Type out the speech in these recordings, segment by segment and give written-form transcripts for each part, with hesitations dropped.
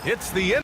It's the end.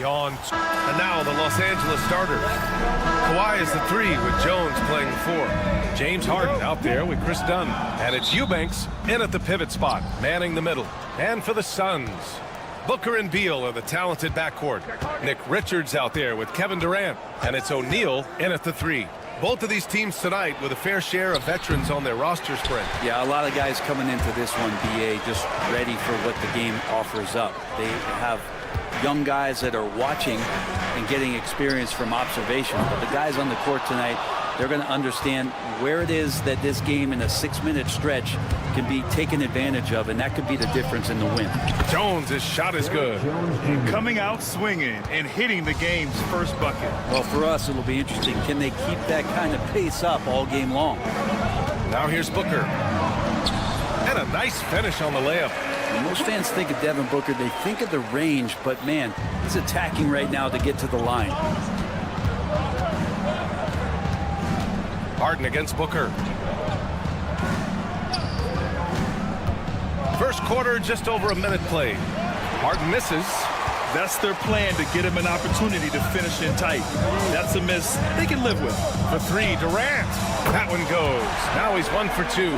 On, and now the Los Angeles starters. Kawhi is the 3 with Jones playing the 4. James Harden out there with Chris Dunn. And it's Eubanks in at the pivot spot, manning the middle. And for the Suns, Booker and Beal are the talented backcourt. Nick Richards out there with Kevin Durant. And it's O'Neal in at the 3. Both of these teams tonight with a fair share of veterans on their roster spread. Yeah, a lot of guys coming into this one, BA, just ready for what the game offers up. They have young guys that are watching and getting experience from observation. But the guys on the court tonight, they're going to understand where it is that this game in a 6-minute stretch can be taken advantage of, and that could be the difference in the win. Jones' shot is good. Coming out swinging and hitting the game's first bucket. Well, for us, it'll be interesting. Can they keep that kind of pace up all game long? Now here's Booker. And a nice finish on the layup. And most fans think of Devin Booker, they think of the range, but man, he's attacking right now to get to the line. Harden against Booker. First quarter, just over a minute played. Harden misses. That's their plan, to get him an opportunity to finish in tight. That's a miss they can live with. The 3, Durant. That one goes. Now he's 1 for 2.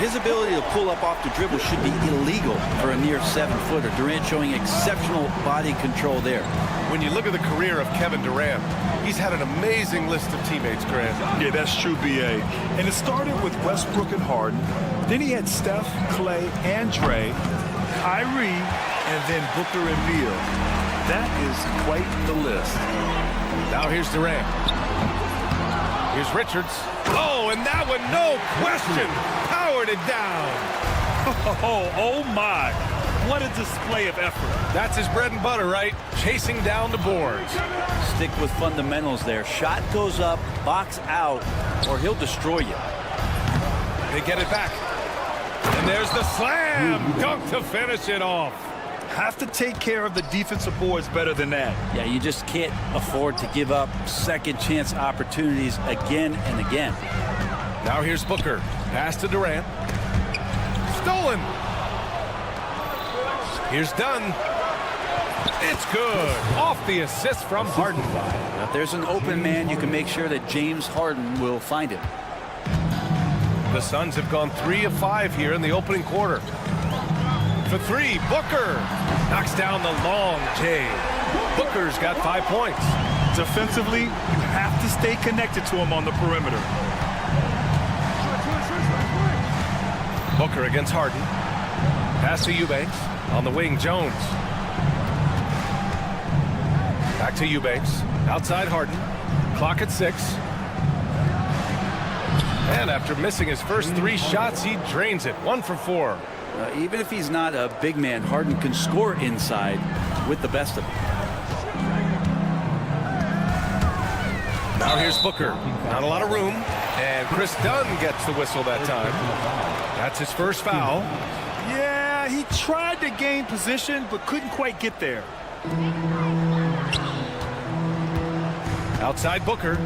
His ability to pull up off the dribble should be illegal for a near 7-footer. Durant showing exceptional body control there. When you look at the career of Kevin Durant, he's had an amazing list of teammates, Grant. Yeah, that's true, BA. And it started with Westbrook and Harden. Then he had Steph, Clay, and Dre, Kyrie, and then Booker and Beal. That is quite the list. Now here's Durant. Here's Richards. Oh, and that one, no question, powered it down. Oh my. What a display of effort. That's his bread and butter, right? Chasing down the boards. Stick with fundamentals there. Shot goes up, box out, or he'll destroy you. They get it back. And there's the slam dunk to finish it off. Have to take care of the defensive boards better than that. Yeah, you just can't afford to give up second chance opportunities again and again. Now here's Booker. Pass to Durant. Stolen. Here's Dunn. It's good. Off the assist from Harden. If there's an open man, you can make sure that James Harden will find him. The Suns have gone 3 of 5 here in the opening quarter. For 3, Booker knocks down the long J. Booker's got 5 points. Defensively, you have to stay connected to him on the perimeter. Booker against Harden. Pass to Eubanks. On the wing, Jones. Back to Eubanks. Outside Harden. Clock at 6. And after missing his first 3 shots, he drains it. 1 for 4. Even if he's not a big man, Harden can score inside with the best of them. Now here's Booker. Not a lot of room. And Chris Dunn gets the whistle that time. That's his first foul. Yeah, he tried to gain position, but couldn't quite get there. Outside Booker.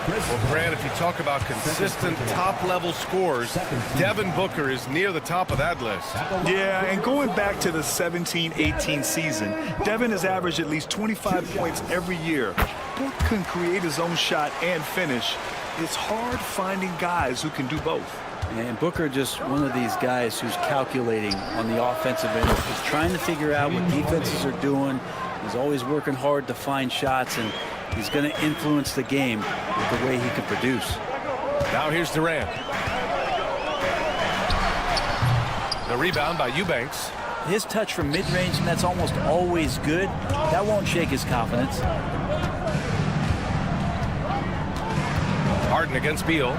Well, Grant, if you talk about consistent top-level scores, Devin Booker is near the top of that list. Yeah, and going back to the 17-18 season, Devin has averaged at least 25 points every year. Book can create his own shot and finish. It's hard finding guys who can do both. And Booker just one of these guys who's calculating on the offensive end. He's trying to figure out what defenses are doing. He's always working hard to find shots, and he's going to influence the game with the way he can produce. Now here's Durant. The rebound by Eubanks. His touch from mid-range, and that's almost always good. That won't shake his confidence. Harden against Beal.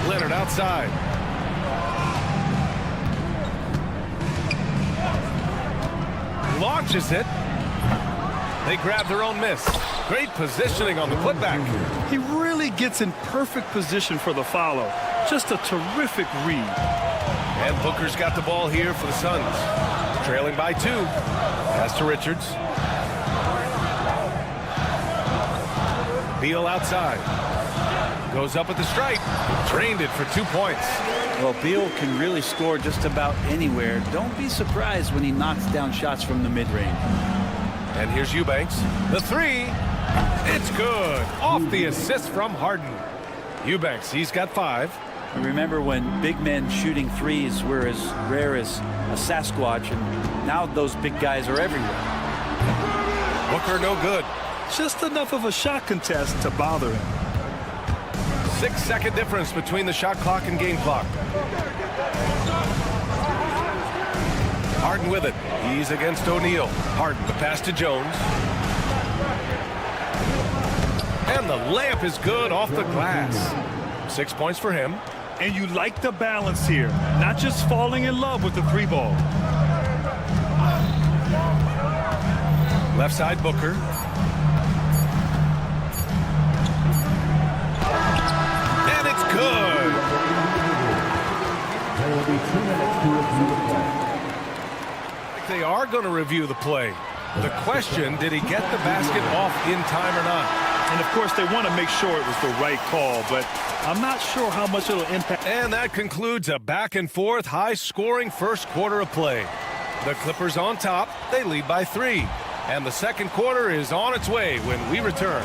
Leonard outside. Launches it. They grab their own miss. Great positioning on the putback. He really gets in perfect position for the follow. Just a terrific read. And Booker's got the ball here for the Suns. Trailing by 2. Pass to Richards. Beal outside. Goes up at the stripe. Drained it for 2 points. Well, Beal can really score just about anywhere. Don't be surprised when he knocks down shots from the mid-range. And here's Eubanks. The 3. It's good. Off the assist from Harden. Eubanks, he's got 5. I remember when big men shooting threes were as rare as a Sasquatch, and now those big guys are everywhere. Booker no good. Just enough of a shot contest to bother him. 6-second difference between the shot clock and game clock. Harden with it. He's against O'Neal. Harden, the pass to Jones. And the layup is good off the glass. 6 points for him. And you like the balance here. Not just falling in love with the 3 ball. Left side Booker. And it's good. There will be 2 minutes to review the play. They are going to review the play. The question, did he get the basket off in time or not? And of course, they want to make sure it was the right call, but I'm not sure how much it'll impact. And that concludes a back-and-forth, high-scoring first quarter of play. The Clippers on top. They lead by 3. And the second quarter is on its way when we return.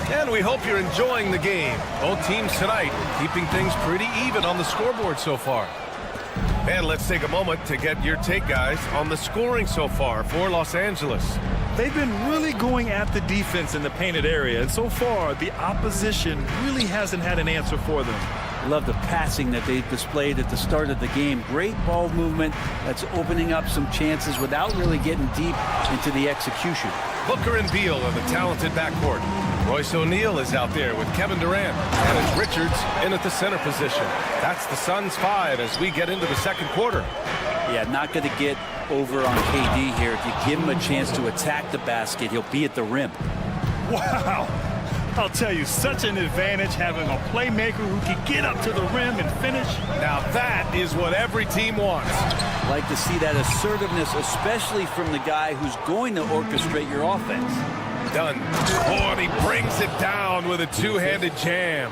And we hope you're enjoying the game. Both teams tonight keeping things pretty even on the scoreboard so far. And let's take a moment to get your take, guys, on the scoring so far for Los Angeles. They've been really going at the defense in the painted area, and so far the opposition really hasn't had an answer for them. I love the passing that they displayed at the start of the game. Great ball movement that's opening up some chances without really getting deep into the execution. Booker and Beal are the talented backcourt. Royce O'Neal is out there with Kevin Durant. And it's Richards in at the center position. That's the Suns' 5 as we get into the second quarter. Yeah, not going to get over on KD here. If you give him a chance to attack the basket, he'll be at the rim. Wow. I'll tell you, such an advantage having a playmaker who can get up to the rim and finish. Now that is what every team wants. Like to see that assertiveness, especially from the guy who's going to orchestrate your offense. Done. Oh, and he brings it down with a two-handed jam.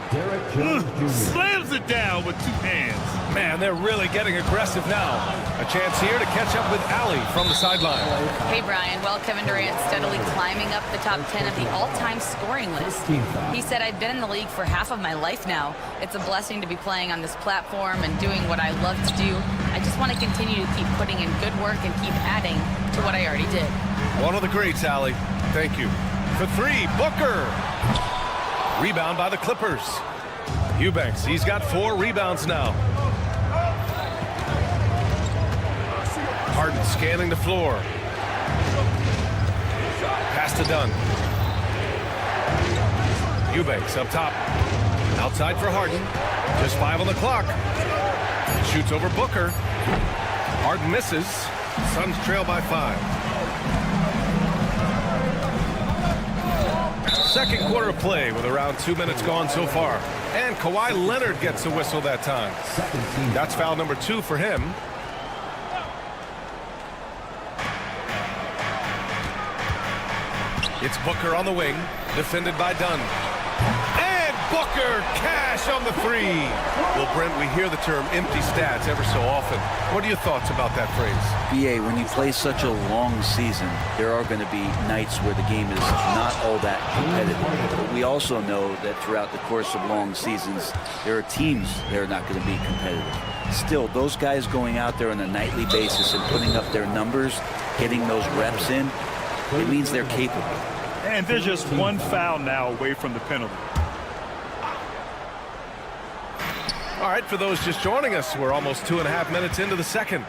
Slams it down with 2 hands. Man, they're really getting aggressive now. A chance here to catch up with Allie from the sideline. Hey, Brian. Well, Kevin Durant steadily climbing up the top 10 of the all-time scoring list. He said, I've been in the league for half of my life now. It's a blessing to be playing on this platform and doing what I love to do. I just want to continue to keep putting in good work and keep adding to what I already did. One of the greats, Allie. Thank you. For 3, Booker. Rebound by the Clippers. Eubanks, he's got 4 rebounds now. Harden scanning the floor. Pass to Dunn. Eubanks up top. Outside for Harden. Just 5 on the clock. Shoots over Booker. Harden misses. Suns trail by 5. Second quarter of play with around 2 minutes gone so far. And Kawhi Leonard gets a whistle that time. That's foul number 2 for him. It's Booker on the wing, defended by Dunn. And Booker, cash on the 3. Well, Brent, we hear the term empty stats ever so often. What are your thoughts about that phrase? BA, when you play such a long season, there are going to be nights where the game is not all that competitive. But we also know that throughout the course of long seasons, there are teams that are not going to be competitive. Still, those guys going out there on a nightly basis and putting up their numbers, getting those reps in, it means they're capable. And they're just one foul now away from the penalty. All right, for those just joining us, we're almost 2.5 minutes into the second.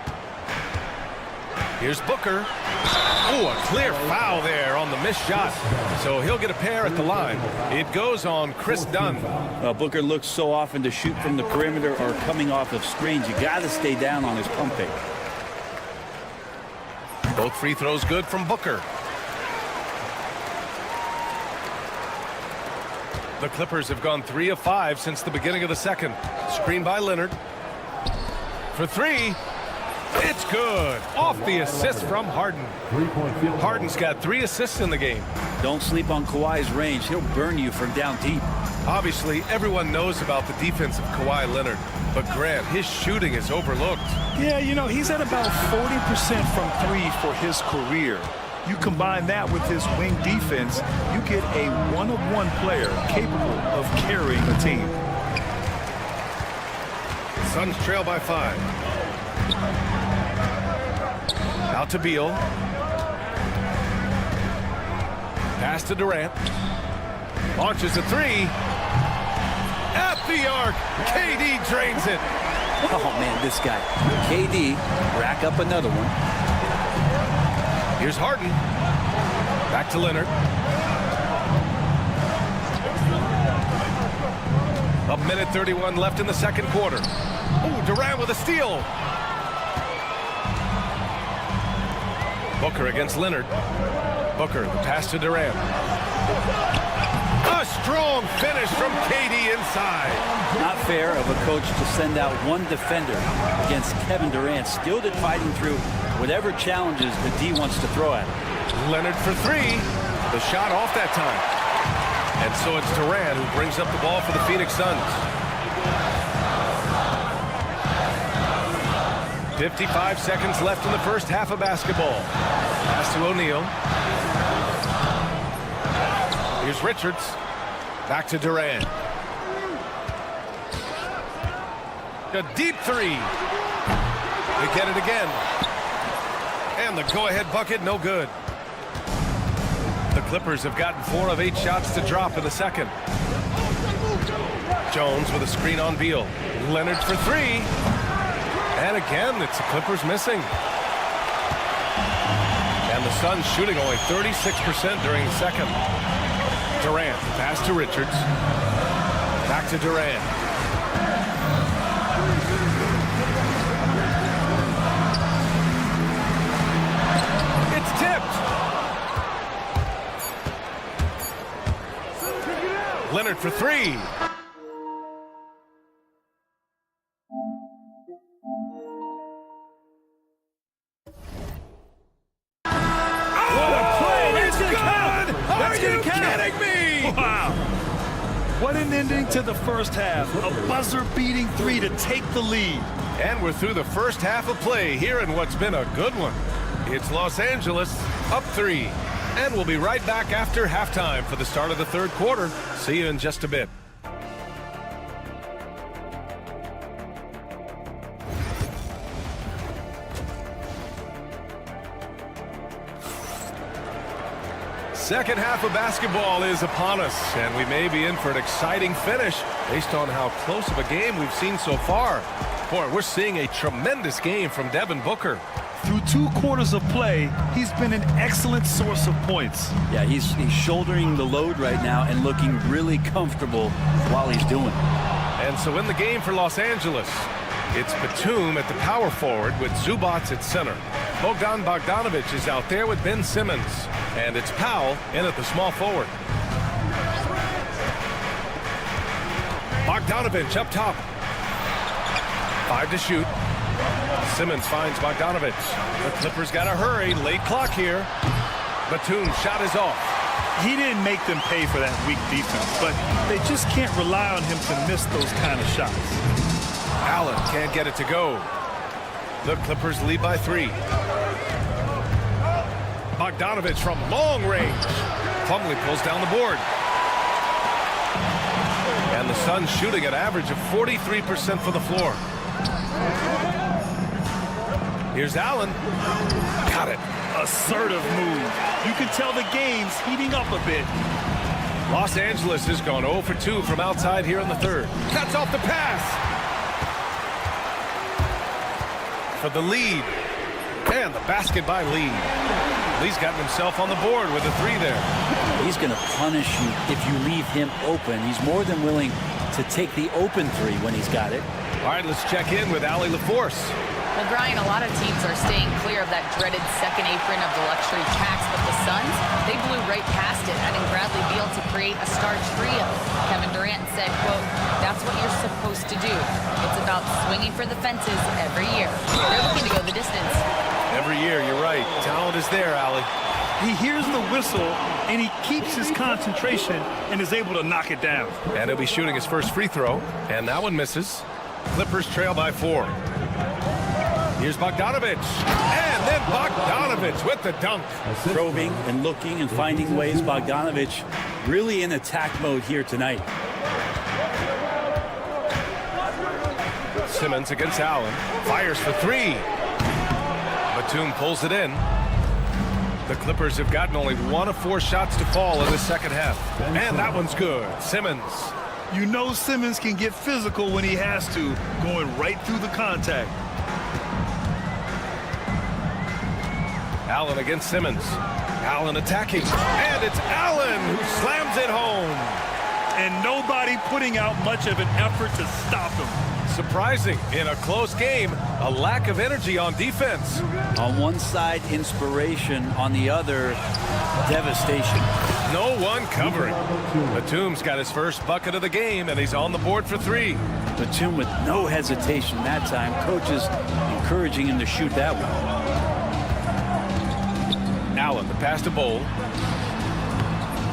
Here's Booker. Oh, a clear foul there on the missed shot. So he'll get a pair at the line. It goes on Chris Dunn. Booker looks so often to shoot from the perimeter or coming off of screens. You got to stay down on his pump fake. Both free throws good from Booker. The Clippers have gone 3 of 5 since the beginning of the second. Screen by Leonard. For 3. It's good. Off the assist from Harden. Harden's got 3 assists in the game. Don't sleep on Kawhi's range. He'll burn you from down deep. Obviously, everyone knows about the defense of Kawhi Leonard. But Grant, his shooting is overlooked. Yeah, you know, he's at about 40% from 3 for his career. You combine that with his wing defense, you get a one-of-one player capable of carrying a team. Suns trail by 5. Out to Beal. Pass to Durant. Launches a 3. At the arc. KD drains it. Oh, man, this guy. KD, rack up another one. Here's Harden. Back to Leonard. A minute 31 left in the second quarter. Oh, Durant with a steal. Booker against Leonard. Booker, the pass to Durant. A strong finish from KD inside. Not fair of a coach to send out one defender against Kevin Durant, still fighting through whatever challenges the D wants to throw at him. Leonard for 3. The shot off that time. And so it's Durant who brings up the ball for the Phoenix Suns. 55 seconds left in the first half of basketball. Pass to O'Neal. Here's Richards. Back to Durant. A deep 3. They get it again. And the go-ahead bucket, no good. The Clippers have gotten 4 of 8 shots to drop in the second. Jones with a screen on Beal. Leonard for 3. And again, it's the Clippers missing. And the Suns shooting only 36% during the second. Durant, pass to Richards. Back to Durant. It's tipped. Leonard for 3. What an ending to the first half. A buzzer-beating 3 to take the lead. And we're through the first half of play here in what's been a good one. It's Los Angeles up 3. And we'll be right back after halftime for the start of the third quarter. See you in just a bit. Second half of basketball is upon us, and we may be in for an exciting finish based on how close of a game we've seen so far. Boy, we're seeing a tremendous game from Devin Booker. Through 2 quarters of play, he's been an excellent source of points. Yeah, he's shouldering the load right now and looking really comfortable while he's doing it. And so in the game for Los Angeles, It's Batum at the power forward with Zubats at center. Bogdan Bogdanovic is out there with Ben Simmons. And it's Powell in at the small forward. Bogdanovic up top. 5 to shoot. Simmons finds Bogdanovic. The Clippers got to hurry. Late clock here. Batum's shot is off. He didn't make them pay for that weak defense, but they just can't rely on him to miss those kind of shots. Allen can't get it to go. The Clippers lead by 3. Bogdanovic from long range. Plumlee pulls down the board. And the Suns shooting an average of 43% for the floor. Here's Allen. Got it. Assertive move. You can tell the game's heating up a bit. Los Angeles has gone 0 for 2 from outside here in the third. Cuts off the pass. For the lead. And the basket by Lee. Lee's gotten himself on the board with a 3 there. He's going to punish you if you leave him open. He's more than willing to take the open 3 when he's got it. All right, let's check in with Allie LaForce. Well, Brian, a lot of teams are staying clear of that dreaded second apron of the luxury tax, but the Suns, they blew right past it, adding Bradley Beal to create a star trio. Kevin Durant said, quote, "That's what you're supposed to do. It's about swinging for the fences every year." They're looking to go the distance. Every year, you're right. Talent is there, Allie. He hears the whistle, and he keeps his concentration and is able to knock it down. And he'll be shooting his first free throw, and that one misses. Clippers trail by 4. Here's Bogdanovic, and then Bogdanovic with the dunk. Probing and looking and finding ways. Bogdanovic really in attack mode here tonight. Simmons against Allen, fires for 3. Batum pulls it in. The Clippers have gotten only 1 of 4 shots to fall in the second half. And that one's good. Simmons. You know Simmons can get physical when he has to, going right through the contact. Allen against Simmons. Allen attacking. And it's Allen who slams it home. And nobody putting out much of an effort to stop him. Surprising in a close game, a lack of energy on defense. On one side, inspiration. On the other, devastation. No one covering. Batum's got his first bucket of the game, and he's on the board for 3. Batum with no hesitation that time. Coaches encouraging him to shoot that one. Allen, the pass to Bowl.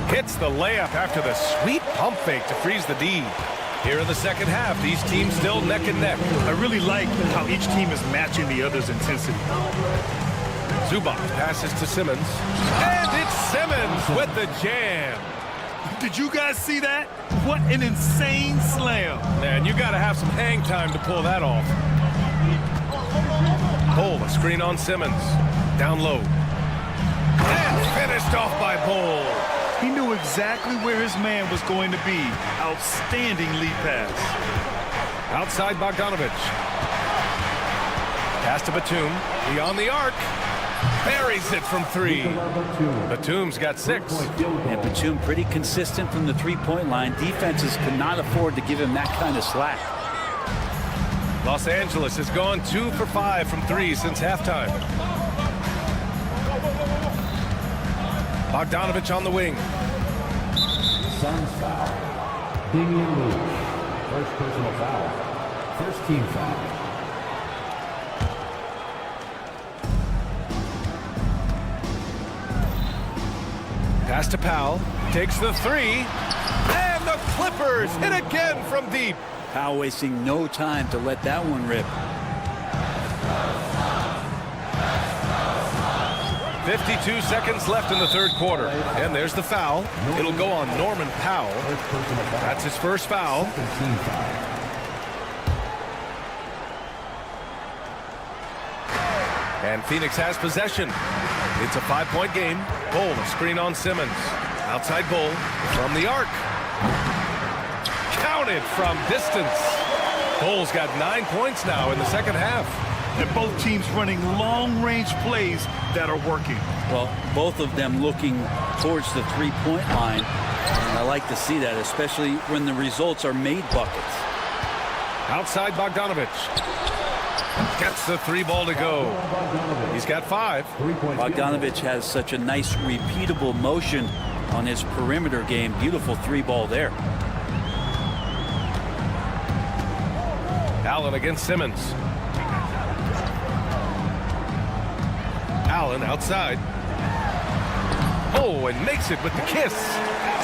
Hits the layup after the sweet pump fake to freeze the D. Here in the second half, these teams still neck and neck. I really like how each team is matching the other's intensity. Zubac passes to Simmons. And it's Simmons with the jam. Did you guys see that? What an insane slam. Man, you got to have some hang time to pull that off. Bowl, a screen on Simmons. Down low. And finished off by Bowl. He knew exactly where his man was going to be. Outstanding lead pass. Outside Bogdanovic. Pass to Batum. Beyond the arc. Buries it from 3. Batum's got 6. And Batum pretty consistent from the three-point line. Defenses could not afford to give him that kind of slack. Los Angeles has gone 2 for 5 from 3 since halftime. Bogdanovic on the wing. Suns foul. Damian Lee. First personal foul. First team foul. Pass to Powell. Takes the 3. And the Clippers hit again from deep. Powell wasting no time to let that one rip. 52 seconds left in the third quarter. And there's the foul. It'll go on Norman Powell. That's his first foul. And Phoenix has possession. It's a 5-point game. Bull, a screen on Simmons. Outside Bull from the arc. Counted from distance. Bull's got 9 points now in the second half. And both teams running long-range plays that are working. Well, both of them looking towards the three-point line. And I like to see that, especially when the results are made buckets. Outside Bogdanovic. Gets the 3 ball to go. He's got 5. Bogdanovich has such a nice repeatable motion on his perimeter game. Beautiful 3 ball there. Allen against Simmons. Allen outside. Oh, and makes it with the kiss.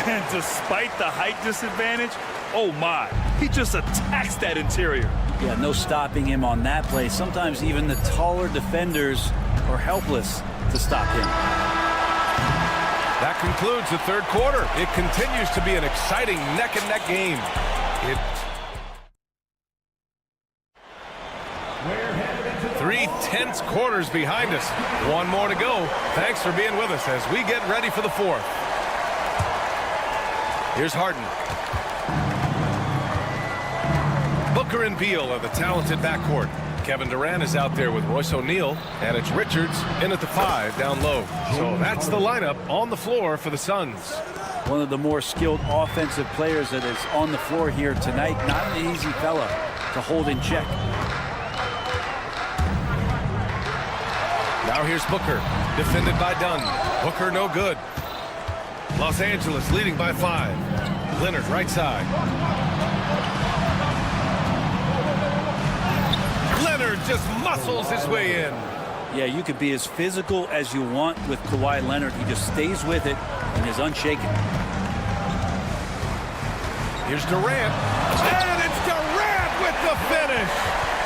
And despite the height disadvantage, oh my, he just attacks that interior. Yeah, no stopping him on that play. Sometimes even the taller defenders are helpless to stop him. That concludes the 3rd quarter. It continues to be an exciting neck-and-neck game. Three tense quarters behind us. 1 more to go. Thanks for being with us as we get ready for the 4th. Here's Harden. Booker and Beal are the talented backcourt. Kevin Durant is out there with Royce O'Neal, and it's Richards in at the 5 down low. So that's the lineup on the floor for the Suns. One of the more skilled offensive players that is on the floor here tonight. Not an easy fella to hold in check. Now here's Booker, defended by Dunn. Booker no good. Los Angeles leading by 5. Leonard right side. Leonard just muscles his way in. Yeah, you could be as physical as you want with Kawhi Leonard. He just stays with it and is unshaken. Here's Durant. And it's Durant with the finish.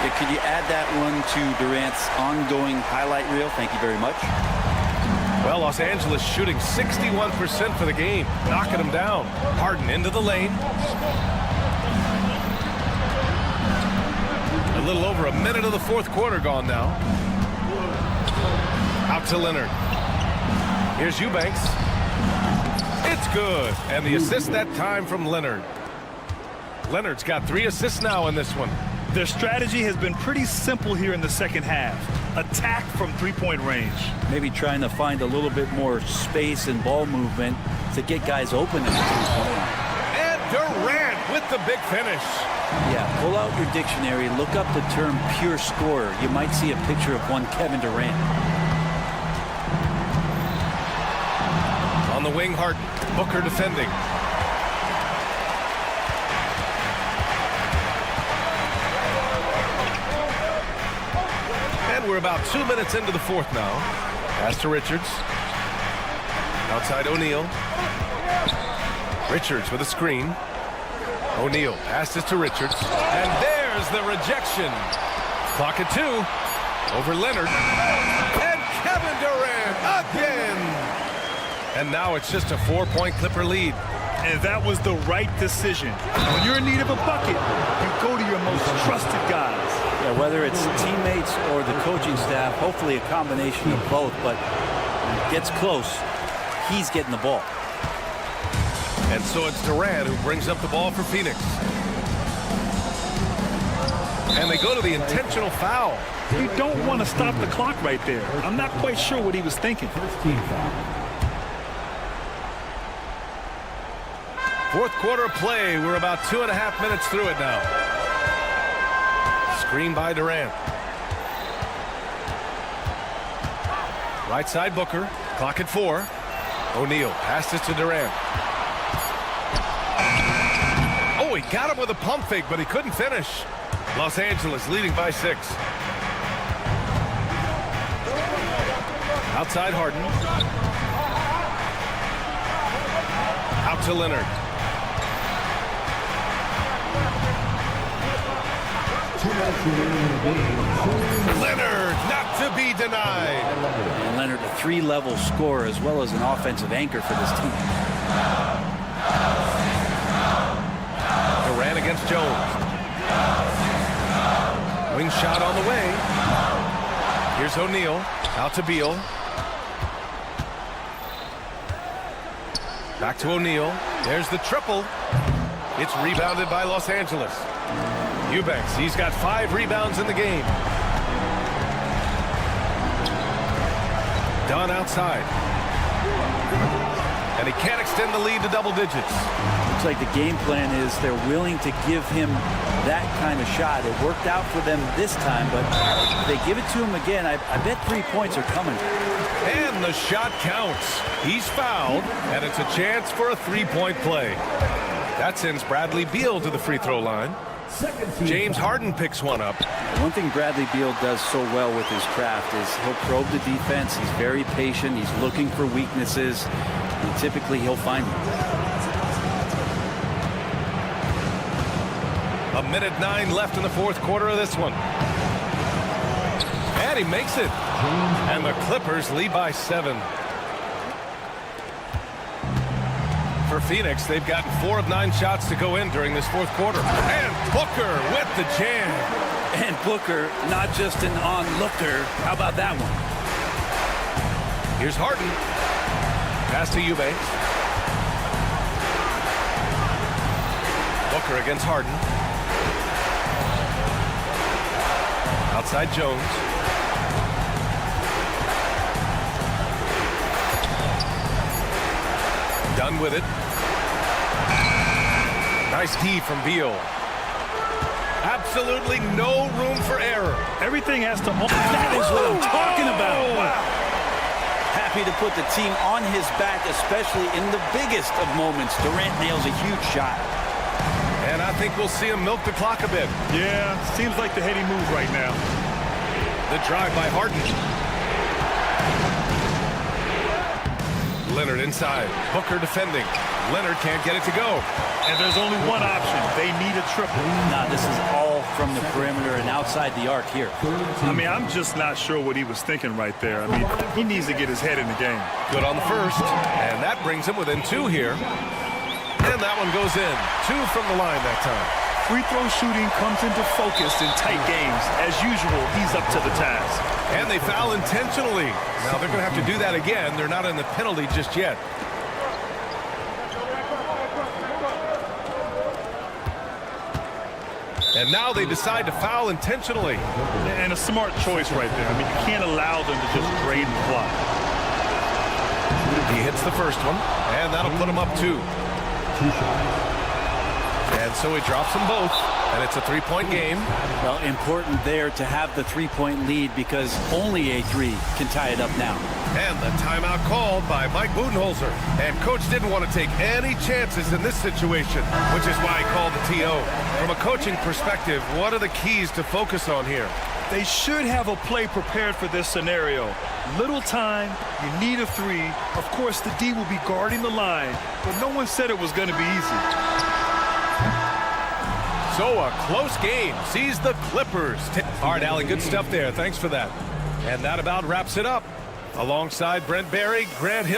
Yeah, could you add that one to Durant's ongoing highlight reel? Thank you very much. Well, Los Angeles shooting 61% for the game, knocking them down. Harden into the lane. A little over a minute of the 4th quarter gone now. Out to Leonard. Here's Eubanks. It's good. And the assist that time from Leonard. Leonard's got 3 assists now in this one. Their strategy has been pretty simple here in the 2nd half. Attack from 3-point range. Maybe trying to find a little bit more space and ball movement to get guys open in the 3-point line. And Durant with the big finish. Yeah, pull out your dictionary, look up the term pure scorer. You might see a picture of one Kevin Durant. On the wing, Harden. Booker defending. And we're about 2 minutes into the 4th now. Pass to Richards. Outside O'Neal. Richards with a screen. O'Neal passes to Richards. And there's the rejection. Clock at 2. Over Leonard. And Kevin Durant again. And now it's just a 4-point Clipper lead. And that was the right decision. When you're in need of a bucket, you go to your most trusted guys. Yeah, whether it's teammates or the coaching staff, hopefully a combination of both, but when it gets close, he's getting the ball. And so it's Durant who brings up the ball for Phoenix. And they go to the intentional foul. You don't want to stop the clock right there. I'm not quite sure what he was thinking. 4th quarter of play. We're about 2.5 minutes through it now. Screen by Durant. Right side Booker. Clock at 4. O'Neal passes to Durant. Oh, he got him with a pump fake, but he couldn't finish. Los Angeles leading by 6. Outside Harden. Out to Leonard. Leonard not to be denied. And Leonard, a 3-level scorer as well as an offensive anchor for this team. Durant against Jones. Wing shot on the way. Here's O'Neal. Out to Beal. Back to O'Neal. There's the triple. It's rebounded by Los Angeles. Eubanks, he's got 5 rebounds in the game. Dunn outside. And he can't extend the lead to double digits. looks like the game plan is they're willing to give him that kind of shot. It worked out for them this time, but if they give it to him again, I bet 3 points are coming. And the shot counts. He's fouled, and it's a chance for a three-point play. That sends Bradley Beal to the free throw line. James Harden picks one up. One thing Bradley Beal does so well with his craft is he'll probe the defense. He's very patient. He's looking for weaknesses, and typically he'll find them. 1:09 left in the fourth quarter of this one. And he makes it. And the Clippers lead by 7. For Phoenix, they've gotten 4 of 9 shots to go in during this fourth quarter. And Booker with the jam. And Booker, not just an onlooker. How about that one? Here's Harden. Pass to Eubanks. Booker against Harden. Outside Jones. Done with it. Nice D from Beal. Absolutely no room for error. Everything has to... That is what I'm talking about. Wow. Happy to put the team on his back, especially in the biggest of moments. Durant nails a huge shot. And I think we'll see him milk the clock a bit. Yeah, seems like the heady move right now. The drive by Harden. Leonard inside. Booker defending. Leonard can't get it to go. And there's only one option. They need a triple. Nah, this is all from the perimeter and outside the arc here. I mean, I'm just not sure what he was thinking right there. I mean, he needs to get his head in the game. Good on the first. And that brings him within 2 here. And that one goes in. 2 from the line that time. Free throw shooting comes into focus in tight games. As usual, he's up to the task. And they foul intentionally. Now they're going to have to do that again. They're not in the penalty just yet. And now they decide to foul intentionally. And a smart choice right there. I mean, you can't allow them to just grade and fly. He hits the first one, and that'll put him up 2. And so he drops them both, and it's a 3-point game. Well, important there to have the 3-point lead because only a 3 can tie it up now. And the timeout called by Mike Budenholzer. And coach didn't want to take any chances in this situation, which is why he called the TO. From a coaching perspective, what are the keys to focus on here? They should have a play prepared for this scenario. Little time, you need a 3. Of course, the D will be guarding the line, but no one said it was going to be easy. So a close game sees the Clippers. All right, Allie, good stuff there. Thanks for that. And that about wraps it up. Alongside Brent Barry, Grant Hill.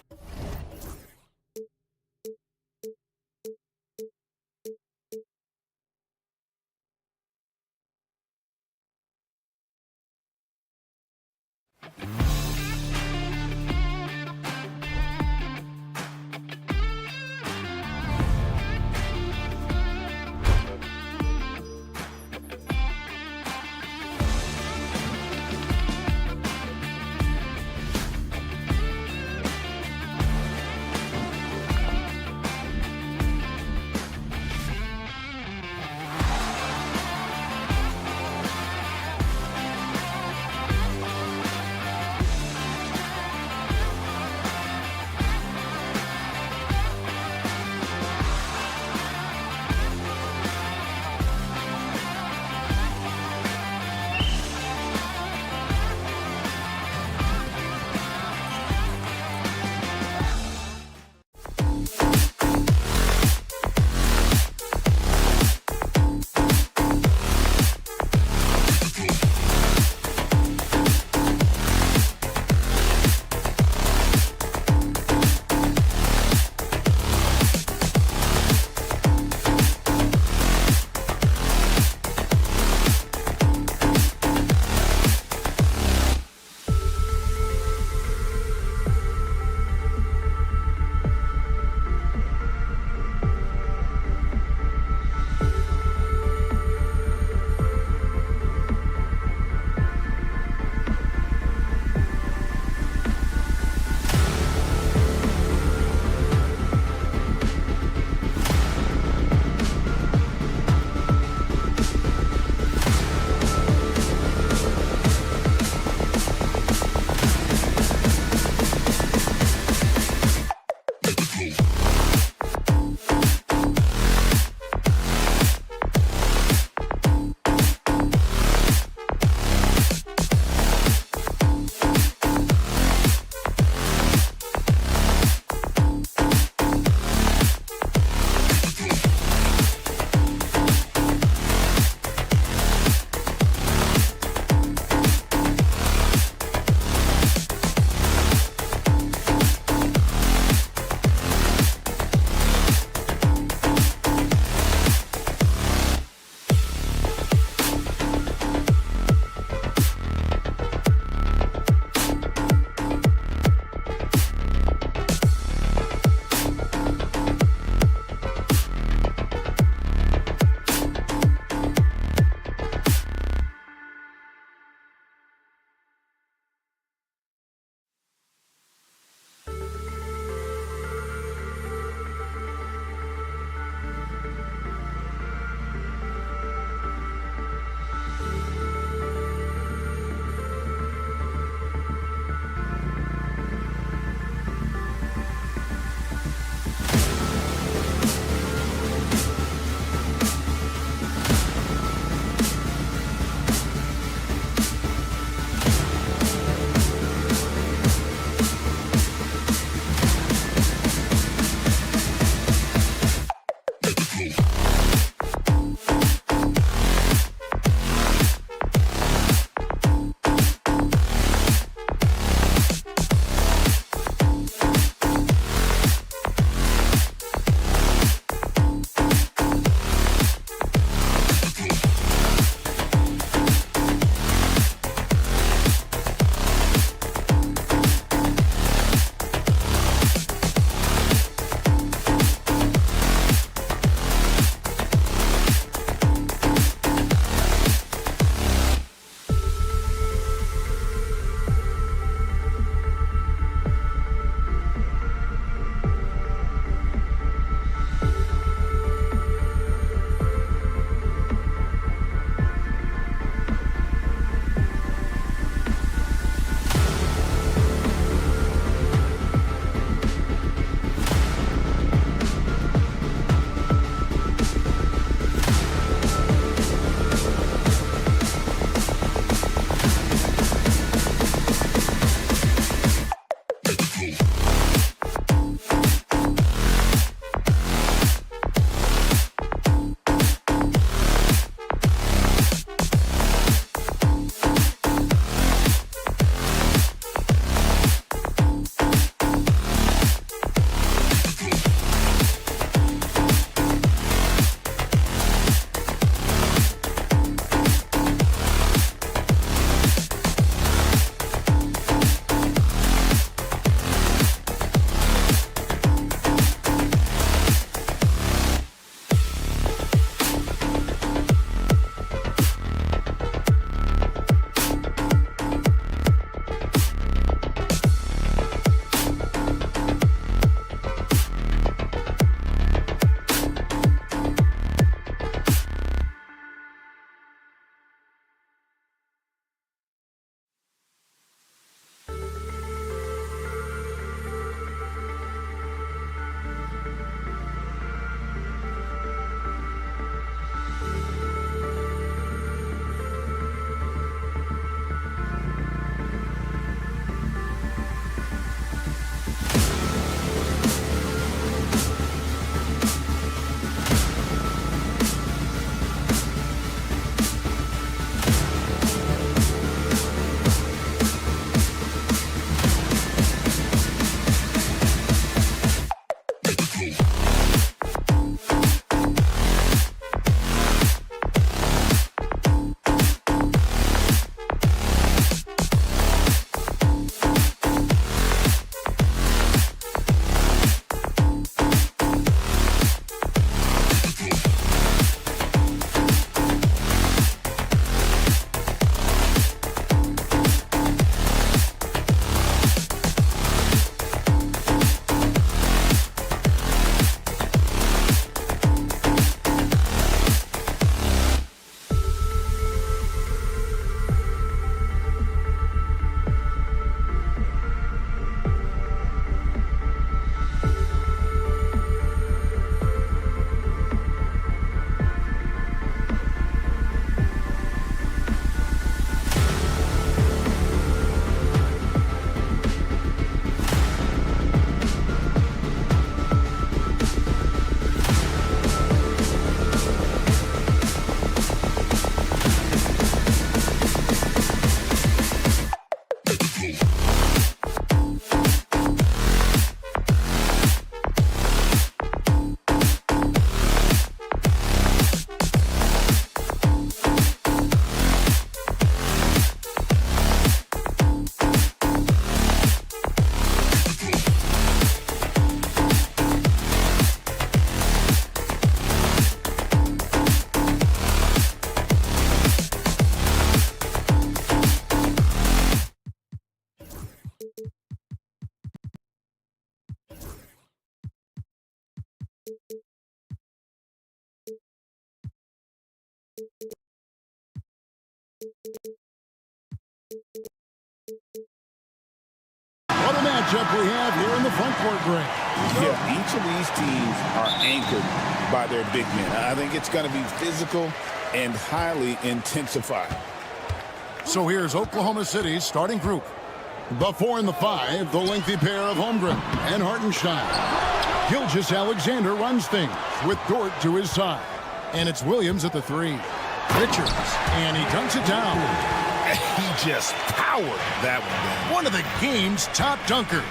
What a matchup we have here in the front court break. Yeah, each of these teams are anchored by their big men. I think it's going to be physical and highly intensified. So here's Oklahoma City's starting group. The 4 and the 5, the lengthy pair of Holmgren and Hartenstein. Gilgeous-Alexander runs things with Dort to his side. And it's Williams at the 3. Richards, and he dunks it down. He just powered that one down. One of the game's top dunkers.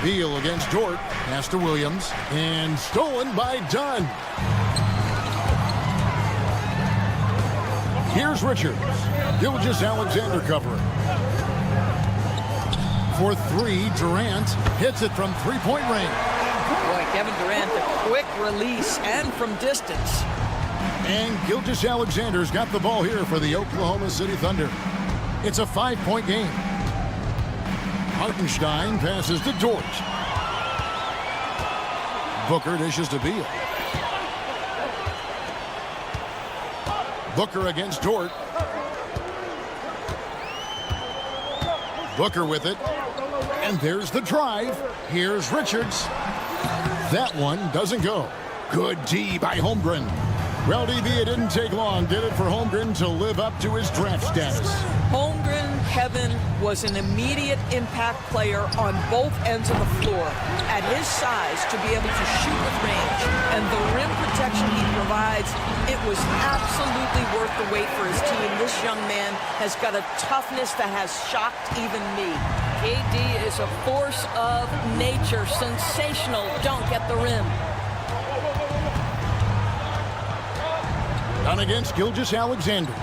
Beal against Dort. Pass to Williams. And stolen by Dunn. Here's Richards. Gilgeous-Alexander covering. For 3, Durant hits it from three-point range. Boy, Kevin Durant, the quick release and from distance. And Gilgeous-Alexander's got the ball here for the Oklahoma City Thunder. It's a 5-point game. Hartenstein passes to Dort. Booker dishes to Beal. Booker against Dort. Booker with it. And there's the drive. Here's Richards. That one doesn't go. Good D by Holmgren. Well, DB, it didn't take long, did it, for Holmgren to live up to his draft status? Holmgren, Kevin, was an immediate impact player on both ends of the floor. At his size, to be able to shoot with range and the rim protection he provides, it was absolutely worth the wait for his team. This young man has got a toughness that has shocked even me. KD is a force of nature. Sensational dunk at the rim. Down against Gilgeous-Alexander.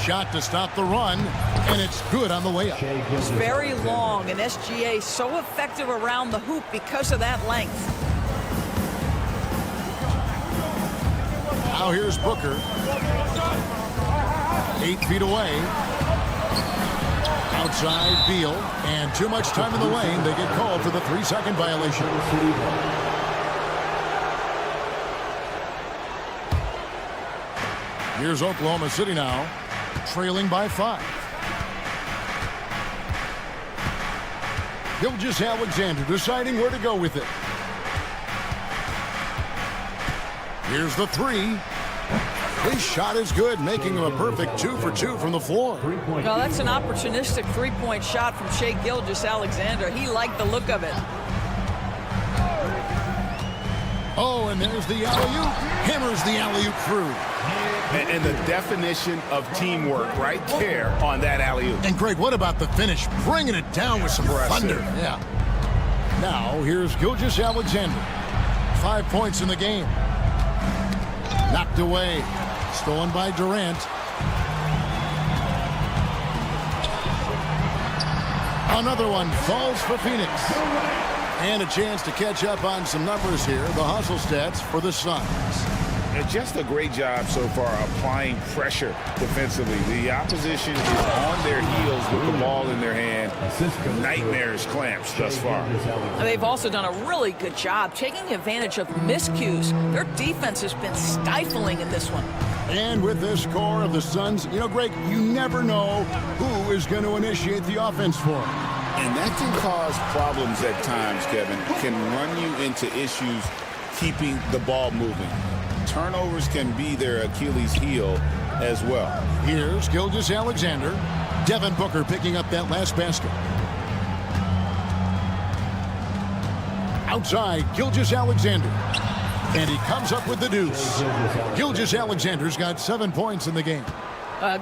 Shot to stop the run, and it's good on the way up. It's very long, and SGA so effective around the hoop because of that length. Now here's Booker. 8 feet away. Outside Beal, and too much time in the lane. They get called for the 3-second violation. Here's Oklahoma City now, trailing by 5. Gilgeous-Alexander deciding where to go with it. Here's the 3. His shot is good, making him a perfect 2 for 2 from the floor. Well, that's an opportunistic three-point shot from Shai Gilgeous-Alexander. He liked the look of it. Oh, and there's the alley-oop. Hammers the alley-oop through. And the definition of teamwork right there on that alley-oop. And Greg, what about the finish? Bringing it down with some thunder. Yeah. Now, here's Gilgeous-Alexander. 5 points in the game. Knocked away. Stolen by Durant. Another one falls for Phoenix. And a chance to catch up on some numbers here. The hustle stats for the Suns. Just a great job so far applying pressure defensively. The opposition is on their heels with the ball in their hand. Nightmarish clamps thus far. They've also done a really good job taking advantage of miscues. Their defense has been stifling in this one. And with this core of the Suns, you know, Greg, you never know who is going to initiate the offense for them. And that can cause problems at times, Kevin. Can run you into issues keeping the ball moving. Turnovers can be their Achilles heel as well. Here's Gilgeous-Alexander. Devin Booker picking up that last basket. Outside, Gilgeous-Alexander. And he comes up with the deuce. Gilgeous-Alexander's got 7 points in the game.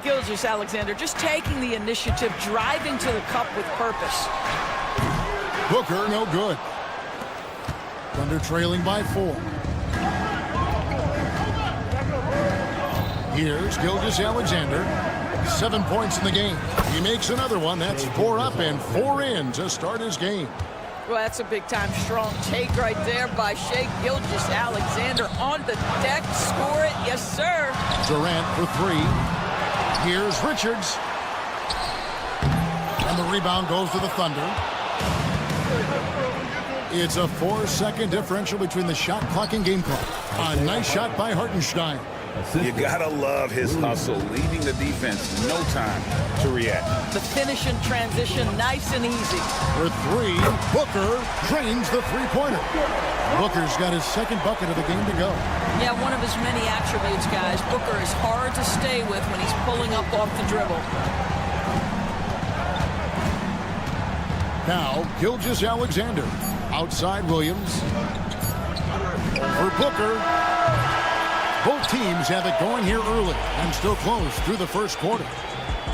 Gilgeous-Alexander just taking the initiative, driving to the cup with purpose. Booker, no good. Thunder trailing by 4. Here's Gilgeous-Alexander. 7 points in the game. He makes another one. That's 4 up and 4 in to start his game. Well, that's a big-time strong take right there by Shai Gilgeous-Alexander on the deck. Score it. Yes, sir. Durant for 3. Here's Richards. And the rebound goes to the Thunder. It's a 4-second differential between the shot clock and game clock. A nice shot by Hartenstein. You gotta love his hustle, leaving the defense no time to react. The finish in transition, nice and easy. For three, Booker drains the three-pointer. Booker's got his second bucket of the game to go. Yeah, one of his many attributes, guys. Booker is hard to stay with when he's pulling up off the dribble. Now, Gilgeous-Alexander. Outside Williams. For Booker. Both teams have it going here early and still close through the first quarter.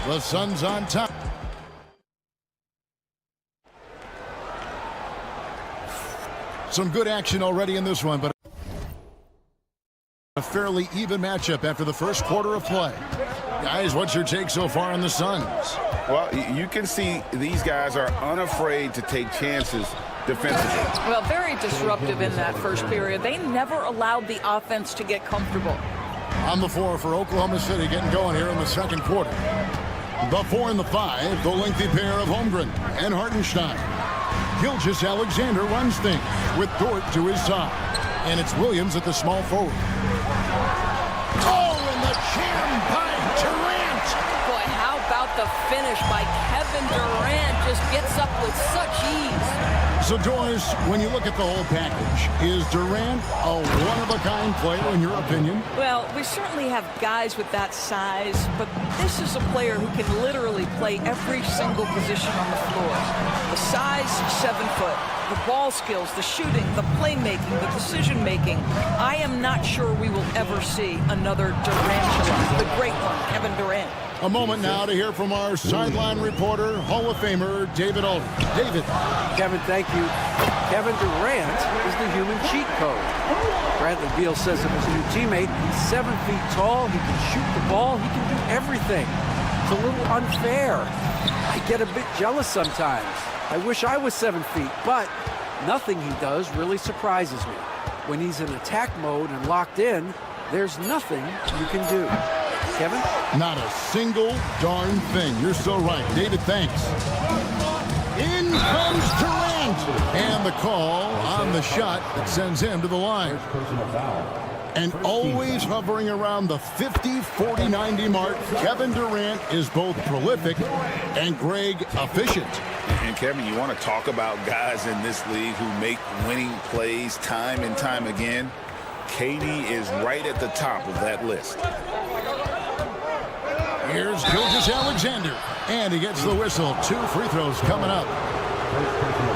The Suns on top. Some good action already in this one, but a fairly even matchup after the first quarter of play. Guys, what's your take so far on the Suns? Well, you can see these guys are unafraid to take chances defensively. Well, very disruptive in that first period. They never allowed the offense to get comfortable. On the floor for Oklahoma City getting going here in the second quarter. The 4 and the 5, the lengthy pair of Holmgren and Hartenstein. Gilgeous-Alexander runs things with Dort to his side. And it's Williams at the small forward. Oh, and the jam by Durant! Boy, how about the finish by Kevin Durant? Just gets up with such ease. So, Doris, when you look at the whole package, is Durant a one-of-a-kind player in your opinion? Well, we certainly have guys with that size, but this is a player who can literally play every single position on the floor. The size, 7 foot. The ball skills, the shooting, the playmaking, the decision-making. I am not sure we will ever see another Durantula, the great one, Kevin Durant. A moment now to hear from our sideline reporter, Hall of Famer David Aldridge. David. Kevin, thank you. Kevin Durant is the human cheat code. Bradley Beal says of his new teammate, he's 7 feet tall, he can shoot the ball, he can do everything. It's a little unfair. I get a bit jealous sometimes. I wish I was 7 feet, but nothing he does really surprises me. When he's in attack mode and locked in, there's nothing you can do. Kevin? Not a single darn thing. You're so right. David, thanks. In comes Durant. And the call on the shot that sends him to the line. And always hovering around the 50, 40, 90 mark, Kevin Durant is both prolific and, Greg, efficient. And, Kevin, you want to talk about guys in this league who make winning plays time and time again? KD is right at the top of that list. Here's Gilgeous-Alexander, and he gets the whistle. 2 free throws coming up.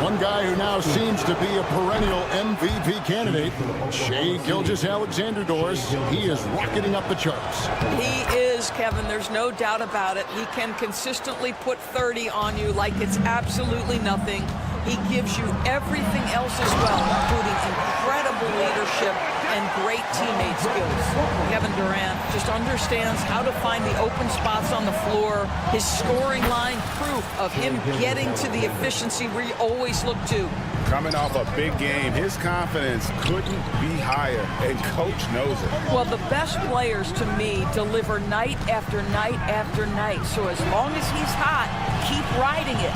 One guy who now seems to be a perennial MVP candidate, Shai Gilgeous-Alexander, Doris. He is rocketing up the charts. He is, Kevin. There's no doubt about it. He can consistently put 30 on you like it's absolutely nothing. He gives you everything else as well, including incredible leadership and great teammate skills. Kevin Durant just understands how to find the open spots on the floor. His scoring line, proof of him getting to the efficiency we always look to. Coming off a big game, his confidence couldn't be higher, and Coach knows it. Well, the best players, to me, deliver night after night after night. So as long as he's hot, keep riding it.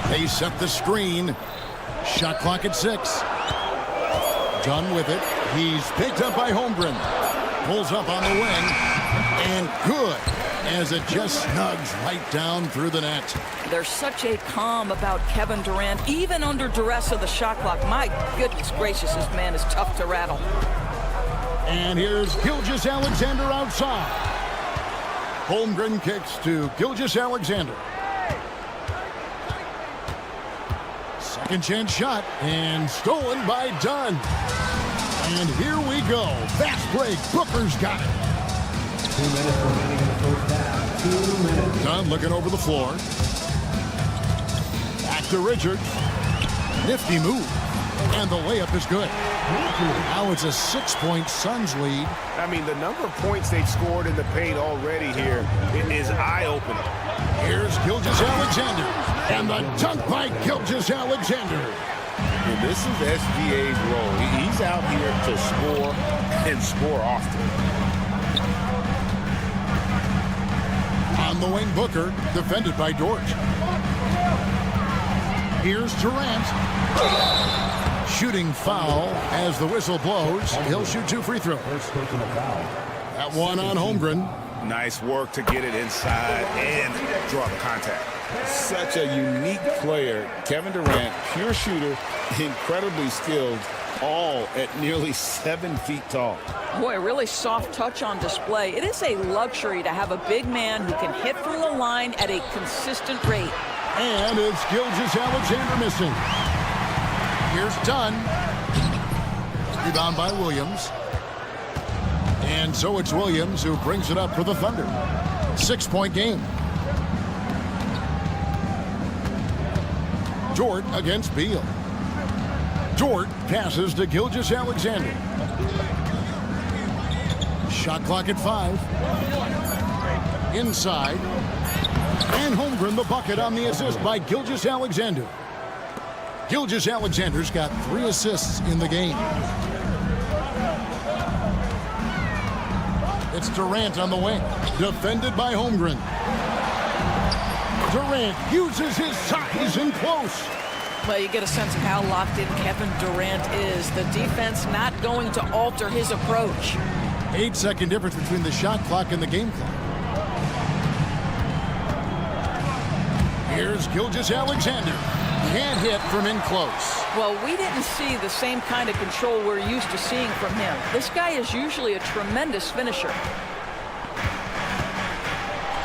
They set the screen. Shot clock at 6. Done with it. He's picked up by Holmgren. Pulls up on the wing. And good, as it just snugs right down through the net. There's such a calm about Kevin Durant, even under duress of the shot clock. My goodness gracious, this man is tough to rattle. And here's Gilgeous-Alexander outside. Holmgren kicks to Gilgeous-Alexander. Second chance shot, and stolen by Dunn. And here we go. Fast break. Booker's got it. 2 minutes remaining in the first half. 2 minutes. Dunn looking over the floor. Back to Richards. Nifty move. And the layup is good. Now it's a 6-point Suns lead. I mean, the number of points they've scored in the paint already here, it is eye-opening. Here's Gilgeous-Alexander. And the dunk by Gilgeous-Alexander. And this is SGA's role. He's out here to score and score often. On the wing, Booker, defended by Dort. Here's Durant. Shooting foul as the whistle blows. He'll shoot 2 free throws. That one on Holmgren. Nice work to get it inside and draw the contact. Such a unique player. Kevin Durant, pure shooter, incredibly skilled, all at nearly 7 feet tall. Boy, a really soft touch on display. It is a luxury to have a big man who can hit from the line at a consistent rate. And it's Gilgeous-Alexander missing. Here's Dunn. Rebound by Williams. And so it's Williams who brings it up for the Thunder. 6-point game. Dort against Beal. Dort passes to Gilgeous-Alexander. Shot clock at 5. Inside. And Holmgren the bucket on the assist by Gilgeous-Alexander. Gilgeous-Alexander's got 3 assists in the game. It's Durant on the wing. Defended by Holmgren. Durant uses his size in close. Well, you get a sense of how locked in Kevin Durant is. The defense not going to alter his approach. 8-second difference between the shot clock and the game clock. Here's Gilgeous-Alexander. Can't hit from in close. Well, we didn't see the same kind of control we're used to seeing from him. This guy is usually a tremendous finisher.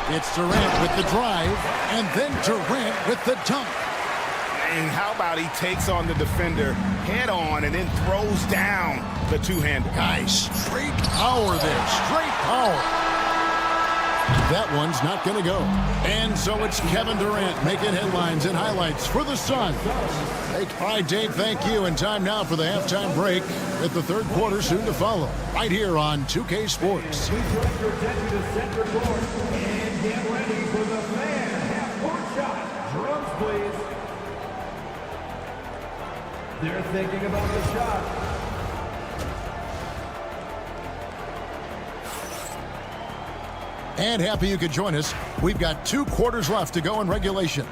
It's Durant with the drive, and then Durant with the dunk. And how about he takes on the defender head on and then throws down the two-hander. Guys, straight power there. Straight power. That one's not going to go. And so it's Kevin Durant making headlines and highlights for the Suns. All right, Dave, thank you. And time now for the halftime break with the third quarter soon to follow. Right here on 2K Sports. Please direct your attention to center court and get ready for the fan half-court shot. Drums, please. They're thinking about the shot. And happy you could join us. We've got 2 quarters left to go in regulation.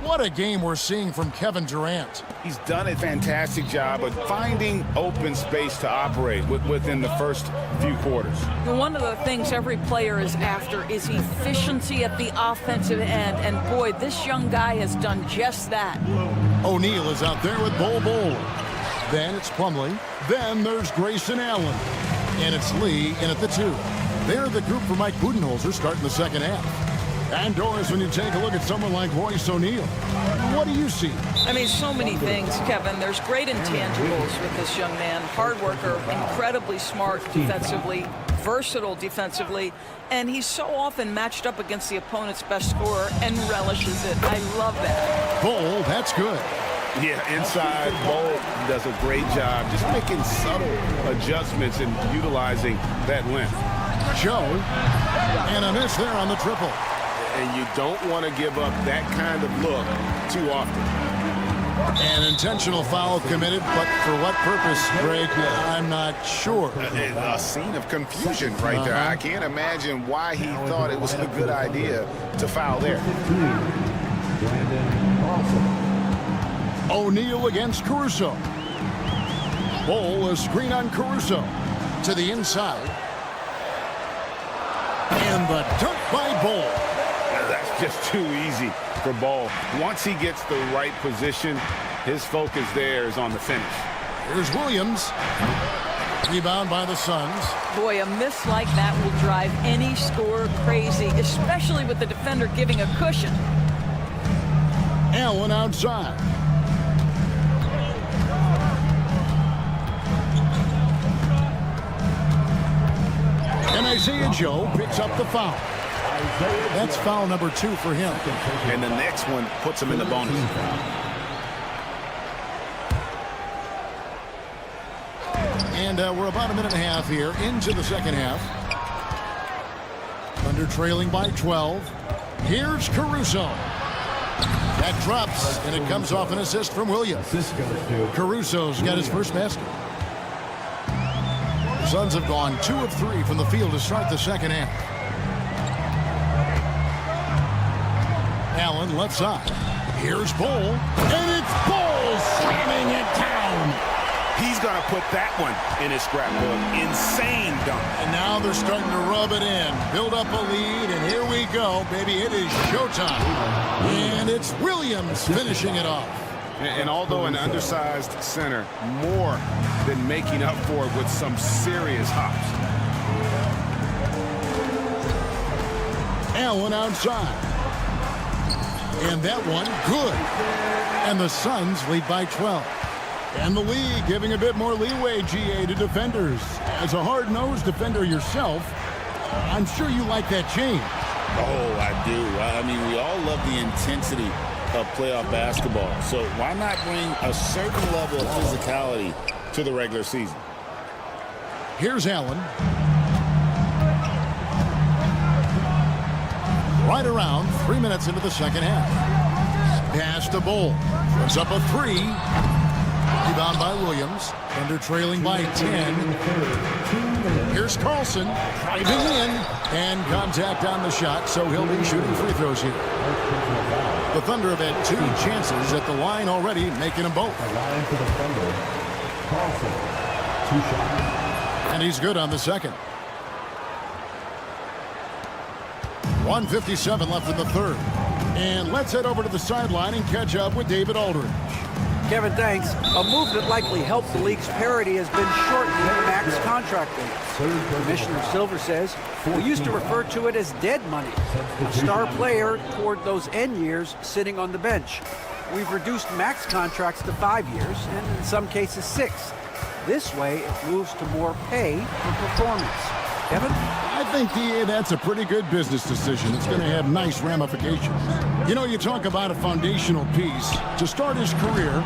What a game we're seeing from Kevin Durant. He's done a fantastic job of finding open space to operate within the first few quarters. One of the things every player is after is efficiency at the offensive end. And boy, this young guy has done just that. O'Neal is out there with Bol. Then it's Plumlee. Then there's Grayson Allen. And it's Lee in at the 2. They're the group for Mike Budenholzer starting the second half. And Doris, when you take a look at someone like Royce O'Neal, what do you see? I mean, so many things, Kevin. There's great intangibles with this young man. Hard worker, incredibly smart defensively, versatile defensively, and he's so often matched up against the opponent's best scorer and relishes it. I love that. Bol, that's good. Yeah, inside, Bol does a great job just making subtle adjustments and utilizing that length. Joe, and a miss there on the triple. And you don't want to give up that kind of look too often. An intentional foul committed, but for what purpose, Greg? I'm not sure. A scene of confusion right there. I can't imagine why he thought it was a good idea to foul there. O'Neal against Caruso. Bol, a screen on Caruso. To the inside. And the dunk by Bol. That's just too easy for Bol. Once he gets the right position, his focus there is on the finish. Here's Williams. Rebound by the Suns. Boy, a miss like that will drive any scorer crazy, especially with the defender giving a cushion. Allen outside. And Isaiah Joe picks up the foul. That's foul number 2 for him. And the next one puts him in the bonus. And we're about a minute and a half here into the second half. Thunder trailing by 12. Here's Caruso. That drops, and it comes off an assist from Williams. Caruso's got his first basket. The Suns have gone 2 of 3 from the field to start the second half. Allen left side. Here's Bol, and it's bring it down. He's going to put that one in his scrapbook. Insane dunk. And now they're starting to rub it in. Build up a lead, and here we go, baby. It is showtime. And it's Williams finishing it off. And although an undersized center, more than making up for it with some serious hops. Allen outside. And that one, good. And the Suns lead by 12. And the league giving a bit more leeway, GA, to defenders. As a hard-nosed defender yourself, I'm sure you like that change. Oh, I do. I mean, we all love the intensity of playoff basketball. So why not bring a certain level of physicality to the regular season? Here's Allen. Right around 3 minutes into the second half. Pass to Bull. Puts up a three. Rebound by Williams. Thunder trailing by 10. Here's Carlson driving in. And contact on the shot, so he'll be shooting free throws here. The Thunder have had 2 chances at the line already, making them both. And he's good on the second. 1:57 left in the third. And let's head over to the sideline and catch up with David Aldridge. Kevin, thanks. A move that likely helped the league's parity has been shortening max contract dates. Commissioner Silver says we used to refer to it as dead money, a star player toward those end years sitting on the bench. We've reduced max contracts to 5 years, and in some cases 6. This way, it moves to more pay for performance. Kevin? I think that's a pretty good business decision. It's going to have nice ramifications. You know, you talk about a foundational piece. To start his career,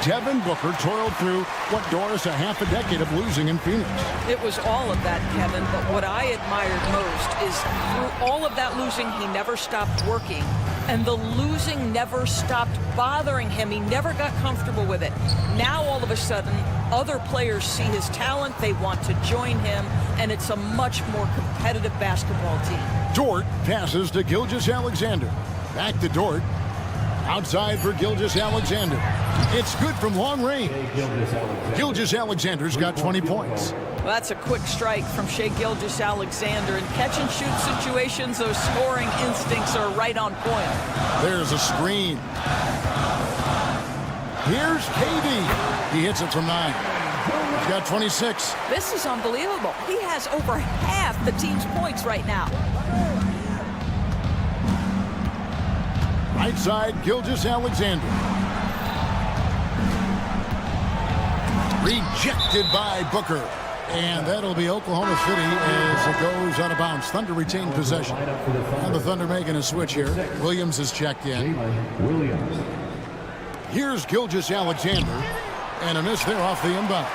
Devin Booker toiled through what, Doris, a half a decade of losing in Phoenix. It was all of that, Kevin, but what I admired most is through all of that losing, he never stopped working. And the losing never stopped bothering him. He never got comfortable with it. Now, all of a sudden, other players see his talent. They want to join him, and it's a much more competitive basketball team. Dort passes to Gilgeous-Alexander. Back to Dort. Outside for Gilgeous-Alexander. It's good from long range. Gilgeous-Alexander's got 20 points. Well, that's a quick strike from Shai Gilgeous-Alexander. In catch-and-shoot situations, those scoring instincts are right on point. There's a screen. Here's KD. He hits it from 9. He's got 26. This is unbelievable. He has over half the team's points right now. Right side, Gilgeous-Alexander. Rejected by Booker. And that'll be Oklahoma City as it goes out of bounds. Thunder retain possession. And the Thunder making a switch here. Williams is checked in. Here's Gilgeous-Alexander. And a miss there off the inbound.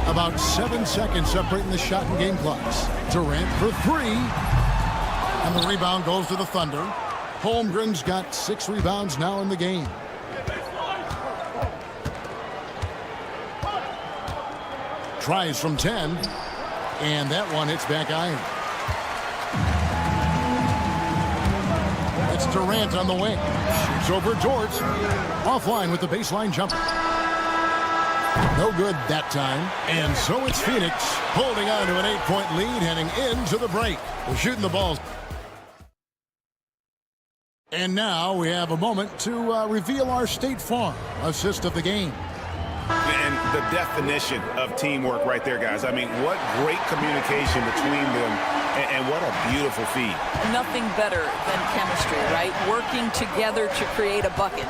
About 7 seconds separating the shot and game clocks. Durant for 3. And the rebound goes to the Thunder. Holmgren's got 6 rebounds now in the game. Tries from 10. And that one hits back iron. It's Durant on the wing. Shoots over Dort. Offline with the baseline jumper. No good that time. And so it's Phoenix holding on to an 8-point lead heading into the break. We're shooting the balls. And now we have a moment to reveal our State Farm assist of the game. And the definition of teamwork right there, guys. I mean, what great communication between them, and what a beautiful feed. Nothing better than chemistry, right? Working together to create a bucket.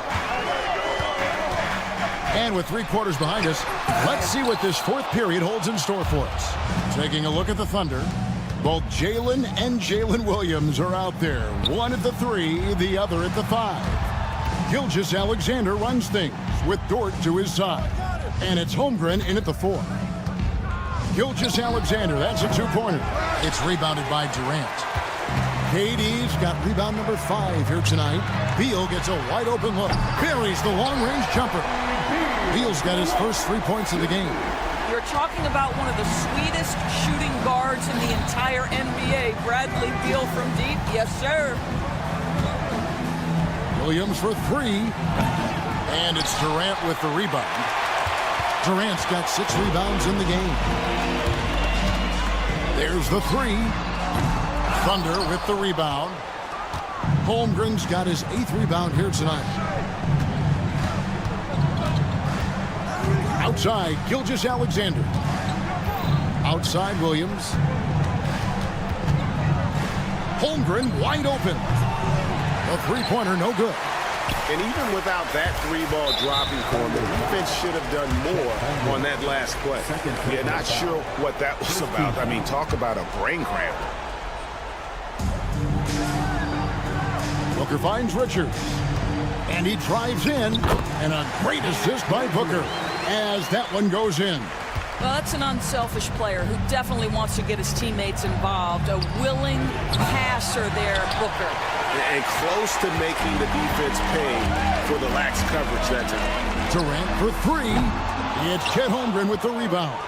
And with 3 quarters behind us, let's see what this 4th period holds in store for us. Taking a look at the Thunder, both Jalen and Jalen Williams are out there. One at the 3, the other at the 5. Gilgeous-Alexander runs things with Dort to his side. And it's Holmgren in at the 4. Gilgeous-Alexander, that's a 2-pointer. It's rebounded by Durant. KD's got rebound number 5 here tonight. Beal gets a wide open look. Buries the long-range jumper. Beal's got his first 3 points of the game. You're talking about one of the sweetest shooting guards in the entire NBA. Bradley Beal from deep. Yes, sir. Williams for three. And it's Durant with the rebound. Durant's got 6 rebounds in the game. There's the three. Thunder with the rebound. Holmgren's got his 8th rebound here tonight. Outside, Gilgeous-Alexander. Outside, Williams. Holmgren wide open. A three-pointer, no good. And even without that 3-ball dropping for him, the defense should have done more on that last play. Yeah, not sure what that was about. I mean, talk about a brain cramp. Booker finds Richards. And he drives in. And a great assist by Booker as that one goes in. Well, that's an unselfish player who definitely wants to get his teammates involved. A willing passer there, Booker. And close to making the defense pay for the lax coverage that time. Durant for three. It's Chet Holmgren with the rebound.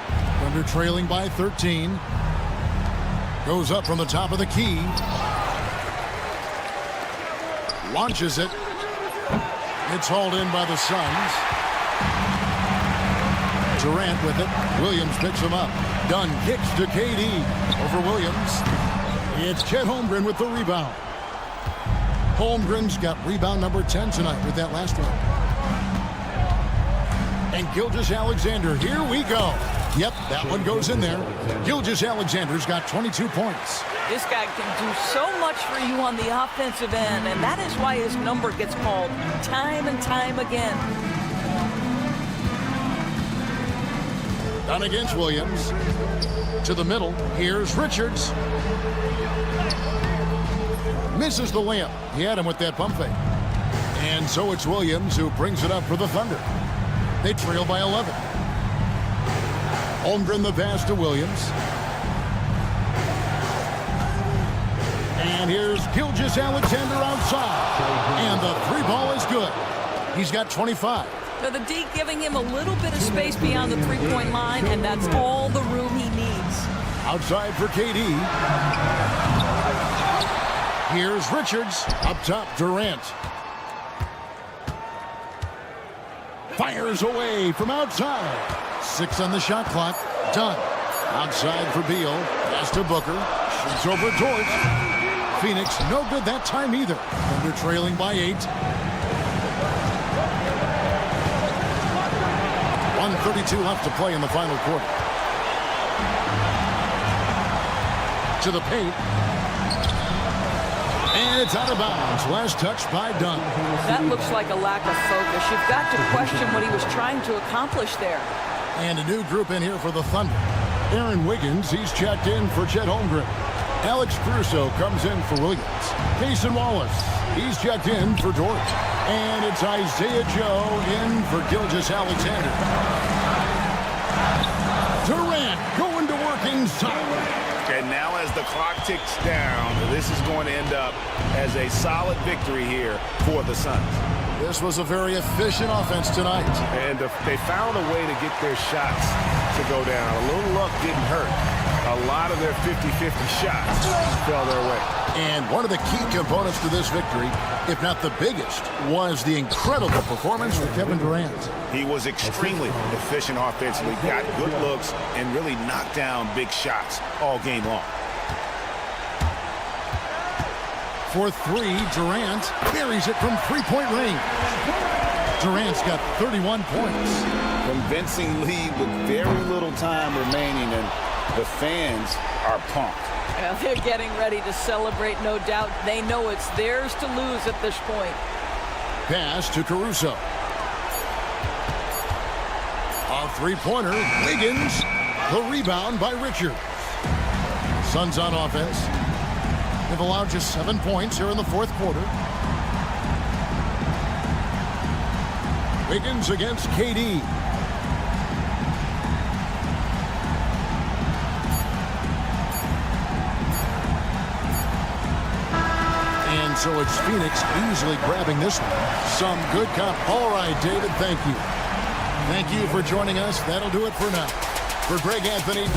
Thunder trailing by 13. Goes up from the top of the key. Launches it. It's hauled in by the Suns. Durant with it. Williams picks him up. Dunn kicks to KD. Over Williams. It's Chet Holmgren with the rebound. Holmgren's got rebound number 10 tonight with that last one. And Gilgeous-Alexander, here we go. Yep, that one goes in there. Gilgeous-Alexander's got 22 points. This guy can do so much for you on the offensive end, and that is why his number gets called time and time again. Down against Williams. To the middle. Here's Richards. Misses the layup. He had him with that pump fake. And so it's Williams who brings it up for the Thunder. They trail by 11. Holmgren the pass to Williams. And here's Gilgeous-Alexander outside. And the three ball is good. He's got 25. So the D giving him a little bit of space beyond the three-point line, and that's all the room he needs. Outside for KD. Here's Richards. Up top, Durant. Fires away from outside. 6 on the shot clock. Done. Outside for Beal. Pass to Booker. Shoots over Dort. Phoenix, no good that time either. Thunder trailing by 8. 1:32 left to play in the final quarter. To the paint. And it's out of bounds. Last touch by Dunn. That looks like a lack of focus. You've got to question what he was trying to accomplish there. And a new group in here for the Thunder. Aaron Wiggins, he's checked in for Chet Holmgren. Alex Caruso comes in for Williams. Cason Wallace, he's checked in for Dort. And it's Isaiah Joe in for Gilgeous-Alexander. Durant going to work inside. And now as the clock ticks down, this is going to end up as a solid victory here for the Suns. This was a very efficient offense tonight. And they found a way to get their shots to go down. A little luck didn't hurt. A lot of their 50-50 shots fell their way. And one of the key components to this victory, if not the biggest, was the incredible performance from Kevin Durant. He was extremely efficient offensively, got good looks, and really knocked down big shots all game long. For three, Durant buries it from three-point range. Durant's got 31 points. Convincing lead with very little time remaining, and the fans are pumped. Well, they're getting ready to celebrate, no doubt. They know it's theirs to lose at this point. Pass to Caruso. A three-pointer, Wiggins. The rebound by Richards. Suns on offense. They've allowed just 7 points here in the fourth quarter. Wiggins against KD. And so it's Phoenix easily grabbing this one. Some good comp. All right, David, thank you. Thank you for joining us. That'll do it for now. For Greg Anthony.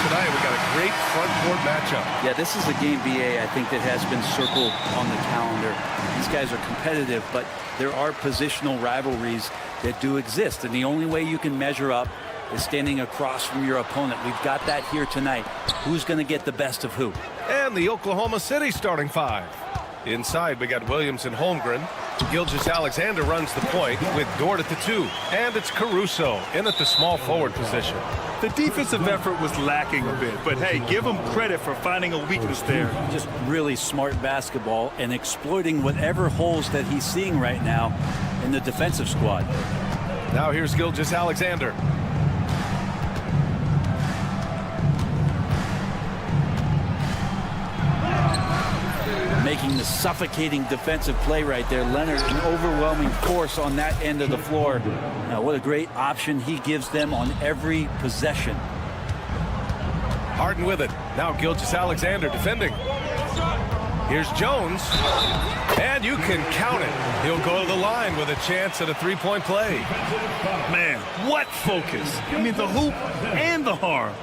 Tonight we got a great front court matchup. Yeah, this is a game, BA, I think that has been circled on the calendar. These guys are competitive, but there are positional rivalries that do exist, and the only way you can measure up is standing across from your opponent. We've got that here tonight. Who's going to get the best of who? And the Oklahoma City starting five. Inside, we got Williams and Holmgren. Gilgeous-Alexander runs the point with Dort at the 2. And it's Caruso in at the small forward position. The defensive effort was lacking a bit, but hey, give him credit for finding a weakness there. Just really smart basketball and exploiting whatever holes that he's seeing right now in the defensive squad. Now here's Gilgeous-Alexander. Making the suffocating defensive play right there. Leonard, an overwhelming force on that end of the floor. Now, what a great option he gives them on every possession. Harden with it. Now Gilgeous-Alexander defending. Here's Jones. And you can count it. He'll go to the line with a chance at a three-point play. Man, what focus. I mean, the hoop and the harm.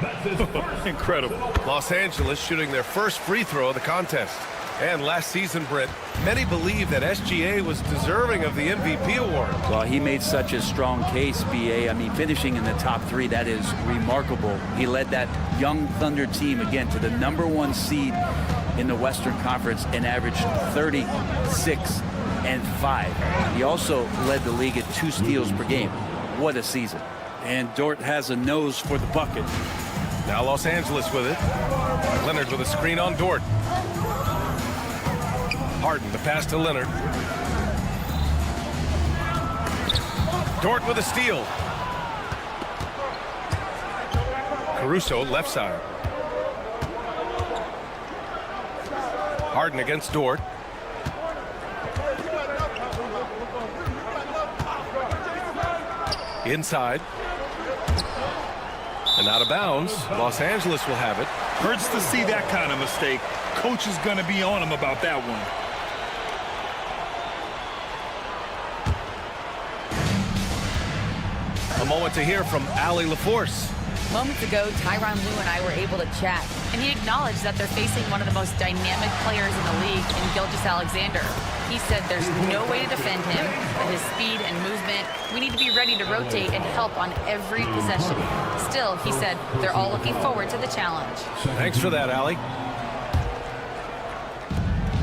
Incredible. Los Angeles shooting their first free throw of the contest. And last season, Britt, many believe that SGA was deserving of the MVP award. Well, he made such a strong case, BA. I mean, finishing in the top 3, that is remarkable. He led that young Thunder team, again, to the #1 seed in the Western Conference and averaged 36 and 5. He also led the league at 2 steals per game. What a season. And Dort has a nose for the bucket. Now Los Angeles with it. Leonard with a screen on Dort. Harden, the pass to Leonard. Dort with a steal. Caruso, left side. Harden against Dort. Inside. And out of bounds. Los Angeles will have it. Hurts to see that kind of mistake. Coach is going to be on him about that one. A moment to hear from Allie LaForce. Moments ago, Tyronn Lue and I were able to chat, and he acknowledged that they're facing one of the most dynamic players in the league in Gilgeous-Alexander. He said there's no way to defend him, but his speed and movement, we need to be ready to rotate and help on every possession. Still, he said they're all looking forward to the challenge. Thanks for that, Allie.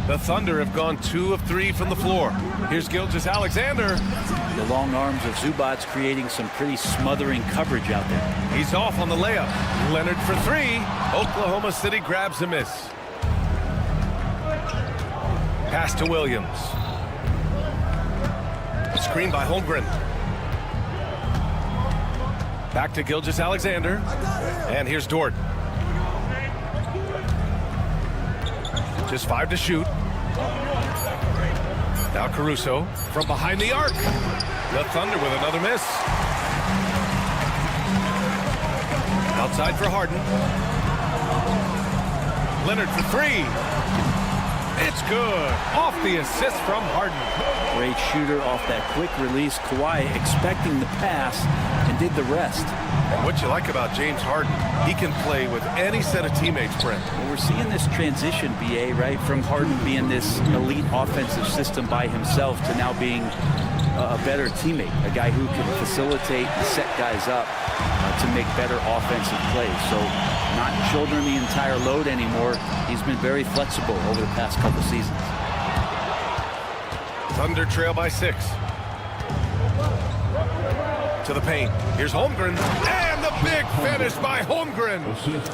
The Thunder have gone 2 of 3 from the floor. Here's Gilgeous-Alexander. The long arms of Zubac's creating some pretty smothering coverage out there. He's off on the layup. Leonard for 3. Oklahoma City grabs a miss. Pass to Williams. Screen by Holmgren. Back to Gilgeous-Alexander. And here's Dort. Just 5 to shoot. Now Caruso from behind the arc. The Thunder with another miss. Outside for Harden. Leonard for 3. It's good. Off the assist from Harden. Great shooter off that quick release. Kawhi expecting the pass and did the rest. And what you like about James Harden, he can play with any set of teammates, Brent. Well, we're seeing this transition, BA, right? From Harden being this elite offensive system by himself to now being a better teammate, a guy who can facilitate and set guys up. to make better offensive plays. So not shouldering the entire load anymore. He's been very flexible over the past couple seasons. Thunder trail by 6. To the paint. Here's Holmgren. And the big finish by Holmgren.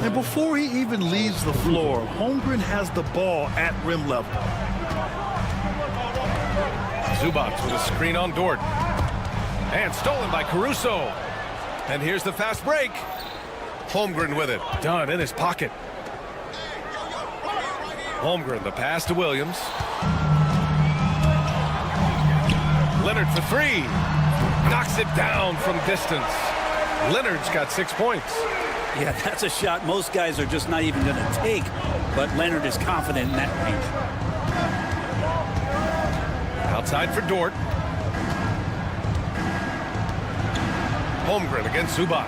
And before he even leaves the floor, Holmgren has the ball at rim level. Zubac with a screen on Dort. And stolen by Caruso. And here's the fast break. Holmgren with it. Done in his pocket. Holmgren, the pass to Williams. Leonard for 3. Knocks it down from distance. Leonard's got 6 points. Yeah, that's a shot most guys are just not even going to take, but Leonard is confident in that range. Outside for Dort. Holmgren against Zubac.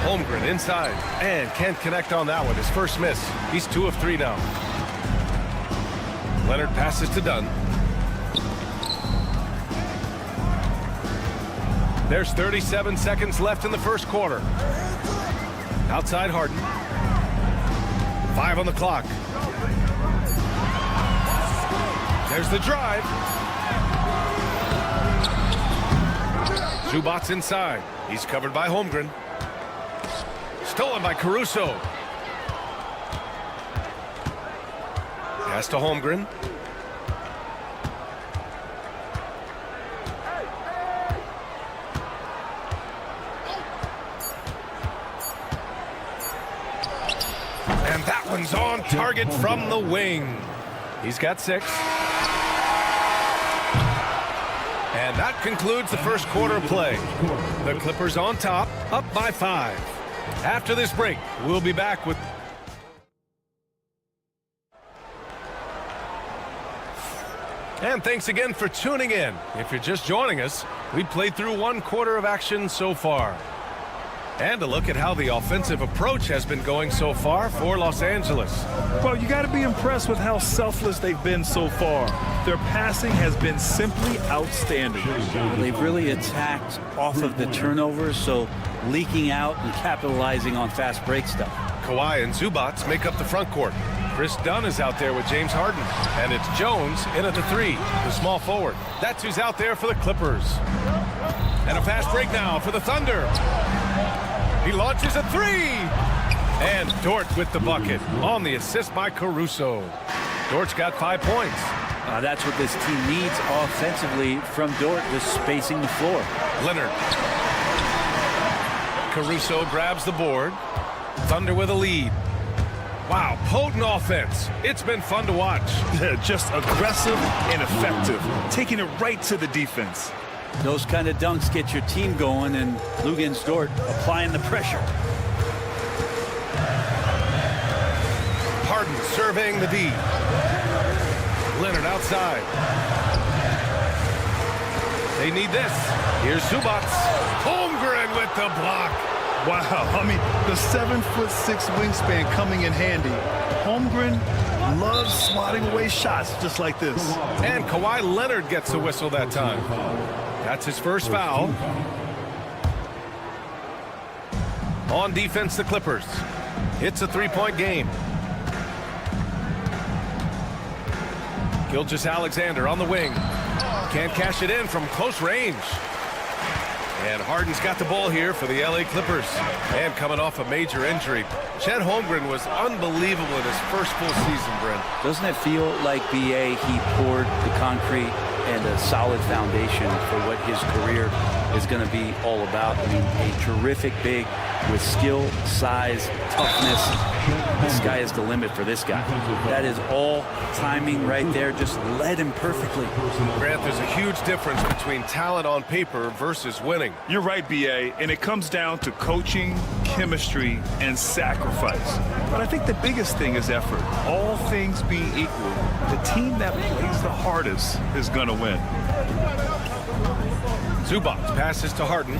Holmgren inside and can't connect on that one. His first miss. He's 2 of 3 now. Leonard passes to Dunn. There's 37 seconds left in the first quarter. Outside Harden. 5 on the clock. There's the drive. Zubac inside. He's covered by Holmgren. Stolen by Caruso. Pass to Holmgren. And that one's on target from the wing. He's got 6. And that concludes the first quarter of play. The Clippers on top, up by 5. After this break, we'll be back with... And thanks again for tuning in. If you're just joining us, we played through 1 quarter of action so far. And a look at how the offensive approach has been going so far for Los Angeles. Well, you got to be impressed with how selfless they've been so far. Their passing has been simply outstanding. They've really attacked off of the turnovers, so leaking out and capitalizing on fast break stuff. Kawhi and Zubac make up the front court. Chris Dunn is out there with James Harden. And it's Jones in at the 3, the small forward. That's who's out there for the Clippers. And a fast break now for the Thunder. He launches a 3. And Dort with the bucket on the assist by Caruso. Dort's got 5 points. That's what this team needs offensively from Dort, just spacing the floor. Leonard. Caruso grabs the board. Thunder with a lead. Wow, potent offense. It's been fun to watch. Just aggressive and effective, taking it right to the defense. Those kind of dunks get your team going, and Luguentz Dort applying the pressure. Harden surveying the D. Leonard outside. They need this. Here's Zubac. Holmgren with the block. Wow, I mean, the 7'6" wingspan coming in handy. Holmgren loves swatting away shots just like this. And Kawhi Leonard gets the whistle that time. That's his first foul. On defense, the Clippers. It's a 3-point game. Gilgeous-Alexander on the wing. Can't cash it in from close range. And Harden's got the ball here for the LA Clippers. And coming off a major injury, Chet Holmgren was unbelievable in his first full season, Brent. Doesn't it feel like BA, he poured the concrete and a solid foundation for what his career is going to be all about? I mean, a terrific big with skill, size, toughness. The sky is the limit for this guy. That is all timing right there. Just led him perfectly. Grant, there's a huge difference between talent on paper versus winning. You're right, BA, and it comes down to coaching, chemistry, and sacrifice. But I think the biggest thing is effort. All things being equal, the team that plays the hardest is going to win. Zubac passes to Harden.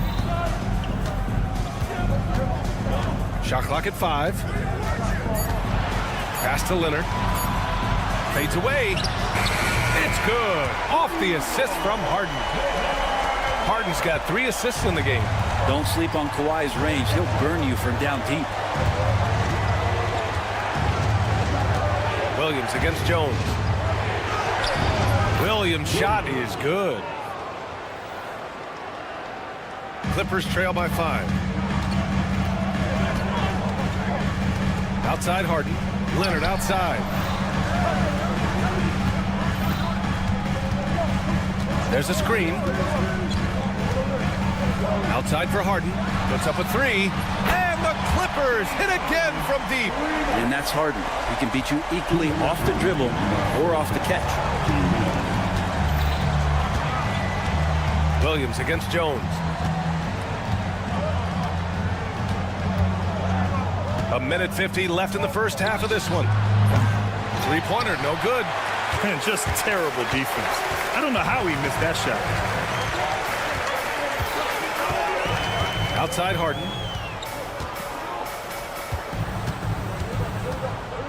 Shot clock at 5. Pass to Leonard. Fades away. It's good. Off the assist from Harden. Harden's got 3 assists in the game. Don't sleep on Kawhi's range. He'll burn you from down deep. Williams against Jones. Williams' shot is good. Clippers trail by 5. Outside Harden. Leonard outside. There's a screen. Outside for Harden. Puts up a 3. And the Clippers hit again from deep. And that's Harden. He can beat you equally off the dribble or off the catch. Williams against Jones. A minute 50 left in the first half of this one. 3-pointer, no good. And just terrible defense. I don't know how he missed that shot. Outside Harden.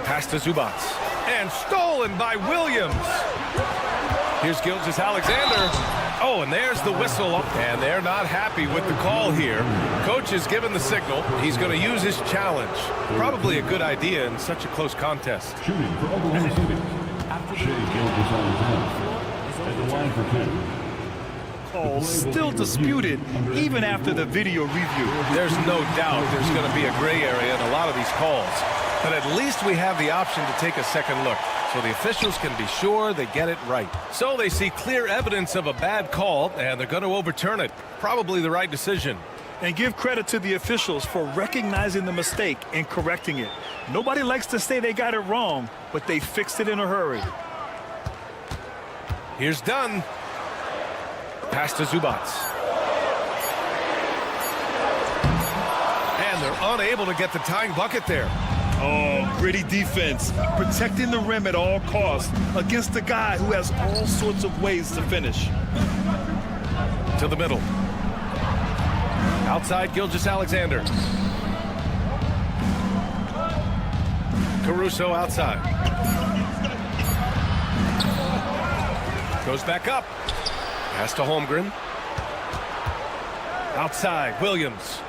Pass to Zubac. And stolen by Williams. Here's Gilgeous-Alexander. Oh, and there's the whistle. And they're not happy with the call here. Coach has given the signal. He's going to use his challenge. Probably a good idea in such a close contest. Shooting for Oklahoma City, Shai Gilgeous-Alexander at the line for 2. Oh, still disputed even after the video review. There's no doubt there's going to be a gray area in a lot of these calls. But at least we have the option to take a second look, so the officials can be sure they get it right. So they see clear evidence of a bad call, and they're going to overturn it. Probably the right decision. And give credit to the officials for recognizing the mistake and correcting it. Nobody likes to say they got it wrong, but they fixed it in a hurry. Here's Dunn. Pass to Zubac. And they're unable to get the tying bucket there. Oh, gritty defense, protecting the rim at all costs against a guy who has all sorts of ways to finish. To the middle. Outside Gilgeous-Alexander. Caruso outside. Goes back up. Pass to Holmgren. Outside, Williams.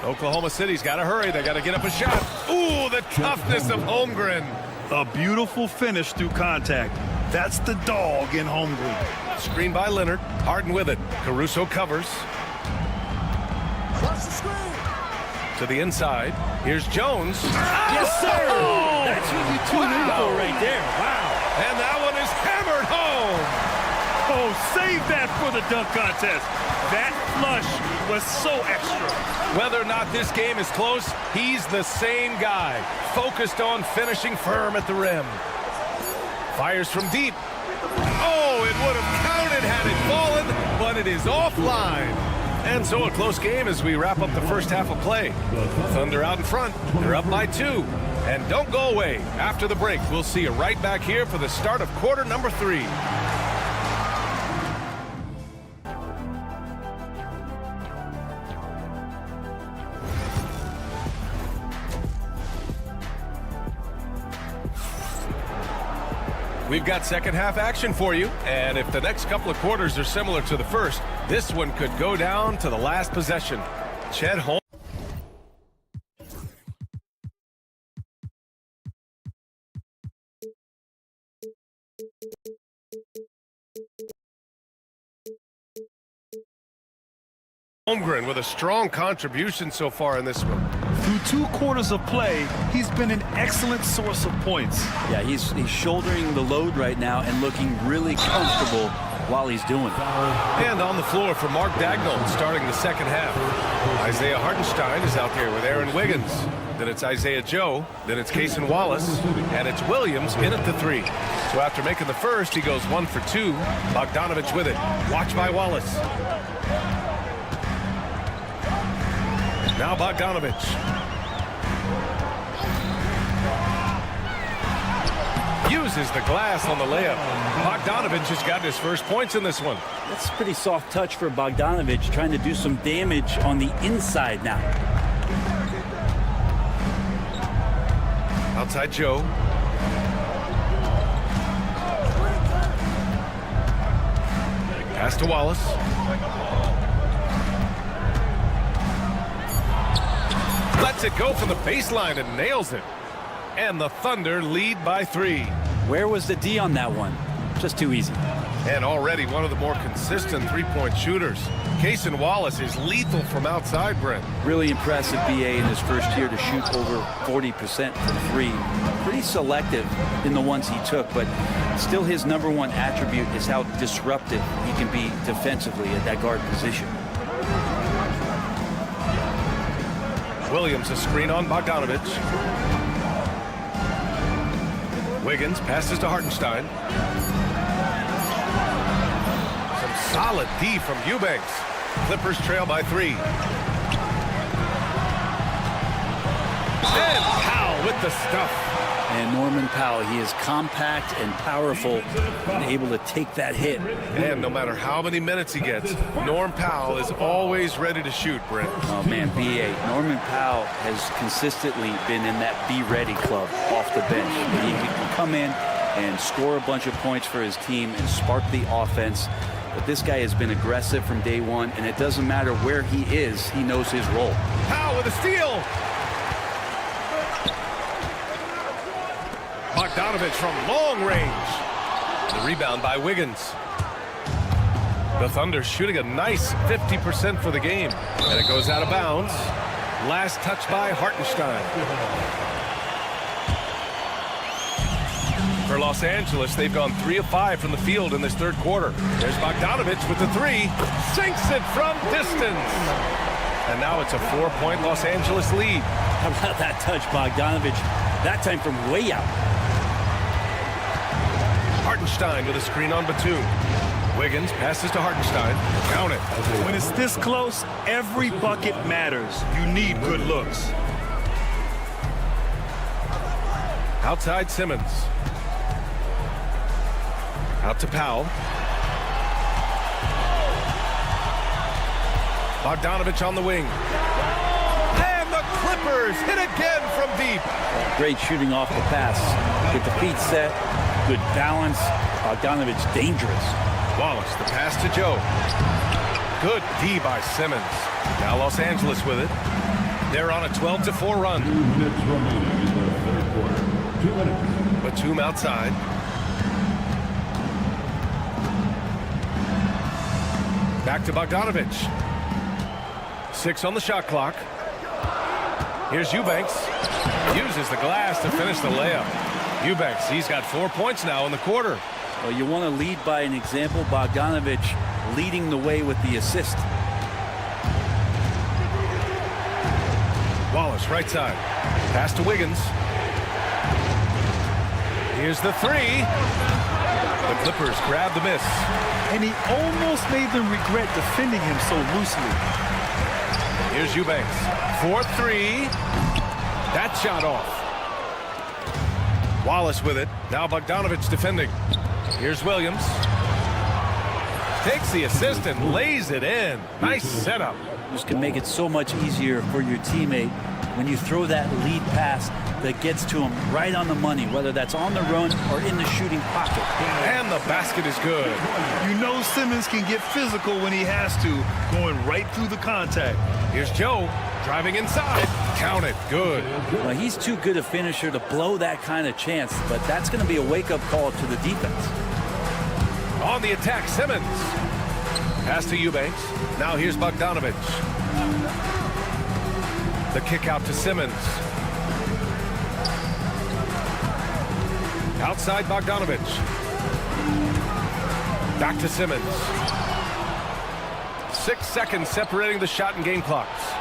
Oklahoma City's got to hurry. They got to get up a shot. Ooh, the toughness of Holmgren. A beautiful finish through contact. That's the dog in Holmgren. Screen by Leonard. Harden with it. Caruso covers. To the inside. Here's Jones. Yes, sir! Oh! That's what you tune in for right there. Wow. And that one is hammered home. Oh, save that for the dunk contest. That flush was so extra. Whether or not this game is close, he's the same guy. Focused on finishing firm at the rim. Fires from deep. Oh, it would have counted had it fallen, but it is offline. And so a close game as we wrap up the first half of play. Thunder out in front. They're up by 2. And don't go away. After the break, we'll see you right back here for the start of quarter number 3. We've got second half action for you, and if the next couple of quarters are similar to the first, this one could go down to the last possession. Chet Holmgren. Holmgren with a strong contribution so far in this one. Through 2 quarters of play, he's been an excellent source of points. Yeah, he's shouldering the load right now and looking really comfortable while he's doing it. And on the floor for Mark Dagnall starting the second half. Isaiah Hartenstein is out there with Aaron Wiggins. Then it's Isaiah Joe. Then it's Cason Wallace. And it's Williams in at the 3. So after making the first, he goes 1 for 2. Bogdanovich with it. Watch by Wallace. Now Bogdanovich. Uses the glass on the layup. Bogdanovich has got his first points in this one. That's a pretty soft touch for Bogdanovich, trying to do some damage on the inside now. Outside Joe. Pass to Wallace. Lets it go from the baseline and nails it. And the Thunder lead by 3. Where was the D on that one? Just too easy. And already one of the more consistent three-point shooters. Cason Wallace is lethal from outside, Brent. Really impressive BA in his first year to shoot over 40% from 3. Pretty selective in the ones he took, but still his #1 attribute is how disruptive he can be defensively at that guard position. Williams a screen on Bogdanovich. Wiggins passes to Hartenstein. Some solid D from Eubanks. Clippers trail by 3. And Powell with the stuff. And Norman Powell, he is compact and powerful and able to take that hit. And no matter how many minutes he gets, Norm Powell is always ready to shoot, Brent. Oh, man, BA. Norman Powell has consistently been in that Be Ready club off the bench. He can come in and score a bunch of points for his team and spark the offense. But this guy has been aggressive from day one, and it doesn't matter where he is, he knows his role. Powell with a steal. Bogdanovich from long range. The rebound by Wiggins. The Thunder shooting a nice 50% for the game. And it goes out of bounds. Last touch by Hartenstein. For Los Angeles, they've gone 3 of 5 from the field in this third quarter. There's Bogdanovich with the 3. Sinks it from distance. And now it's a 4-point Los Angeles lead. How about that touch, Bogdanovich? That time from way out. Hartenstein with a screen on Batum. Wiggins passes to Hartenstein. Count it. When it's this close, every bucket matters. You need good looks. Outside Simmons. Out to Powell. Bogdanovich on the wing. And the Clippers hit again from deep. Great shooting off the pass. Get the feet set. Good balance. Bogdanovich dangerous. Wallace, the pass to Joe. Good D by Simmons. Now Los Angeles with it. They're on a 12-4 run. 2 minutes remaining in the third quarter. 2 minutes. Batum outside. Back to Bogdanovich. 6 on the shot clock. Here's Eubanks. Uses the glass to finish the layup. Eubanks, he's got 4 points now in the quarter. Well, you want to lead by an example. Bogdanovich leading the way with the assist. Wallace, right side. Pass to Wiggins. Here's the 3. The Clippers grab the miss. And he almost made them regret defending him so loosely. Here's Eubanks. 4-3. That shot off. Wallace with it. Now Bogdanovich defending. Here's Williams. Takes the assist and lays it in. Nice setup. This can make it so much easier for your teammate when you throw that lead pass that gets to him right on the money, whether that's on the run or in the shooting pocket. And the basket is good. You know Simmons can get physical when he has to, going right through the contact. Here's Joe driving inside. Count it. Good. Well, he's too good a finisher to blow that kind of chance, but that's going to be a wake-up call to the defense. On the attack, Simmons. Pass to Eubanks. Now here's Bogdanovich. The kick out to Simmons. Outside Bogdanovich. Back to Simmons. 6 seconds separating the shot and game clocks.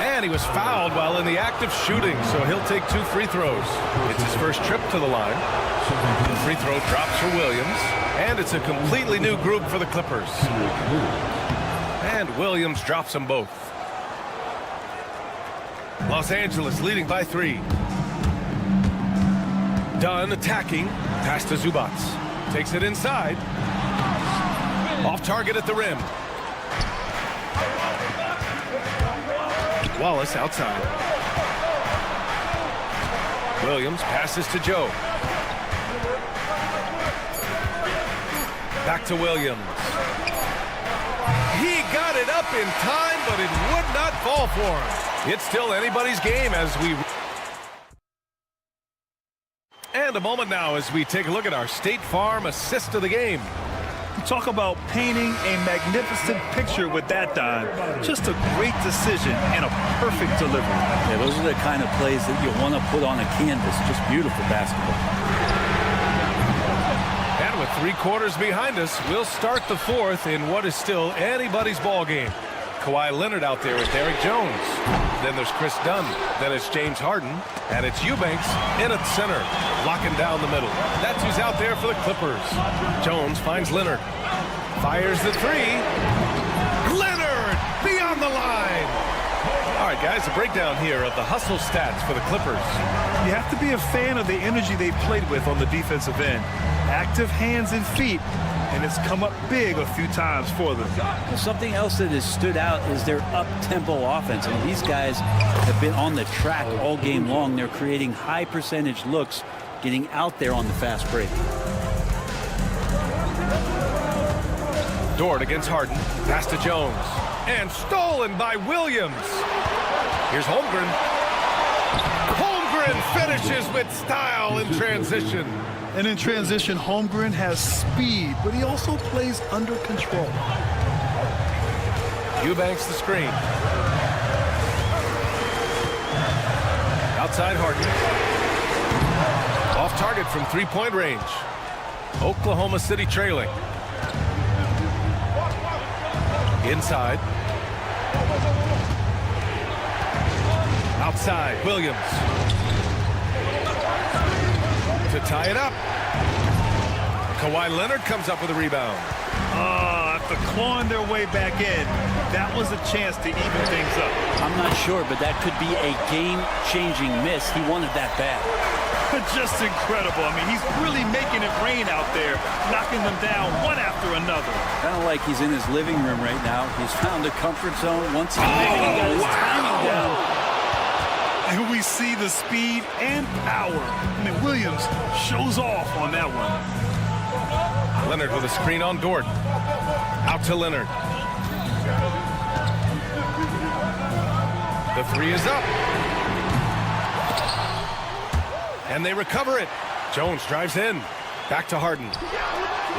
And he was fouled while in the act of shooting, so he'll take 2 free throws. It's his first trip to the line. The free throw drops for Williams. And it's a completely new group for the Clippers. And Williams drops them both. Los Angeles leading by 3. Dunn attacking. Pass to Zubats. Takes it inside. Off target at the rim. Wallace outside. Williams passes to Joe. Back to Williams. He got it up in time, but it would not fall for him. It's still anybody's game as we... And a moment now as we take a look at our State Farm assist of the game. Talk about painting a magnificent picture with that dime. Just a great decision and a perfect delivery. Yeah, those are the kind of plays that you want to put on a canvas. Just beautiful basketball. And with 3 quarters behind us, we'll start the 4th in what is still anybody's ball game. Kawhi Leonard out there with Derrick Jones. Then there's Chris Dunn. Then it's James Harden. And it's Eubanks in at center, locking down the middle. That's who's out there for the Clippers. Jones finds Leonard. Fires the 3. Leonard beyond the line. All right, guys, a breakdown here of the hustle stats for the Clippers. You have to be a fan of the energy they played with on the defensive end. Active hands and feet, and it's come up big a few times for them. Something else that has stood out is their up-tempo offense. I mean, these guys have been on the track all game long. They're creating high percentage looks, getting out there on the fast break. Dort against Harden. Pass to Jones. And stolen by Williams. Here's Holmgren. Holmgren finishes with style in transition. And in transition, Holmgren has speed, but he also plays under control. Eubanks the screen. Outside Harden. Off target from 3-point range. Oklahoma City trailing. Inside. Outside, Williams. To tie it up. Kawhi Leonard comes up with a rebound. After clawing their way back in, that was a chance to even things up. I'm not sure, but that could be a game-changing miss. He wanted that bad. Just incredible. I mean, he's really making it rain out there, knocking them down one after another. Kind of like he's in his living room right now. He's found a comfort zone. Once again, he got his timing down. And we see the speed and power. I mean, Williams shows off on that one. Leonard with a screen on Dort. Out to Leonard. The 3 is up. And they recover it. Jones drives in. Back to Harden.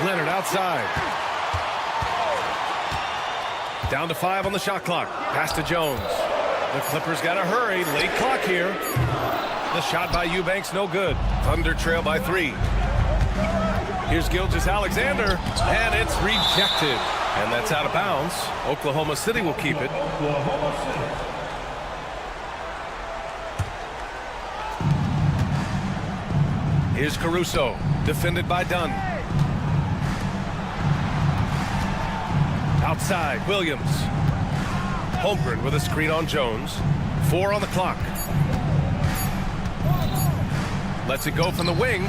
Leonard outside. Down to 5 on the shot clock. Pass to Jones. The Clippers got to hurry. Late clock here. The shot by Eubanks, no good. Thunder trail by 3. Here's Gilgeous-Alexander, and it's rejected. And that's out of bounds. Oklahoma City will keep it. Here's Caruso, defended by Dunn. Outside, Williams. Holmgren with a screen on Jones. 4 on the clock. Lets it go from the wing.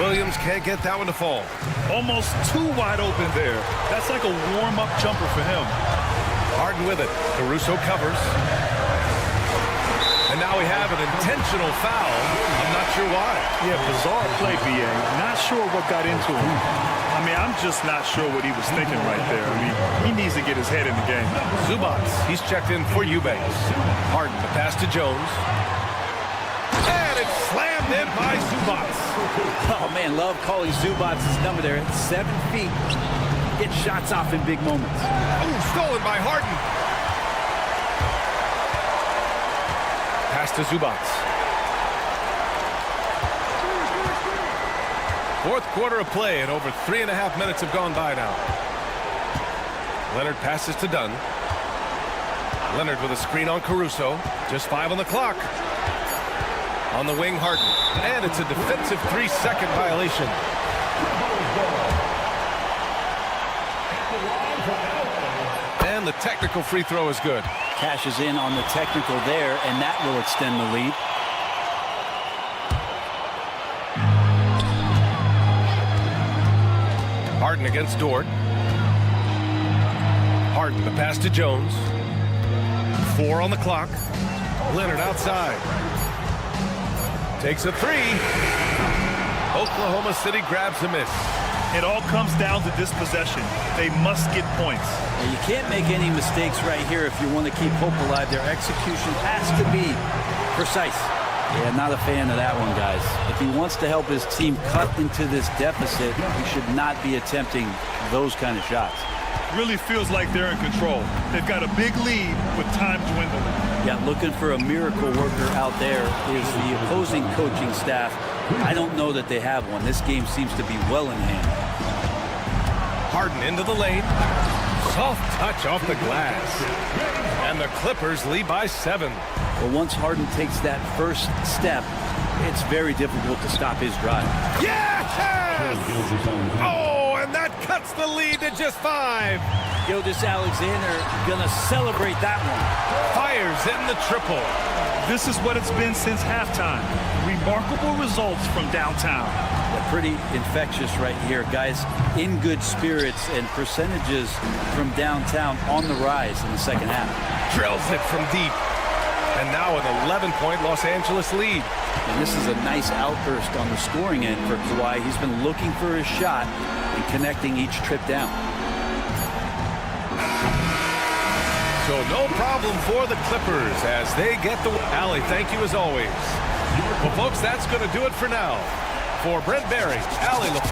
Williams can't get that one to fall. Almost too wide open there. That's like a warm-up jumper for him. Harden with it. Caruso covers. And now we have an intentional foul. I'm not sure why. Yeah, bizarre play, B.A. Not sure what got into him. I mean, I'm just not sure what he was thinking right there. I mean, he needs to get his head in the game. Zubac, he's checked in for Eubanks. Harden, the pass to Jones. And it's slammed in by Zubac. Oh, man, love calling Zubac's number there at 7 feet. Get shots off in big moments. Oh, stolen by Harden. Pass to Zubac. 4th quarter of play, and over 3.5 minutes have gone by now. Leonard passes to Dunn. Leonard with a screen on Caruso. Just 5 on the clock. On the wing, Harden. And it's a defensive 3-second violation. And the technical free throw is good. Cashes in on the technical there, and that will extend the lead. Harden against Dort. Harden, the pass to Jones. 4 on the clock. Leonard outside. Takes a 3. Oklahoma City grabs a miss. It all comes down to this possession. They must get points. And you can't make any mistakes right here if you want to keep hope alive. Their execution has to be precise. Yeah, not a fan of that one, guys. If he wants to help his team cut into this deficit, he should not be attempting those kind of shots. Really feels like they're in control. They've got a big lead with time dwindling. Yeah, looking for a miracle worker out there is the opposing coaching staff. I don't know that they have one. This game seems to be well in hand. Harden into the lane. Soft touch off the glass. And the Clippers lead by 7. But once Harden takes that first step, it's very difficult to stop his drive. Yes! Oh, and that cuts the lead to just 5. Gilgeous-Alexander gonna celebrate that one. Fires in the triple. This is what it's been since halftime. Remarkable results from downtown. They're pretty infectious right here, guys. In good spirits and percentages from downtown on the rise in the second half. Drills it from deep. And now an 11-point Los Angeles lead. And this is a nice outburst on the scoring end for Kawhi. He's been looking for his shot and connecting each trip down. So no problem for the Clippers as they get the... Allie, thank you as always. Well, folks, that's going to do it for now. For Brent Barry, Allie...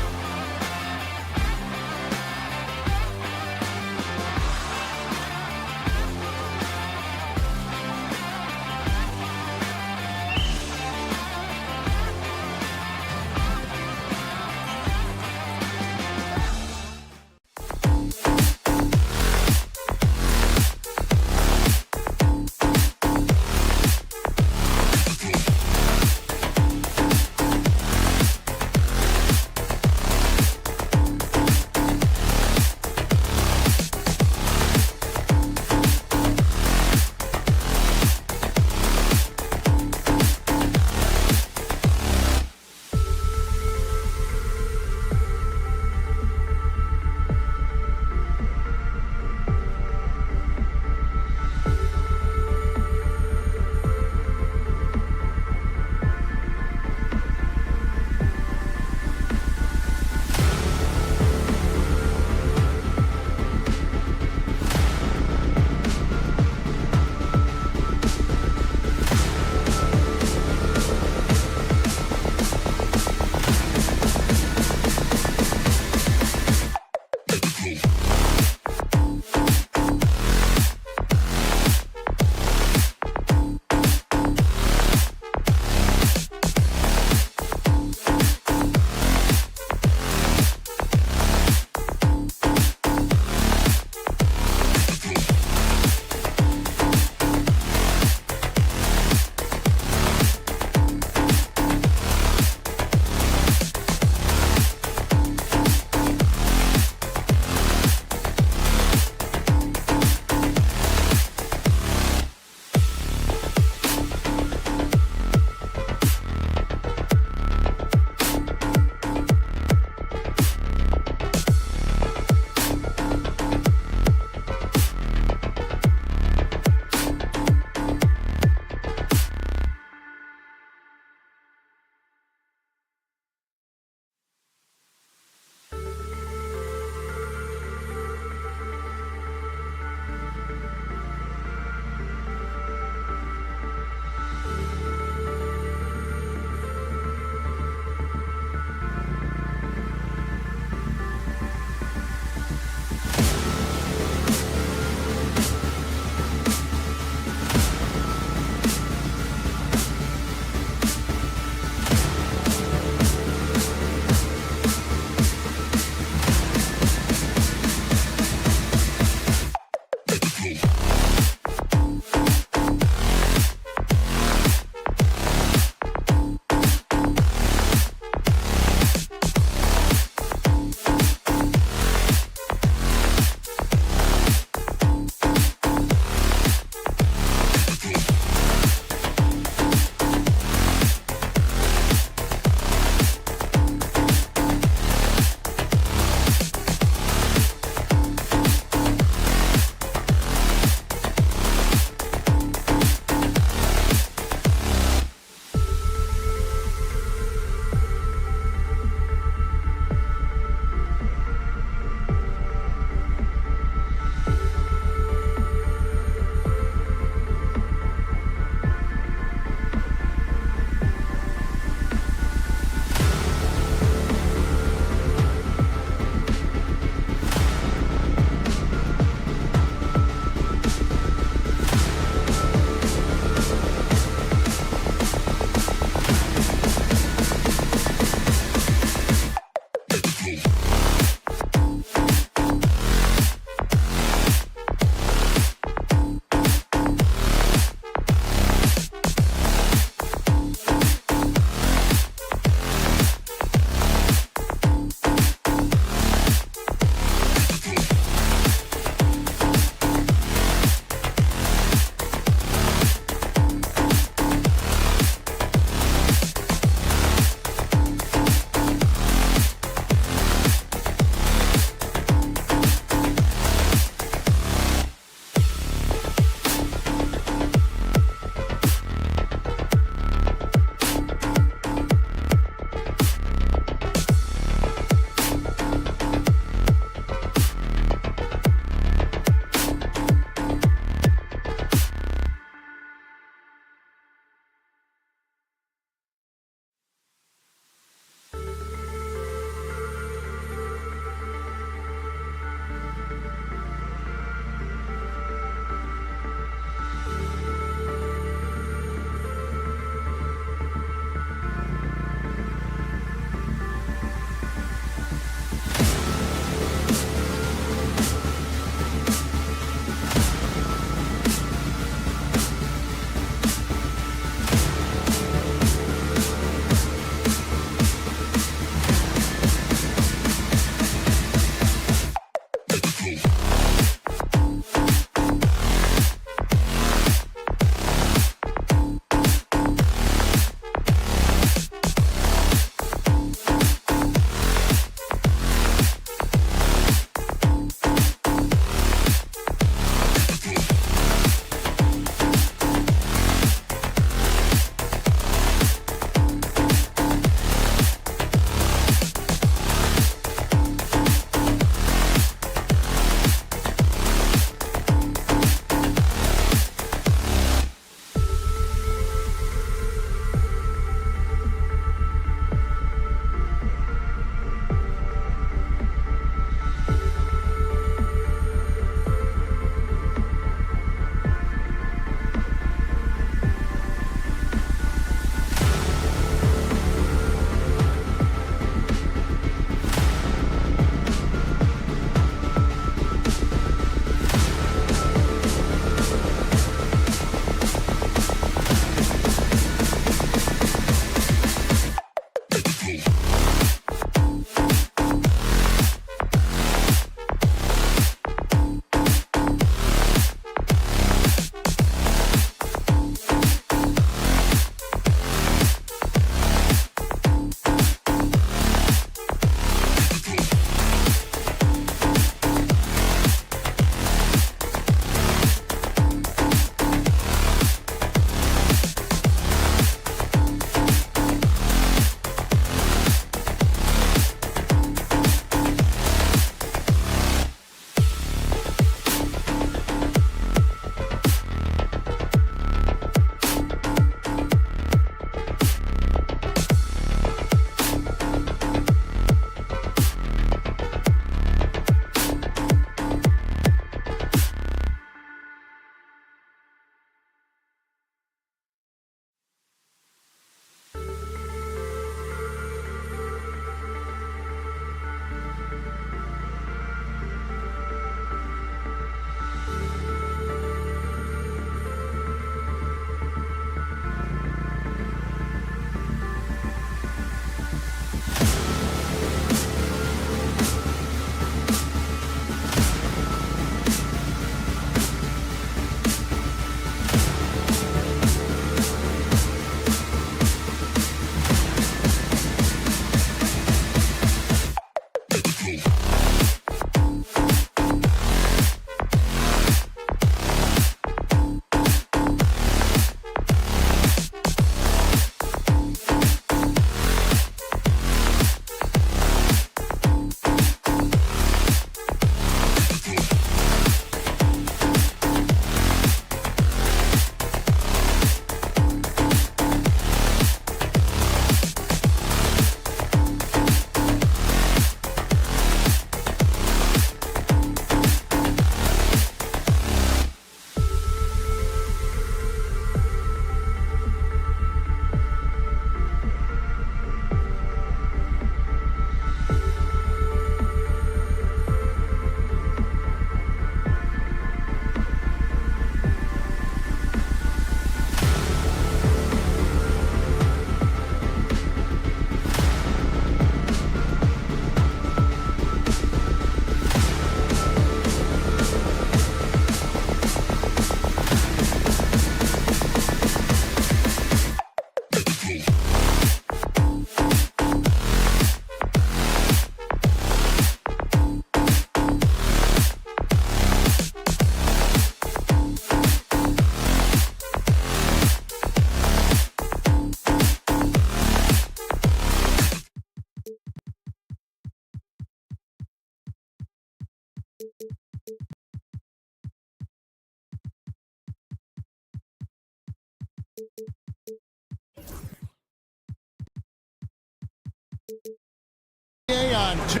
On two.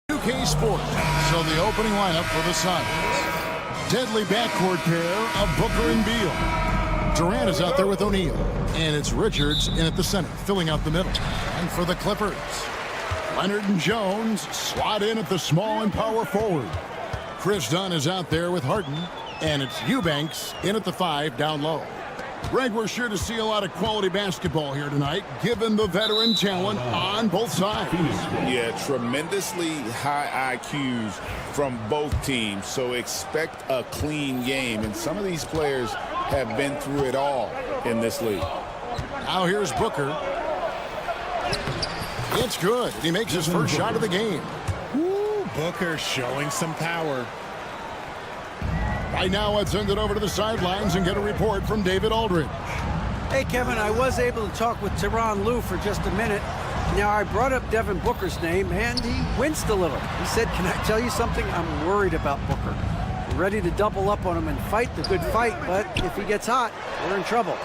UK Sports. So the opening lineup for the Suns. Deadly backcourt pair of Booker and Beal. Durant is out there with O'Neal. And it's Richards in at the center, filling out the middle. And for the Clippers, Leonard and Jones slot in at the small and power forward. Chris Dunn is out there with Harden. And it's Eubanks in at the 5 down low. Greg, we're sure to see a lot of quality basketball here tonight, given the veteran talent on both sides. Yeah, tremendously high IQs from both teams, so expect a clean game. And some of these players have been through it all in this league. Now here's Booker. It's good. He makes his first shot of the game. Woo, Booker showing some power. Right now, let's send it over to the sidelines and get a report from David Aldridge. Hey, Kevin, I was able to talk with Tyronn Lue for just a minute. Now, I brought up Devin Booker's name, and he winced a little. He said, "Can I tell you something? I'm worried about Booker. We're ready to double up on him and fight the good fight, but if he gets hot, we're in trouble."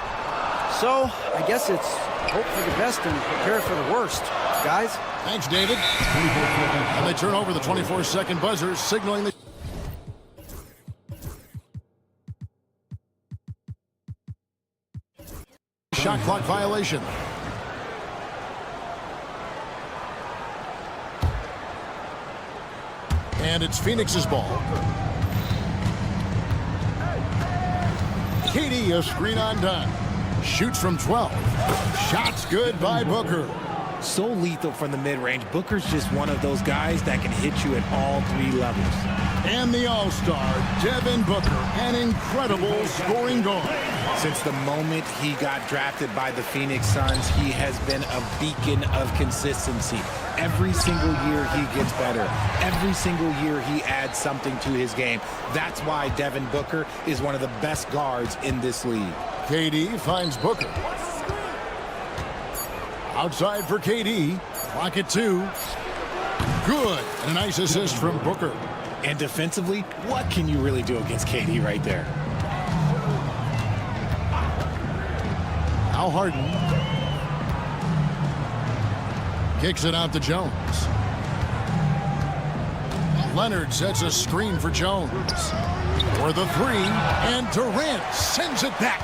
So, I guess it's hope for the best and prepare for the worst, guys. Thanks, David. And they turn over the 24-second buzzer, signaling the... Shot clock violation. And it's Phoenix's ball. KD, a screen on Dunn. Shoots from 12. Shots good by Booker. So lethal from the mid-range. Booker's just one of those guys that can hit you at all 3 levels. And the All-Star, Devin Booker, an incredible scoring guard. Since the moment he got drafted by the Phoenix Suns, he has been a beacon of consistency. Every single year he gets better. Every single year he adds something to his game. That's why Devin Booker is one of the best guards in this league. KD finds Booker. Outside for KD. Clock at 2. Good. And a nice assist from Booker. And defensively, what can you really do against KD right there? Now Harden. Kicks it out to Jones. Leonard sets a screen for Jones. For the 3, and Durant sends it back.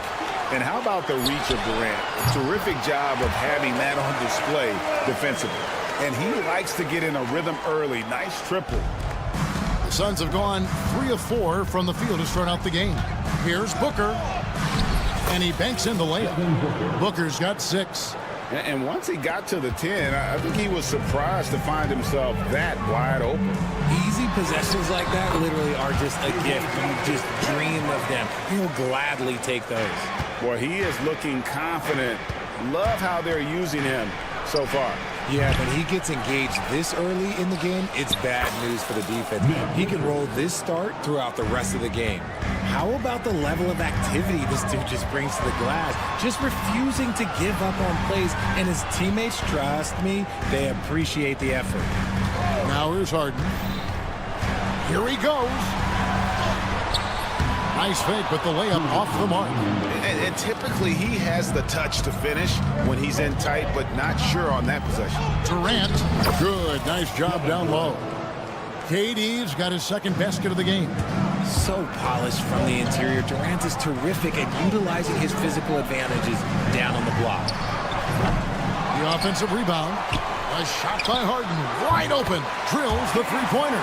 And how about the reach of Durant? Terrific job of having that on display defensively. And he likes to get in a rhythm early. Nice triple. The Suns have gone 3 of 4 from the field to start out the game. Here's Booker. And he banks in the layup. Booker's got 6. And once he got to the 10, I think he was surprised to find himself that wide open. Easy possessions like that literally are just a gift. You just dream of them. He'll gladly take those. Boy, he is looking confident. Love how they're using him so far. Yeah, when he gets engaged this early in the game, it's bad news for the defense. He can roll this start throughout the rest of the game. How about the level of activity this dude just brings to the glass? Just refusing to give up on plays, and his teammates, trust me, they appreciate the effort. Now here's Harden. Here he goes. Nice fake, but the layup off the mark. And typically he has the touch to finish when he's in tight, but not sure on that possession. Durant, good, nice job down low. KD's got his second basket of the game. So polished from the interior. Durant is terrific at utilizing his physical advantages down on the block. The offensive rebound. A shot by Harden, wide open. Drills the three-pointer.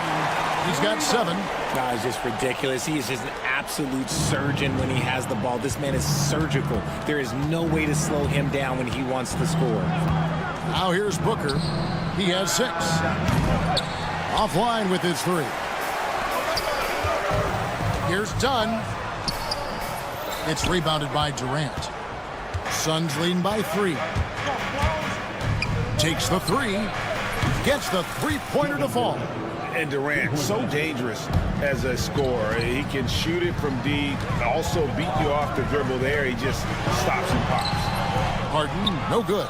He's got 7. Nah, it's just ridiculous. He is just an absolute surgeon when he has the ball. This man is surgical. There is no way to slow him down when he wants to score. Now here's Booker. He has 6. Offline with his 3. Here's Dunn. It's rebounded by Durant. Suns leading by 3. Takes the 3. Gets the three-pointer to fall. And Durant, so dangerous as a scorer. He can shoot it from deep, also beat you off the dribble there. He just stops and pops. Harden, no good.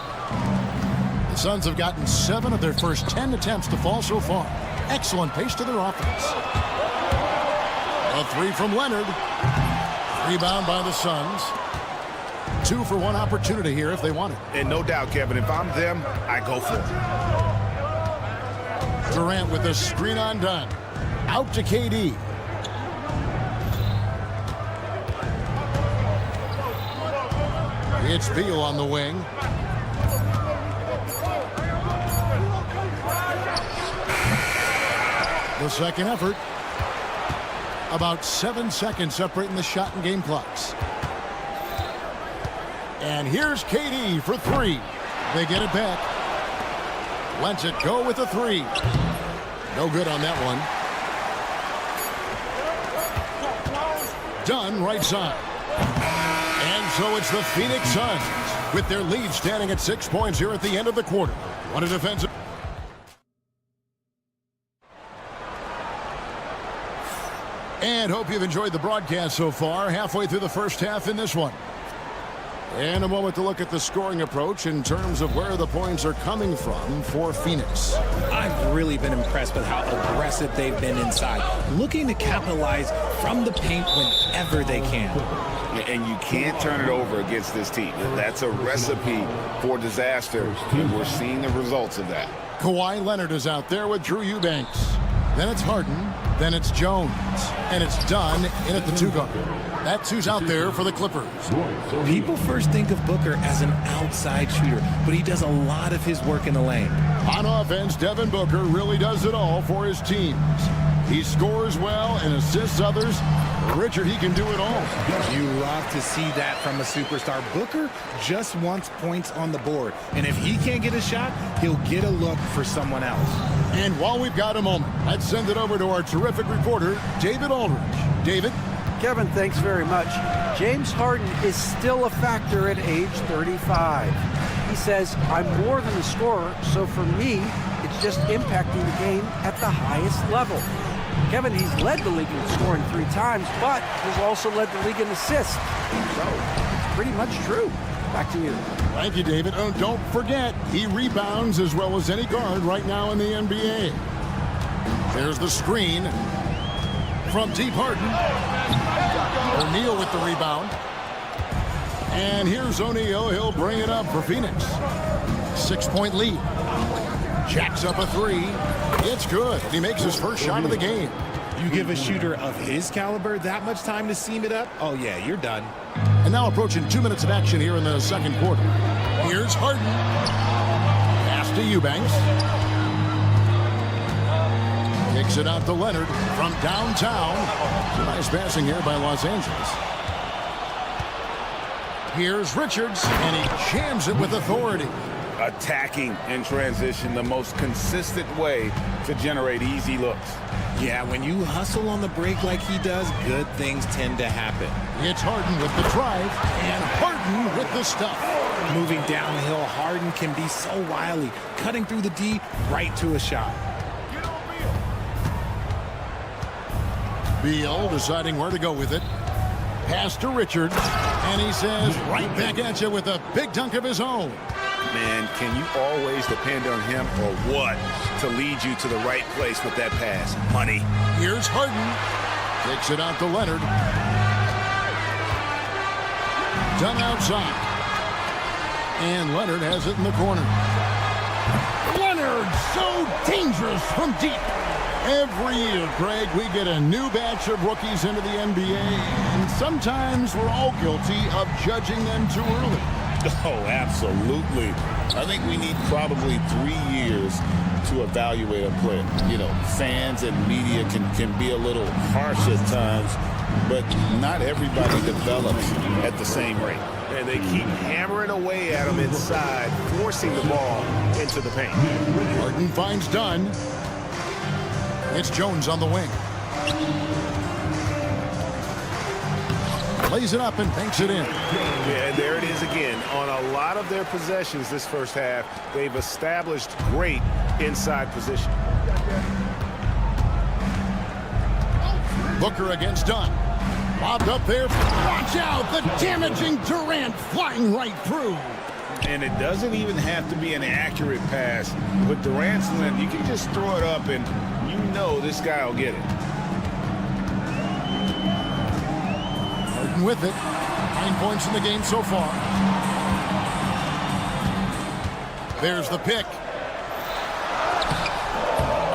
The Suns have gotten 7 of their first 10 attempts to fall so far. Excellent pace to their offense. A three from Leonard. Rebound by the Suns. 2 for 1 opportunity here if they want it. And no doubt, Kevin, if I'm them, I go for it. Durant with a screen on done. Out to KD. It's Beal on the wing. The second effort. About 7 seconds separating the shot and game clocks. And here's KD for 3. They get it back. Lets it go with a 3. No good on that one. Dunn right side. And so it's the Phoenix Suns with their lead standing at 6 points here at the end of the quarter. What a defensive. And hope you've enjoyed the broadcast so far. Halfway through the first half in this one. And a moment to look at the scoring approach in terms of where the points are coming from for Phoenix. I've really been impressed with how aggressive they've been inside, looking to capitalize from the paint whenever they can. And you can't turn it over against this team. That's a recipe for disaster, and we're seeing the results of that. Kawhi Leonard is out there with Drew Eubanks. Then it's Harden. Then it's Jones. And it's Dunn in at the 2 guard. That's who's out there for the Clippers. People first think of Booker as an outside shooter, but he does a lot of his work in the lane. On offense, Devin Booker really does it all for his teams. He scores well and assists others. Richard, he can do it all. You love to see that from a superstar. Booker just wants points on the board, and if he can't get a shot, he'll get a look for someone else. And while we've got a moment, let's send it over to our terrific reporter, David Aldridge. David? Kevin, thanks very much. James Harden is still a factor at age 35. He says, I'm more than a scorer, so for me, it's just impacting the game at the highest level. Kevin, he's led the league in scoring 3 times, but he's also led the league in assists. So, it's pretty much true. Back to you. Thank you, David. Oh, don't forget, he rebounds as well as any guard right now in the NBA. There's the screen from deep. Harden. O'Neal with the rebound. And here's O'Neal. He'll bring it up for Phoenix. 6-point lead. Jacks up a 3. It's good. He makes his first shot of the game. You give a shooter of his caliber that much time to seam it up, oh yeah, you're done. And now approaching 2 minutes of action here in the second quarter. Here's Harden. Pass to Eubanks. Kicks it out to Leonard from downtown. Nice passing here by Los Angeles. Here's Richards, and he jams it with authority. Attacking in transition, the most consistent way to generate easy looks. Yeah, when you hustle on the break like he does, good things tend to happen. It's Harden with the drive, and Harden with the stuff. Moving downhill, Harden can be so wily, cutting through the D right to a shot. Beal deciding where to go with it. Pass to Richards, and he says right back at you with a big dunk of his own. Man, can you always depend on him or what to lead you to the right place with that pass? Money. Here's Harden. Takes it out to Leonard. Done outside. And Leonard has it in the corner. Leonard, so dangerous from deep. Every year, Greg, we get a new batch of rookies into the NBA, and sometimes we're all guilty of judging them too early. Oh, absolutely. I think we need probably 3 years to evaluate a player. You know, fans and media can be a little harsh at times, but not everybody develops at the same rate. And they keep hammering away at him inside, forcing the ball into the paint. Harden finds Dunn. It's Jones on the wing. lays it up and banks it in. Yeah, there it is again. On a lot of their possessions this first half, they've established great inside position. Booker against Dunn. Lobbed up there. Watch out, the damaging Durant flying right through. And it doesn't even have to be an accurate pass. With Durant's length, you can just throw it up and you know this guy will get it. Harden with it. 9 points in the game so far. There's the pick.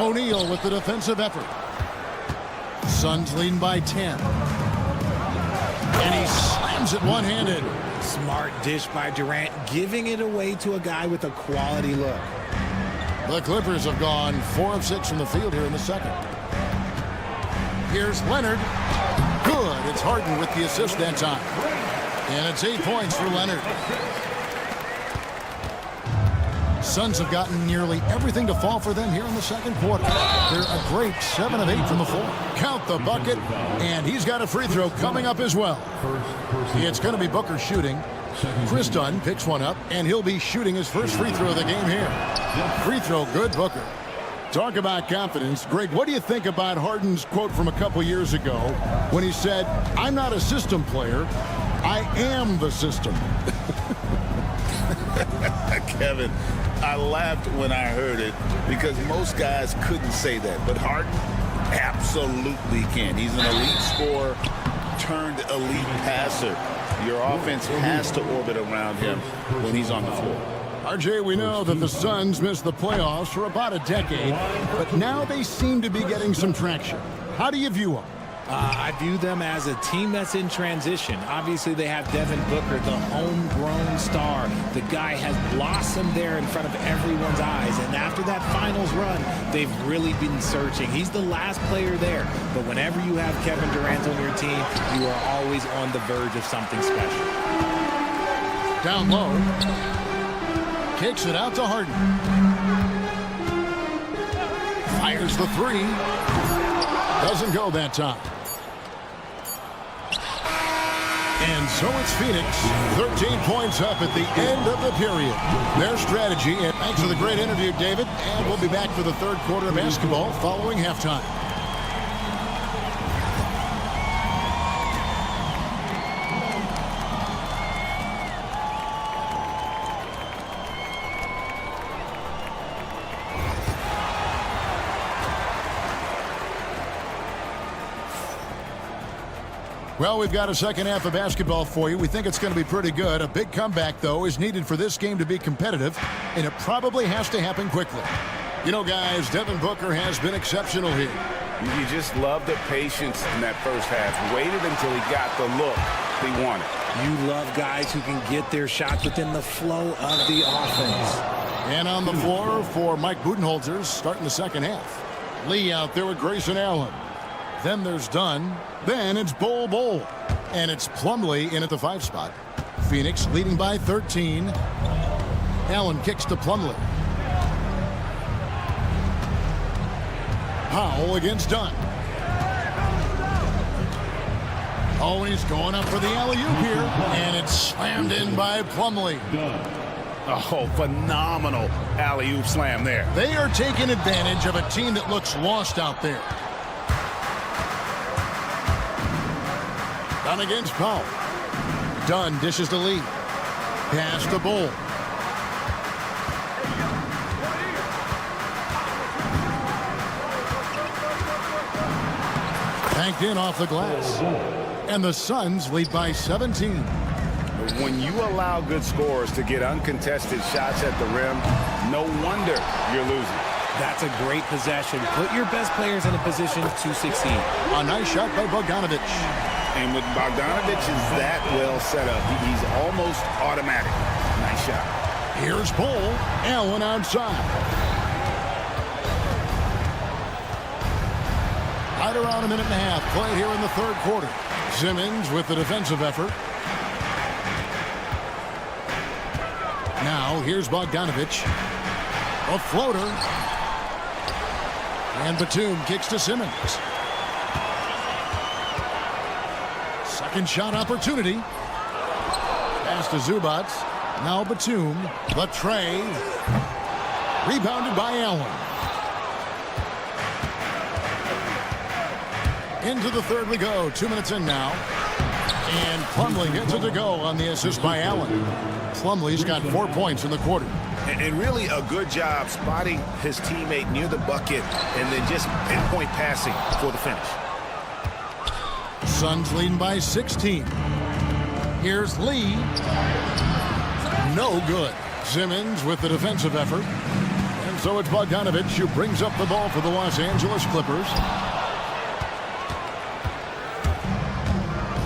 O'Neal with the defensive effort. Suns leading by 10. And he slams it one-handed. Smart dish by Durant, giving it away to a guy with a quality look. The Clippers have gone 4 of 6 from the field here in the second. Here's Leonard. Good. It's Harden with the assist that time. And it's 8 points for Leonard. Suns have gotten nearly everything to fall for them here in the second quarter. They're a great 7 of 8 from the floor. Count the bucket, and he's got a free throw coming up as well. It's going to be Booker shooting. Chris Dunn picks one up, and he'll be shooting his first free throw of the game here. Free throw good, Booker. Talk about confidence. Greg, what do you think about Harden's quote from a couple years ago when he said, "I'm not a system player, I am the system"? Kevin, I laughed when I heard it because most guys couldn't say that. But Harden absolutely can. He's an elite scorer turned elite passer. Your offense has to orbit around him when he's on the floor. RJ, we know that the Suns missed the playoffs for about a decade, but now they seem to be getting some traction. How do you view them? I view them as a team that's in transition. Obviously, they have Devin Booker, the homegrown star. The guy has blossomed there in front of everyone's eyes. And after that finals run, they've really been searching. He's the last player there. But whenever you have Kevin Durant on your team, you are always on the verge of something special. Down low. Kicks it out to Harden. Fires the three. Doesn't go that time. And so it's Phoenix, 13 points up at the end of the period. Their strategy, and thanks for the great interview, David. And we'll be back for the third quarter of basketball following halftime. Well, we've got a second half of basketball for you. We think it's going to be pretty good. A big comeback, though, is needed for this game to be competitive, and it probably has to happen quickly. You know, guys, Devin Booker has been exceptional here. You just love the patience in that first half. Waited until he got the look he wanted. You love guys who can get their shots within the flow of the offense. And on the floor for Mike Budenholzer starting the second half. Lee out there with Grayson Allen. Then there's Dunn. Then it's Bol. And it's Plumlee in at the 5 spot. Phoenix leading by 13. Allen kicks to Plumlee. Powell against Dunn. Oh, and he's going up for the alley-oop here. And it's slammed in by Plumlee. Oh, phenomenal alley-oop slam there. They are taking advantage of a team that looks lost out there. Dunn against Powell. Dunn dishes to Lee. Pass to Bol. Banked in off the glass. And the Suns lead by 17. When you allow good scorers to get uncontested shots at the rim, no wonder you're losing. That's a great possession. Put your best players in a position to succeed. A nice shot by Bogdanovic. And with Bogdanovic is that well set up, he's almost automatic. Nice shot. Here's Bol. Allen outside. Right around a minute and a half played here in the third quarter. Simmons with the defensive effort. Now here's Bogdanovic. A floater. And Batum kicks to Simmons. Second shot opportunity. Pass to Zubats. Now Batum. The tray. Rebounded by Allen. Into the third we go. 2 minutes in now. And Plumlee gets it to go on the assist by Allen. Plumlee's got 4 points in the quarter. And really a good job spotting his teammate near the bucket and then just pinpoint passing for the finish. Suns leading by 16. Here's Lee. No good. Simmons with the defensive effort. And so it's Bogdanovich who brings up the ball for the Los Angeles Clippers.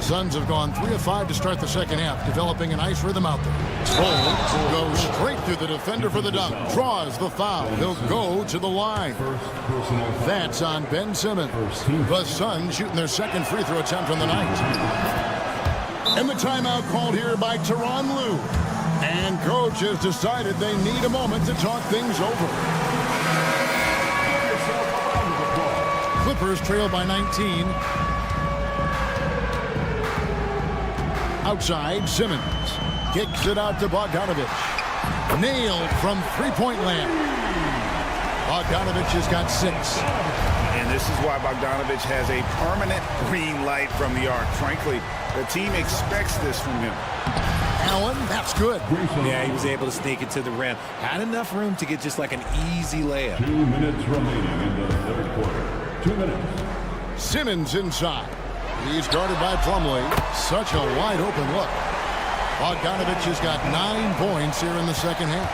Suns have gone 3 of 5 to start the second half, developing a nice rhythm out there. Bull goes straight through the defender for the dunk. Draws the foul. He'll go to the line. That's on Ben Simmons. The Suns shooting their second free throw attempt on the night. And the timeout called here by Tyronn Lue. And coach has decided they need a moment to talk things over. Clippers trail by 19. Outside, Simmons kicks it out to Bogdanovich. Nailed from three-point land. Bogdanovich has got 6. And this is why Bogdanovich has a permanent green light from the arc. Frankly, the team expects this from him. Allen, that's good. Yeah, he was able to sneak it to the rim. Had enough room to get just like an easy layup. 2 minutes remaining in the third quarter. 2 minutes. Simmons inside. He's guarded by Plumlee. Such a wide open look. Bogdanovich has got 9 points here in the second half.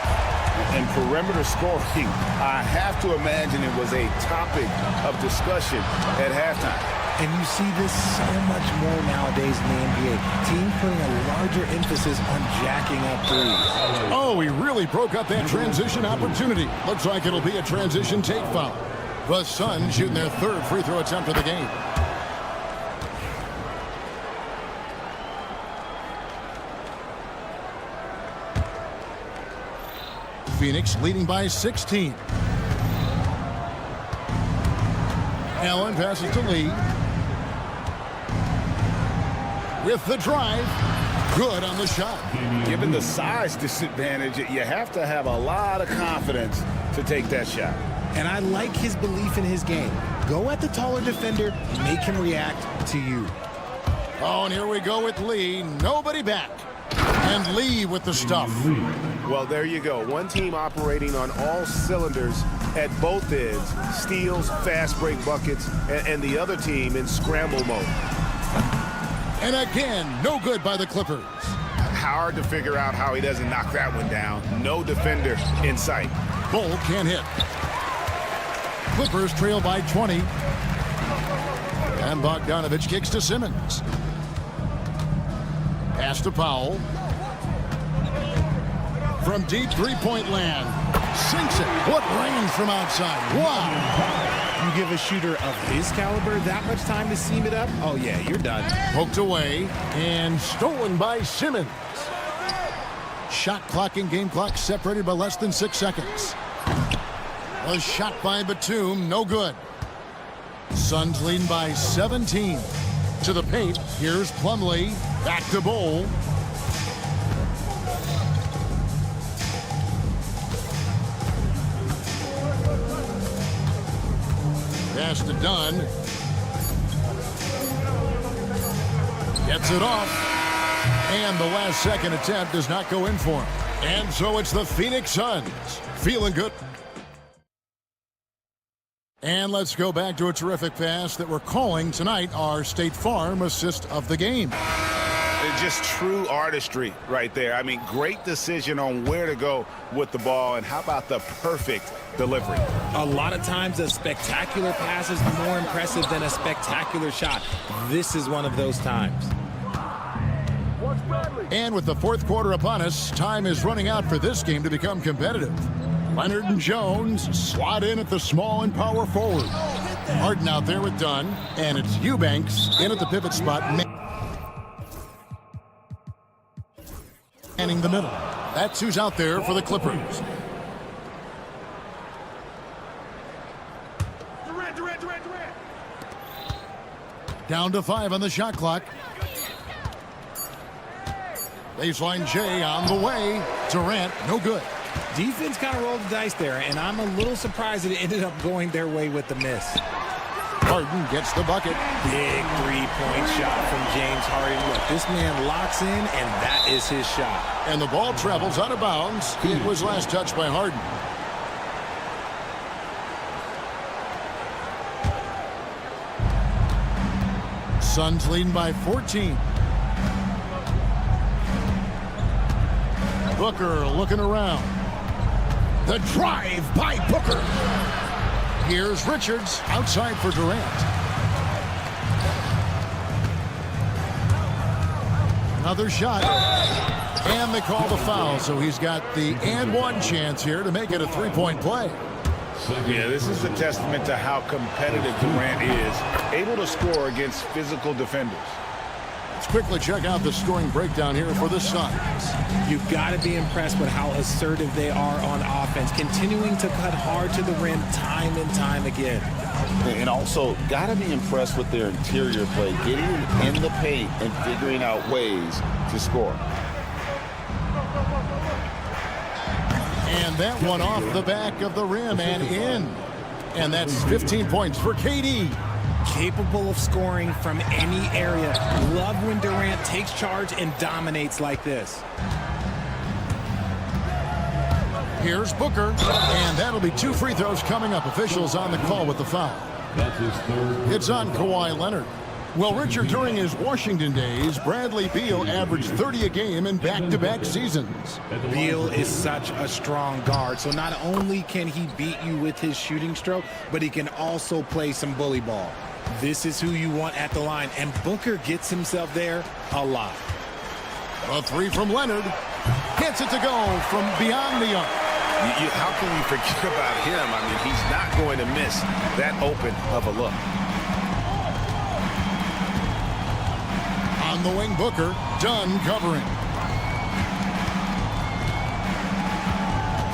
And perimeter scoring, I have to imagine it was a topic of discussion at halftime. And you see this so much more nowadays in the NBA. Team putting a larger emphasis on jacking up threes. Oh, he really broke up that transition opportunity. Looks like it'll be a transition take foul. The Suns shooting their third free throw attempt of the game. Phoenix leading by 16. Allen passes to Lee. With the drive. Good on the shot. Given the size disadvantage, you have to have a lot of confidence to take that shot. And I like his belief in his game. Go at the taller defender, make him react to you. Oh, and here we go with Lee. Nobody back. And Lee with the stuff. Well, there you go. One team operating on all cylinders at both ends. Steals, fast break buckets, and the other team in scramble mode. And again, no good by the Clippers. Hard to figure out how he doesn't knock that one down. No defender in sight. Bull can't hit. Clippers trail by 20. And Bogdanovich kicks to Simmons. Pass to Powell. From deep three-point land. Sinks it. What range from outside. Wow. You give a shooter of his caliber that much time to seam it up? Oh, yeah, you're done. Poked away and stolen by Simmons. Shot clock and game clock separated by less than 6 seconds. A shot by Batum, no good. Suns leading by 17. To the paint, here's Plumlee. Back to Bull. Pass to Dunn. Gets it off. And the last second attempt does not go in for him. And so it's the Phoenix Suns. Feeling good. And let's go back to a terrific pass that we're calling tonight our State Farm assist of the game. It's just true artistry right there. I mean, great decision on where to go with the ball, and how about the perfect delivery? A lot of times a spectacular pass is more impressive than a spectacular shot. This is one of those times. And with the fourth quarter upon us, time is running out for this game to become competitive. Leonard and Jones slot in at the small and power forward. Harden out there with Dunn, and it's Eubanks in at the pivot spot. Manning the middle. That's who's out there for the Clippers. Down to 5 on the shot clock. Baseline J on the way. Durant, no good. Defense kind of rolled the dice there, and I'm a little surprised that it ended up going their way with the miss. Harden gets the bucket. Big three-point shot from James Harden. Look, this man locks in, and that is his shot. And the ball travels out of bounds. It was last touched by Harden. Suns leading by 14. Booker looking around. The drive by Booker. Here's Richards outside for Durant. Another shot. And they call the foul, so he's got the and one chance here to make it a three-point play. Yeah, this is a testament to how competitive Durant is, able to score against physical defenders. Let's quickly check out the scoring breakdown here for the Suns. You've got to be impressed with how assertive they are on offense, continuing to cut hard to the rim time and time again. And also, got to be impressed with their interior play, getting in the paint and figuring out ways to score. And that one off the back of the rim and in. And that's 15 points for KD. Capable of scoring from any area. Love when Durant takes charge and dominates like this. Here's Booker, and that'll be 2 free throws coming up. Officials on the call with the foul. It's on Kawhi Leonard. Well, Richard, during his Washington days, Bradley Beal averaged 30 a game in back-to-back seasons. Beal is such a strong guard, so not only can he beat you with his shooting stroke, but he can also play some bully ball. This is who you want at the line, and Booker gets himself there a lot. A three from Leonard. Gets it to go from beyond the arc. How can we forget about him? I mean, he's not going to miss that open of a look. On the wing, Booker. Dunn covering.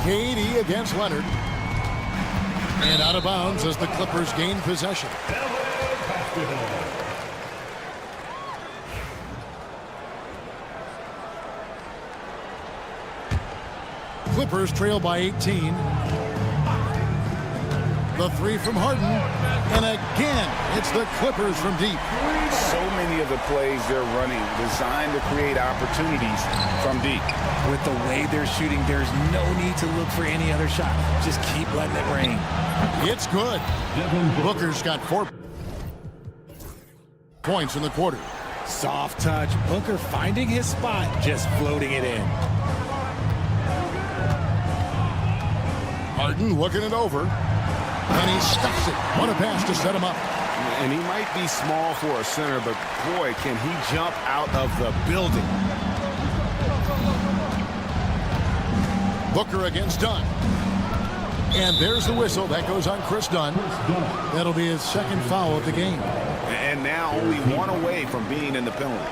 KD against Leonard. And out of bounds as the Clippers gain possession. Clippers trail by 18. The three from Harden. And again, it's the Clippers from deep. So many of the plays they're running designed to create opportunities from deep. With the way they're shooting, there's no need to look for any other shot. Just keep letting it rain. It's good. Booker's got 4 points in the quarter. Soft touch. Booker finding his spot, just floating it in. Harden looking it over. And he stuffs it. What a pass to set him up. And he might be small for a center, but boy, can he jump out of the building. Booker against Dunn. And there's the whistle. That goes on Chris Dunn. That'll be his second foul of the game. And now only one away from being in the penalty.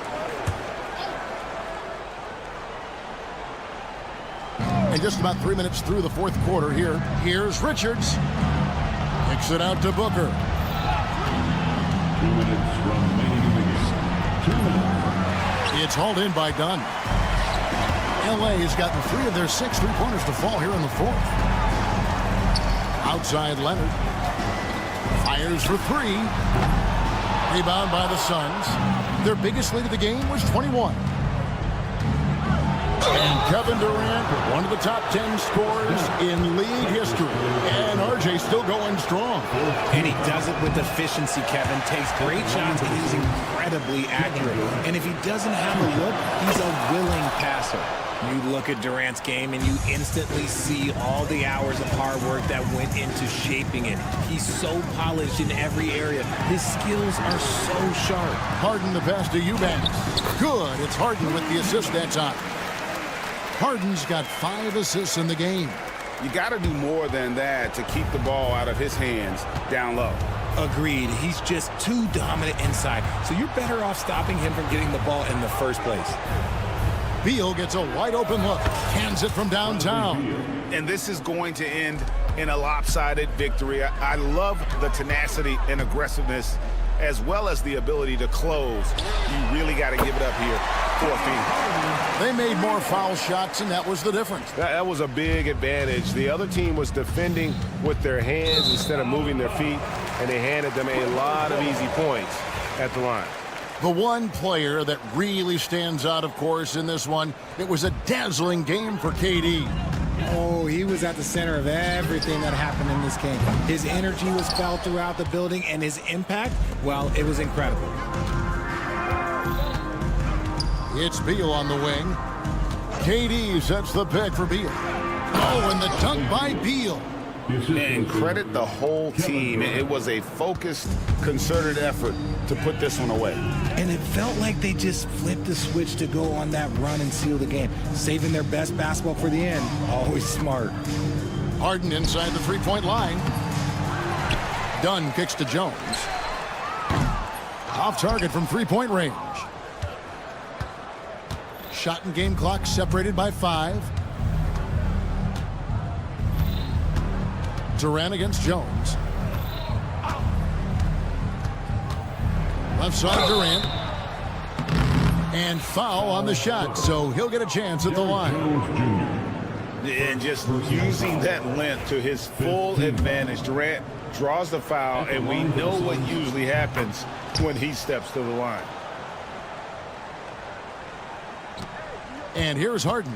And just about 3 minutes through the fourth quarter here. Here's Richards. Kicks it out to Booker. 2 minutes remaining in the game. 2 minutes. It's hauled in by Dunn. LA has gotten 3 of their 6 three-pointers to fall here in the fourth. Outside Leonard. Fires for 3. Rebound by the Suns. Their biggest lead of the game was 21. And Kevin Durant, one of the top 10 scorers in league history. And RJ still going strong. And he does it with efficiency, Kevin. Takes great shots, and he's incredibly accurate. And if he doesn't have a look, he's a willing passer. You look at Durant's game, and you instantly see all the hours of hard work that went into shaping it. He's so polished in every area. His skills are so sharp. Harden the pass to Eubanks. Good. It's Harden with the assist that time. Harden's got 5 assists in the game. You got to do more than that to keep the ball out of his hands down low. Agreed. He's just too dominant inside, so you're better off stopping him from getting the ball in the first place. Beal gets a wide open look. Hands it from downtown. And this is going to end in a lopsided victory. I love the tenacity and aggressiveness as well as the ability to close. You really got to give it up here. fourth team. They made more foul shots, and that was the difference. That was a big advantage. The other team was defending with their hands instead of moving their feet, and they handed them a lot of easy points at the line. The one player that really stands out, of course, in this one, it was a dazzling game for KD. Oh, he was at the center of everything that happened in this game. His energy was felt throughout the building, and his impact, well, it was incredible. It's Beal on the wing. KD sets the pick for Beal. Oh, and the dunk by Beal. And credit the whole team. It was a focused, concerted effort to put this one away. And it felt like they just flipped the switch to go on that run and seal the game, saving their best basketball for the end. Always smart. Harden inside the three-point line. Dunn kicks to Jones. Off target from three-point range. Shot and game clock separated by 5. Durant against Jones. Left side Durant. And foul on the shot, so he'll get a chance at the line. And just using that length to his full advantage. Durant draws the foul, and we know what usually happens when he steps to the line. And here's Harden.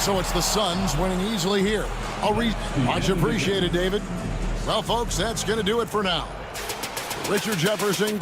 So it's the Suns winning easily here. Much appreciated, David. Well, folks, that's going to do it for now. Richard Jefferson.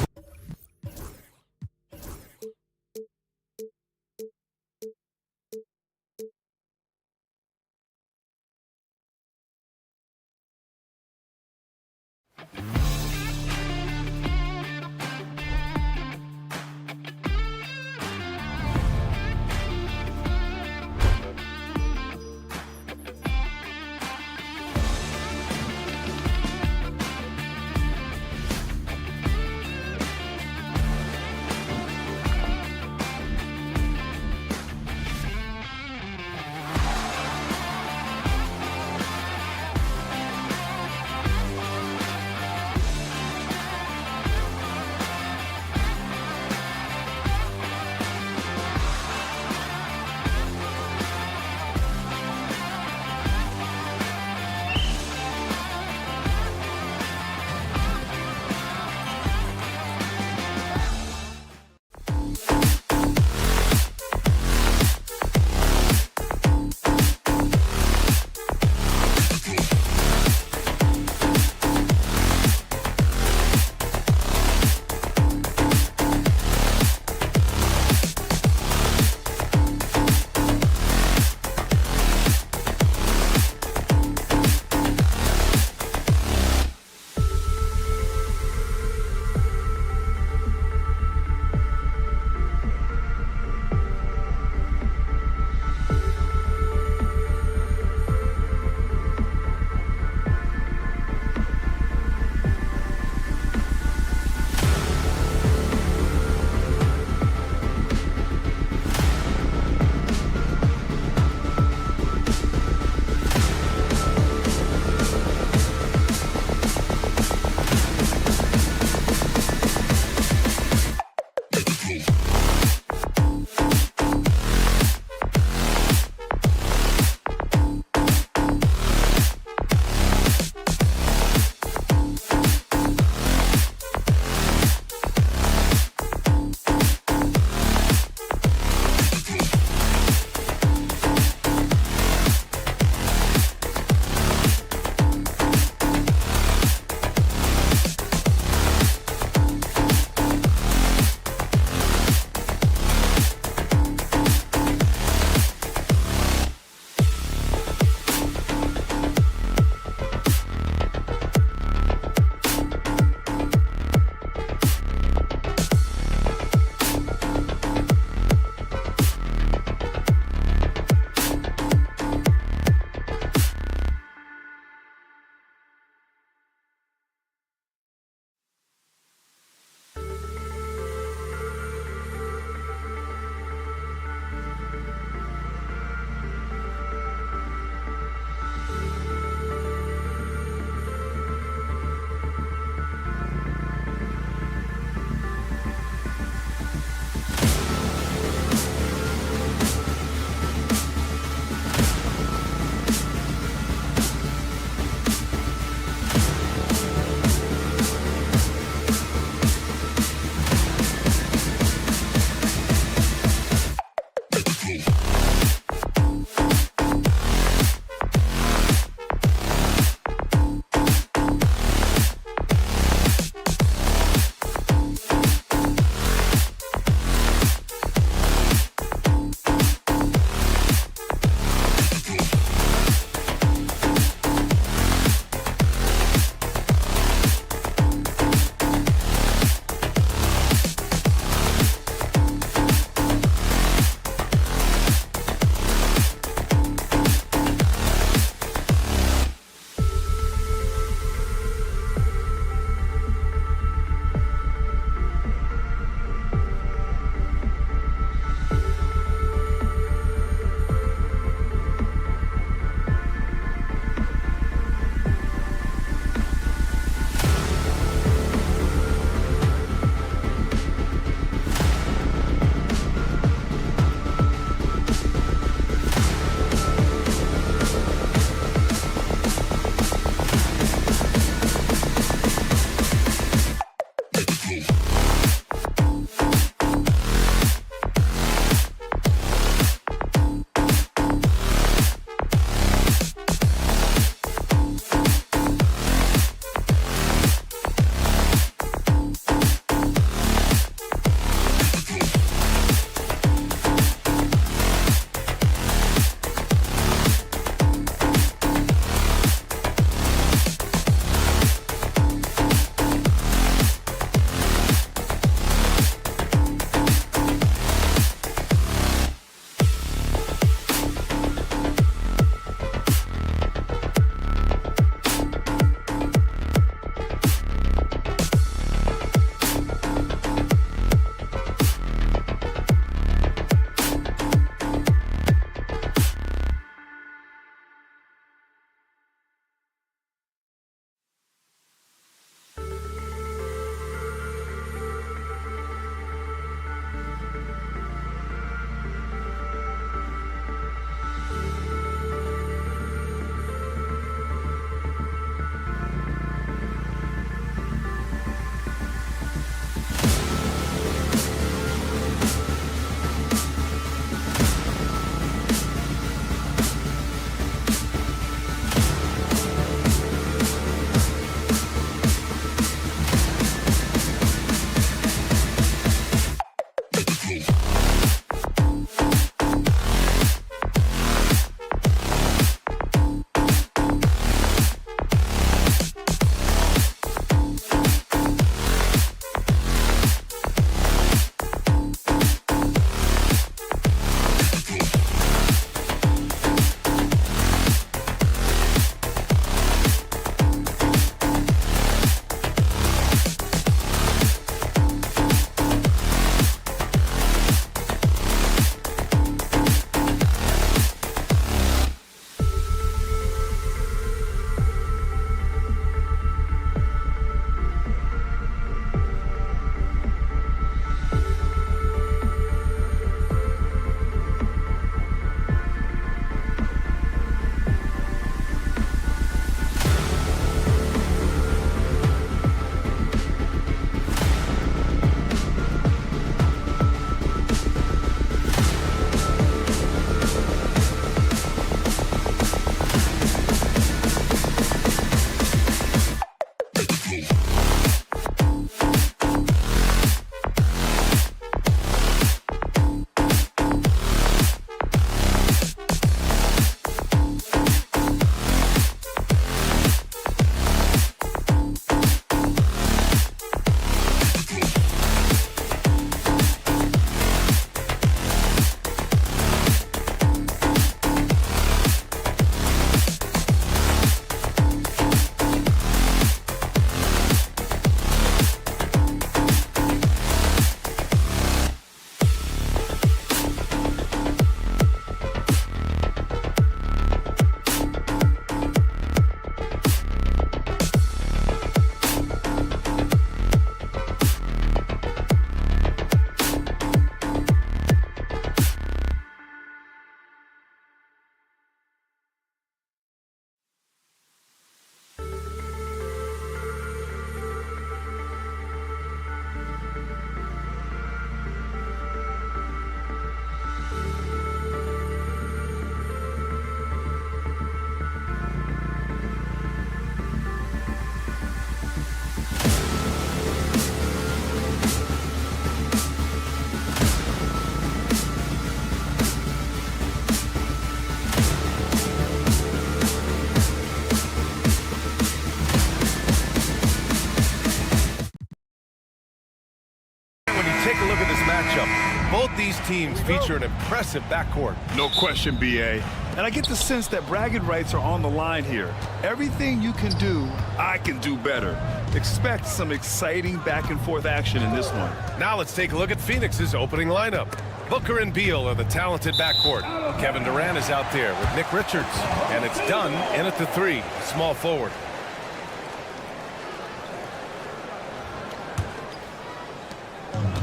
Both these teams feature an impressive backcourt. No question, B.A. And I get the sense that bragging rights are on the line here. Everything you can do, I can do better. Expect some exciting back-and-forth action in this one. Now let's take a look at Phoenix's opening lineup. Booker and Beal are the talented backcourt. Kevin Durant is out there with Nick Richards. And it's Dunn in at the 3, small forward.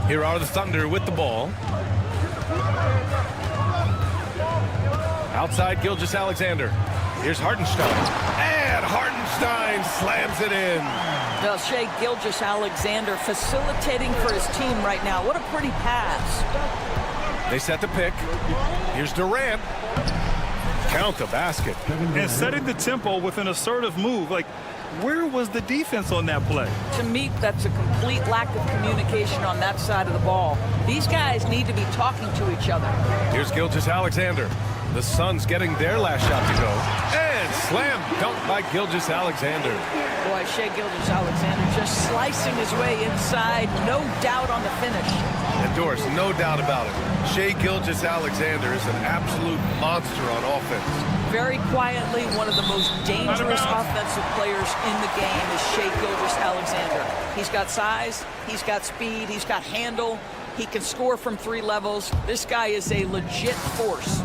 Here are the Thunder with the ball. Outside Gilgeous-Alexander. Here's Hartenstein. And Hartenstein slams it in. Well, Shai Gilgeous-Alexander facilitating for his team right now. What a pretty pass. They set the pick. Here's Durant. Count the basket. And setting the tempo with an assertive move. Like, where was the defense on that play? To me, that's a complete lack of communication on that side of the ball. These guys need to be talking to each other. Here's Gilgeous-Alexander. The Suns getting their last shot to go. And slam dunk by Gilgeous-Alexander. Boy, Shai Gilgeous-Alexander just slicing his way inside. No doubt on the finish. And Doris, no doubt about it. Shai Gilgeous-Alexander is an absolute monster on offense. Very quietly, one of the most dangerous offensive players in the game is Shai Gilgeous-Alexander. He's got size, he's got speed, he's got handle. He can score from 3 levels. This guy is a legit force.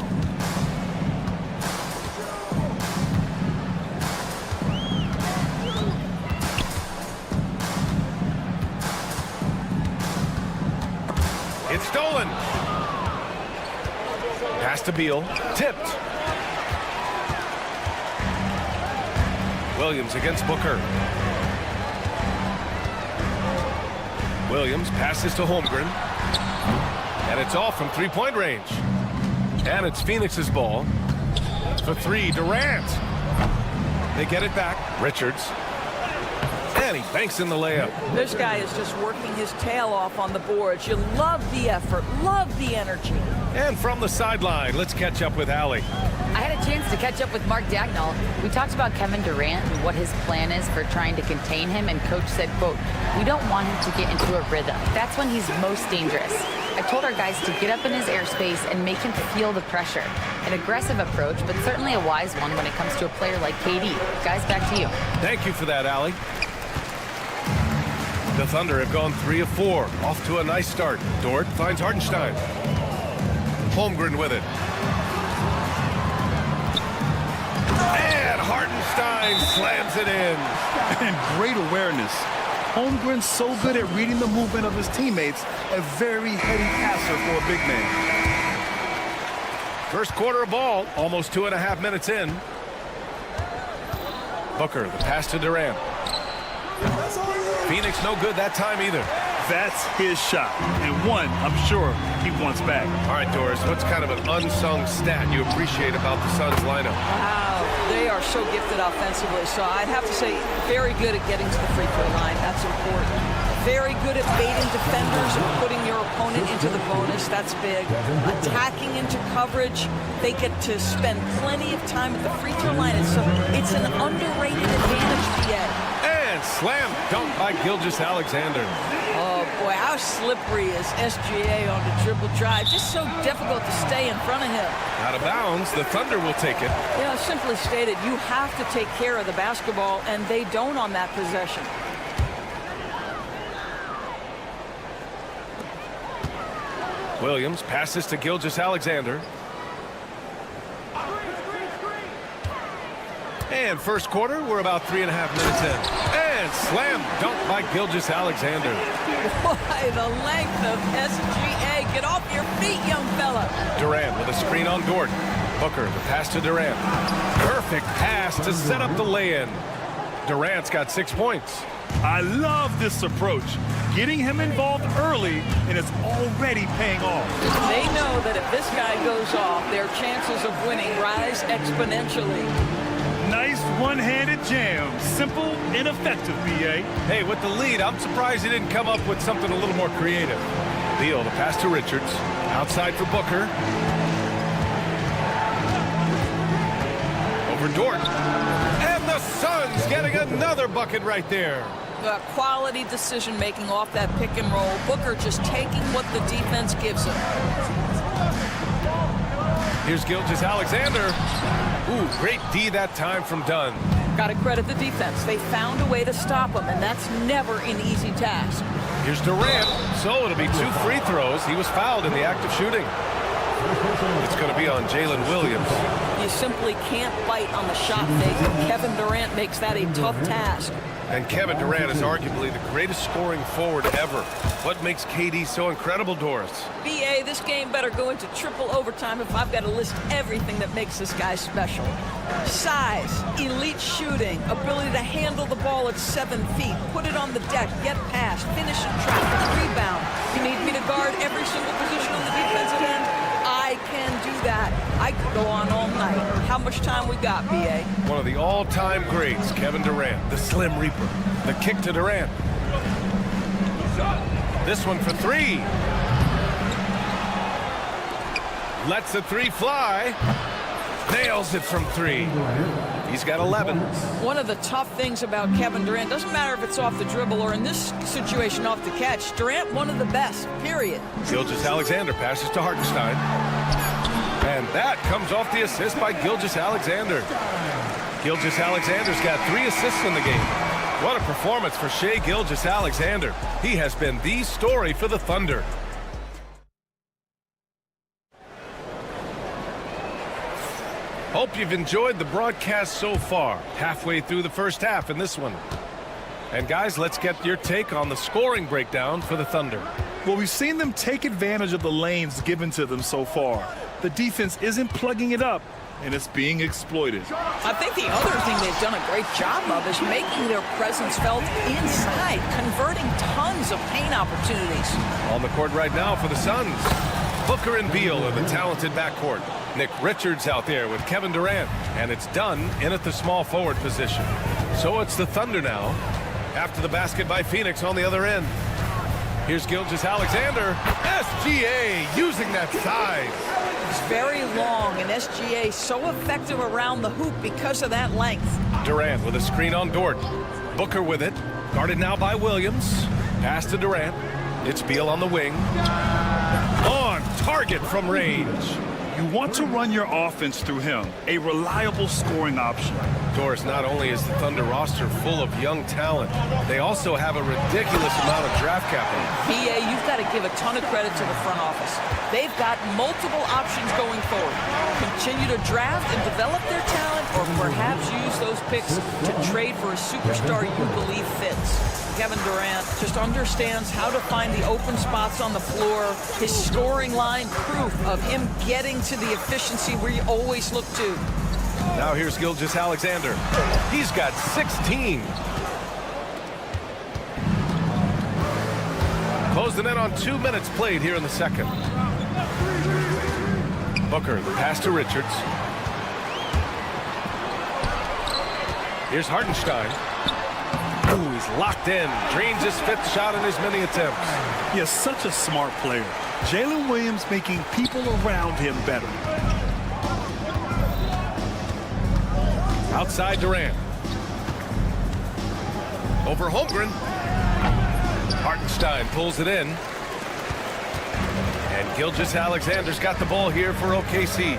It's stolen. Pass to Beal. Tipped. Williams against Booker. Williams passes to Holmgren. And it's off from 3-point range. And it's Phoenix's ball. For 3, Durant. They get it back. Richards. And he banks in the layup. This guy is just working his tail off on the boards. You love the effort, love the energy. And from the sideline, let's catch up with Allie. I had a chance to catch up with Mark Dagnall. We talked about Kevin Durant and what his plan is for trying to contain him, and Coach said, quote, "We don't want him to get into a rhythm. That's when he's most dangerous. I told our guys to get up in his airspace and make him feel the pressure. An aggressive approach, but certainly a wise one when it comes to a player like KD. Guys, back to you." Thank you for that, Allie. The Thunder have gone 3 of 4. Off to a nice start. Dort finds Hartenstein. Holmgren with it. And Hartenstein slams it in. And great awareness. Holmgren's so good at reading the movement of his teammates. A very heady passer for a big man. First quarter of ball, almost 2.5 minutes in. Booker, the pass to Durant. Phoenix no good that time either. That's his shot, and one I'm sure he wants back. All right, Doris, what's kind of an unsung stat you appreciate about the Suns lineup? Wow, they are so gifted offensively. So I'd have to say very good at getting to the free throw line. That's important. Very good at baiting defenders and putting your opponent into the bonus. That's big. Attacking into coverage. They get to spend plenty of time at the free throw line. It's an underrated advantage, BA. And slam dunk by Gilgeous-Alexander. Oh, boy, how slippery is SGA on the dribble drive. Just so difficult to stay in front of him. Out of bounds, the Thunder will take it. You know, simply stated, you have to take care of the basketball, and they don't on that possession. Williams passes to Gilgeous-Alexander. And first quarter, we're about 3.5 minutes in. And slam dunk by Gilgeous-Alexander. Boy, the length of SGA. Get off your feet, young fella. Durant with a screen on Dort. Booker, the pass to Durant. Perfect pass to set up the lay-in. Durant's got 6 points. I love this approach. Getting him involved early, and it's already paying off. They know that if this guy goes off, their chances of winning rise exponentially. Nice one-handed jam. Simple and effective, B.A. Hey, with the lead, I'm surprised he didn't come up with something a little more creative. Beal, the pass to Richards. Outside for Booker. Over Dort. And the Suns getting another bucket right there. quality decision-making off that pick and roll. Booker just taking what the defense gives him. Here's Gilgeous-Alexander. Ooh, great D that time from Dunn. Got to credit the defense. They found a way to stop him, and that's never an easy task. Here's Durant. So it'll be 2 free throws. He was fouled in the act of shooting. It's going to be on Jalen Williams. You simply can't bite on the shot fake. Kevin Durant makes that a tough task. And Kevin Durant is arguably the greatest scoring forward ever. What makes KD so incredible, Doris? BA, this game better go into triple overtime if I've got to list everything that makes this guy special. Size, elite shooting, ability to handle the ball at 7 feet, put it on the deck, get past, finish in traffic, rebound. You need me to guard every single position on the defensive end? I can do that. I could go on all night. How much time we got, BA? One of the all-time greats, Kevin Durant, the Slim Reaper. The kick to Durant. This one for 3. Lets the 3 fly. Nails it from 3. He's got 11. One of the tough things about Kevin Durant, doesn't matter if it's off the dribble or in this situation off the catch, Durant one of the best, period. Gilgeous-Alexander passes to Hartenstein. And that comes off the assist by Gilgeous-Alexander. Gilgeous-Alexander's got 3 assists in the game. What a performance for Shai Gilgeous-Alexander. He has been the story for the Thunder. Hope you've enjoyed the broadcast so far. Halfway through the first half in this one. And guys, let's get your take on the scoring breakdown for the Thunder. Well, we've seen them take advantage of the lanes given to them so far. The defense isn't plugging it up, and it's being exploited. I think the other thing they've done a great job of is making their presence felt inside, converting tons of paint opportunities. On the court right now for the Suns, Booker and Beal are the talented backcourt. Nick Richards out there with Kevin Durant, and it's Dunn in at the small forward position. So it's the Thunder now, after the basket by Phoenix on the other end. Here's Gilgeous-Alexander. SGA using that size. It's very long, and SGA so effective around the hoop because of that length. Durant with a screen on Dort. Booker with it. Guarded now by Williams. Pass to Durant. It's Beal on the wing. On target from range. You want to run your offense through him, a reliable scoring option. Doris, not only is the Thunder roster full of young talent, they also have a ridiculous amount of draft capital. BA, you've got to give a ton of credit to the front office. They've got multiple options going forward. Continue to draft and develop their talent, or perhaps use those picks to trade for a superstar you believe fits. Kevin Durant just understands how to find the open spots on the floor. His scoring line, proof of him getting to the efficiency we always look to. Now here's Gilgeous-Alexander. He's got 16. Close the net on 2 minutes played here in the second. Booker, the pass to Richards. Here's Hartenstein. Ooh, he's locked in. Drains his 5th shot in his many attempts. He is such a smart player. Jalen Williams making people around him better. Outside Durant. Over Holmgren. Hartenstein pulls it in. And Gilgeous-Alexander's got the ball here for OKC.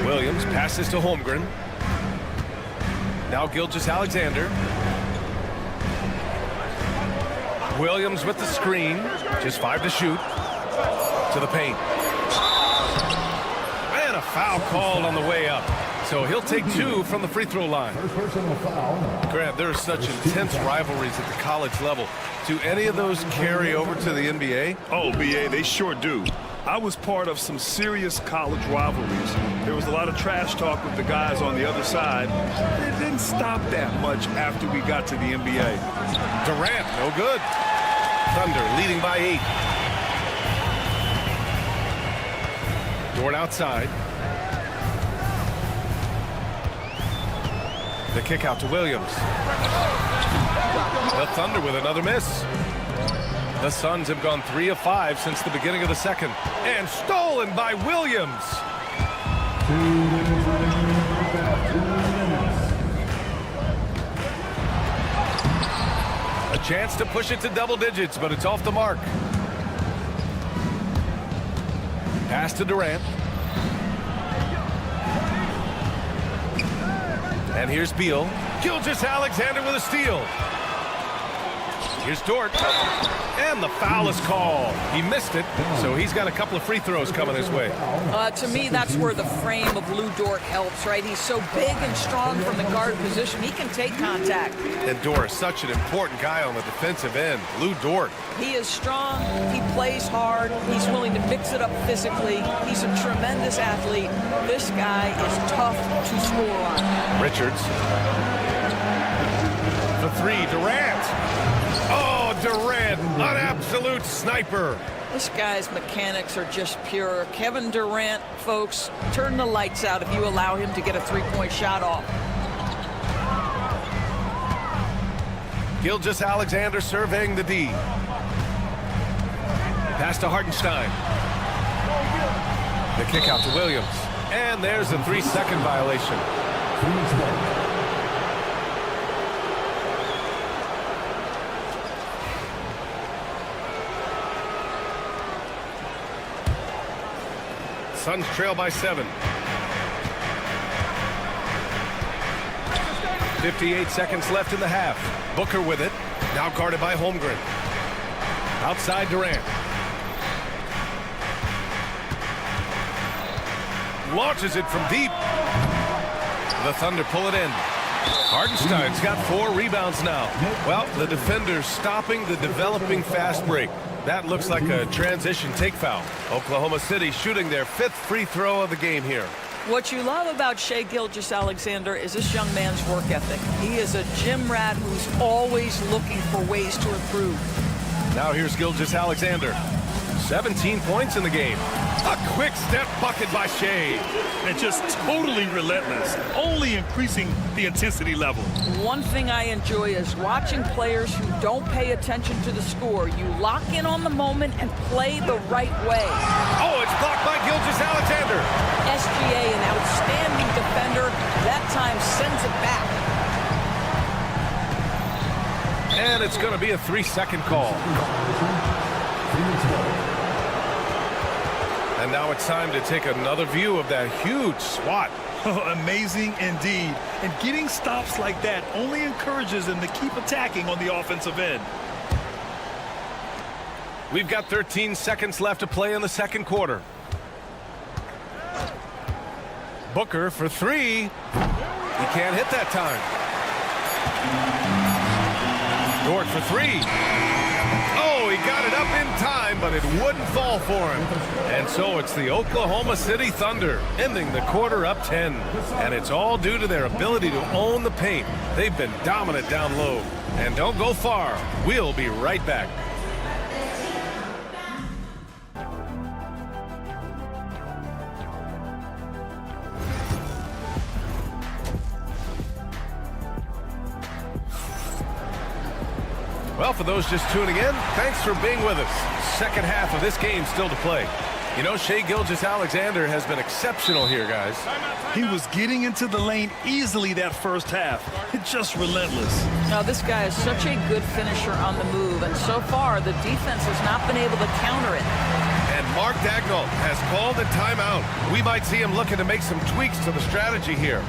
Williams passes to Holmgren. Now Gilgeous-Alexander. Williams with the screen. Just 5 to shoot. To the paint. And a foul called on the way up. So he'll take 2 from the free throw line. Grant, there are such intense rivalries at the college level. Do any of those carry over to the NBA? Oh, BA, they sure do. I was part of some serious college rivalries. There was a lot of trash talk with the guys on the other side. It didn't stop that much after we got to the NBA. Durant, no good. Thunder leading by 8. Dort outside. The kick out to Williams. The Thunder with another miss. The Suns have gone 3 of 5 since the beginning of the second. And stolen by Williams. Chance to push it to double digits, but it's off the mark. Pass to Durant. And here's Beal. Gilgeous-Alexander with a steal. Here's Dort. And the foul is called. He missed it, so he's got a couple of free throws coming his way. To me, that's where the frame of Lou Dort helps, right? He's so big and strong from the guard position. He can take contact. And Dort is such an important guy on the defensive end. Lou Dort. He is strong. He plays hard. He's willing to mix it up physically. He's a tremendous athlete. This guy is tough to score on. Richards. For three, Durant. Oh, Durant, an absolute sniper. This guy's mechanics are just pure. Kevin Durant, folks, turn the lights out if you allow him to get a three-point shot off. Gilgeous-Alexander surveying the D. Pass to Hartenstein. The kick out to Williams. And there's a 3-second violation. Suns trail by 7. 58 seconds left in the half. Booker with it. Now guarded by Holmgren. Outside Durant. Launches it from deep. The Thunder pull it in. Hartenstein's got 4 rebounds now. Well, the defender's stopping the developing fast break. That looks like a transition take foul. Oklahoma City shooting their 5th free throw of the game here. What you love about Shai Gilgeous-Alexander is this young man's work ethic. He is a gym rat who's always looking for ways to improve. Now here's Gilgeous-Alexander. 17 points in the game. A quick step bucket by Shai. And just totally relentless, only increasing the intensity level. One thing I enjoy is watching players who don't pay attention to the score. You lock in on the moment and play the right way. Oh, it's blocked by Gilgeous-Alexander. SGA, an outstanding defender, that time sends it back. And it's going to be a 3-second call. And now it's time to take another view of that huge swat. Oh, amazing indeed. And getting stops like that only encourages them to keep attacking on the offensive end. We've got 13 seconds left to play in the second quarter. Booker for 3. He can't hit that time. Dort for 3. Oh, he got it up in time, but it wouldn't fall for him. And so it's the Oklahoma City Thunder ending the quarter up 10. And it's all due to their ability to own the paint. They've been dominant down low. And don't go far. We'll be right back. Well, for those just tuning in, thanks for being with us. Second half of this game still to play. You know, Shai Gilgeous-Alexander has been exceptional here, guys. He was getting into the lane easily that first half. It's just relentless. Now, this guy is such a good finisher on the move, and so far, the defense has not been able to counter it. And Mark Dagnall has called a timeout. We might see him looking to make some tweaks to the strategy here.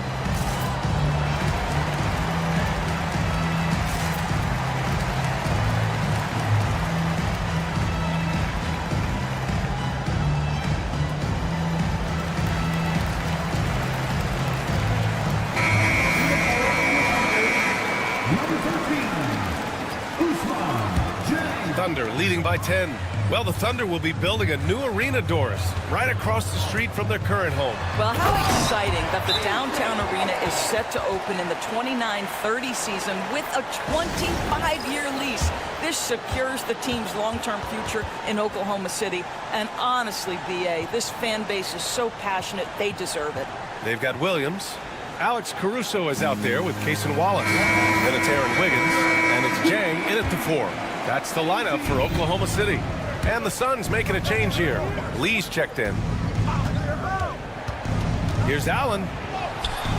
Thunder leading by 10. Well, the Thunder will be building a new arena, Doris, right across the street from their current home. Well, how exciting that the downtown arena is set to open in the 29-30 season with a 25-year lease. This secures the team's long-term future in Oklahoma City. And honestly, BA, this fan base is so passionate, they deserve it. They've got Williams. Alex Caruso is out there with Cason Wallace. Then it's Aaron Wiggins, and it's Jang in at the 4. That's the lineup for Oklahoma City. And the Suns making a change here. Lee's checked in. Here's Allen.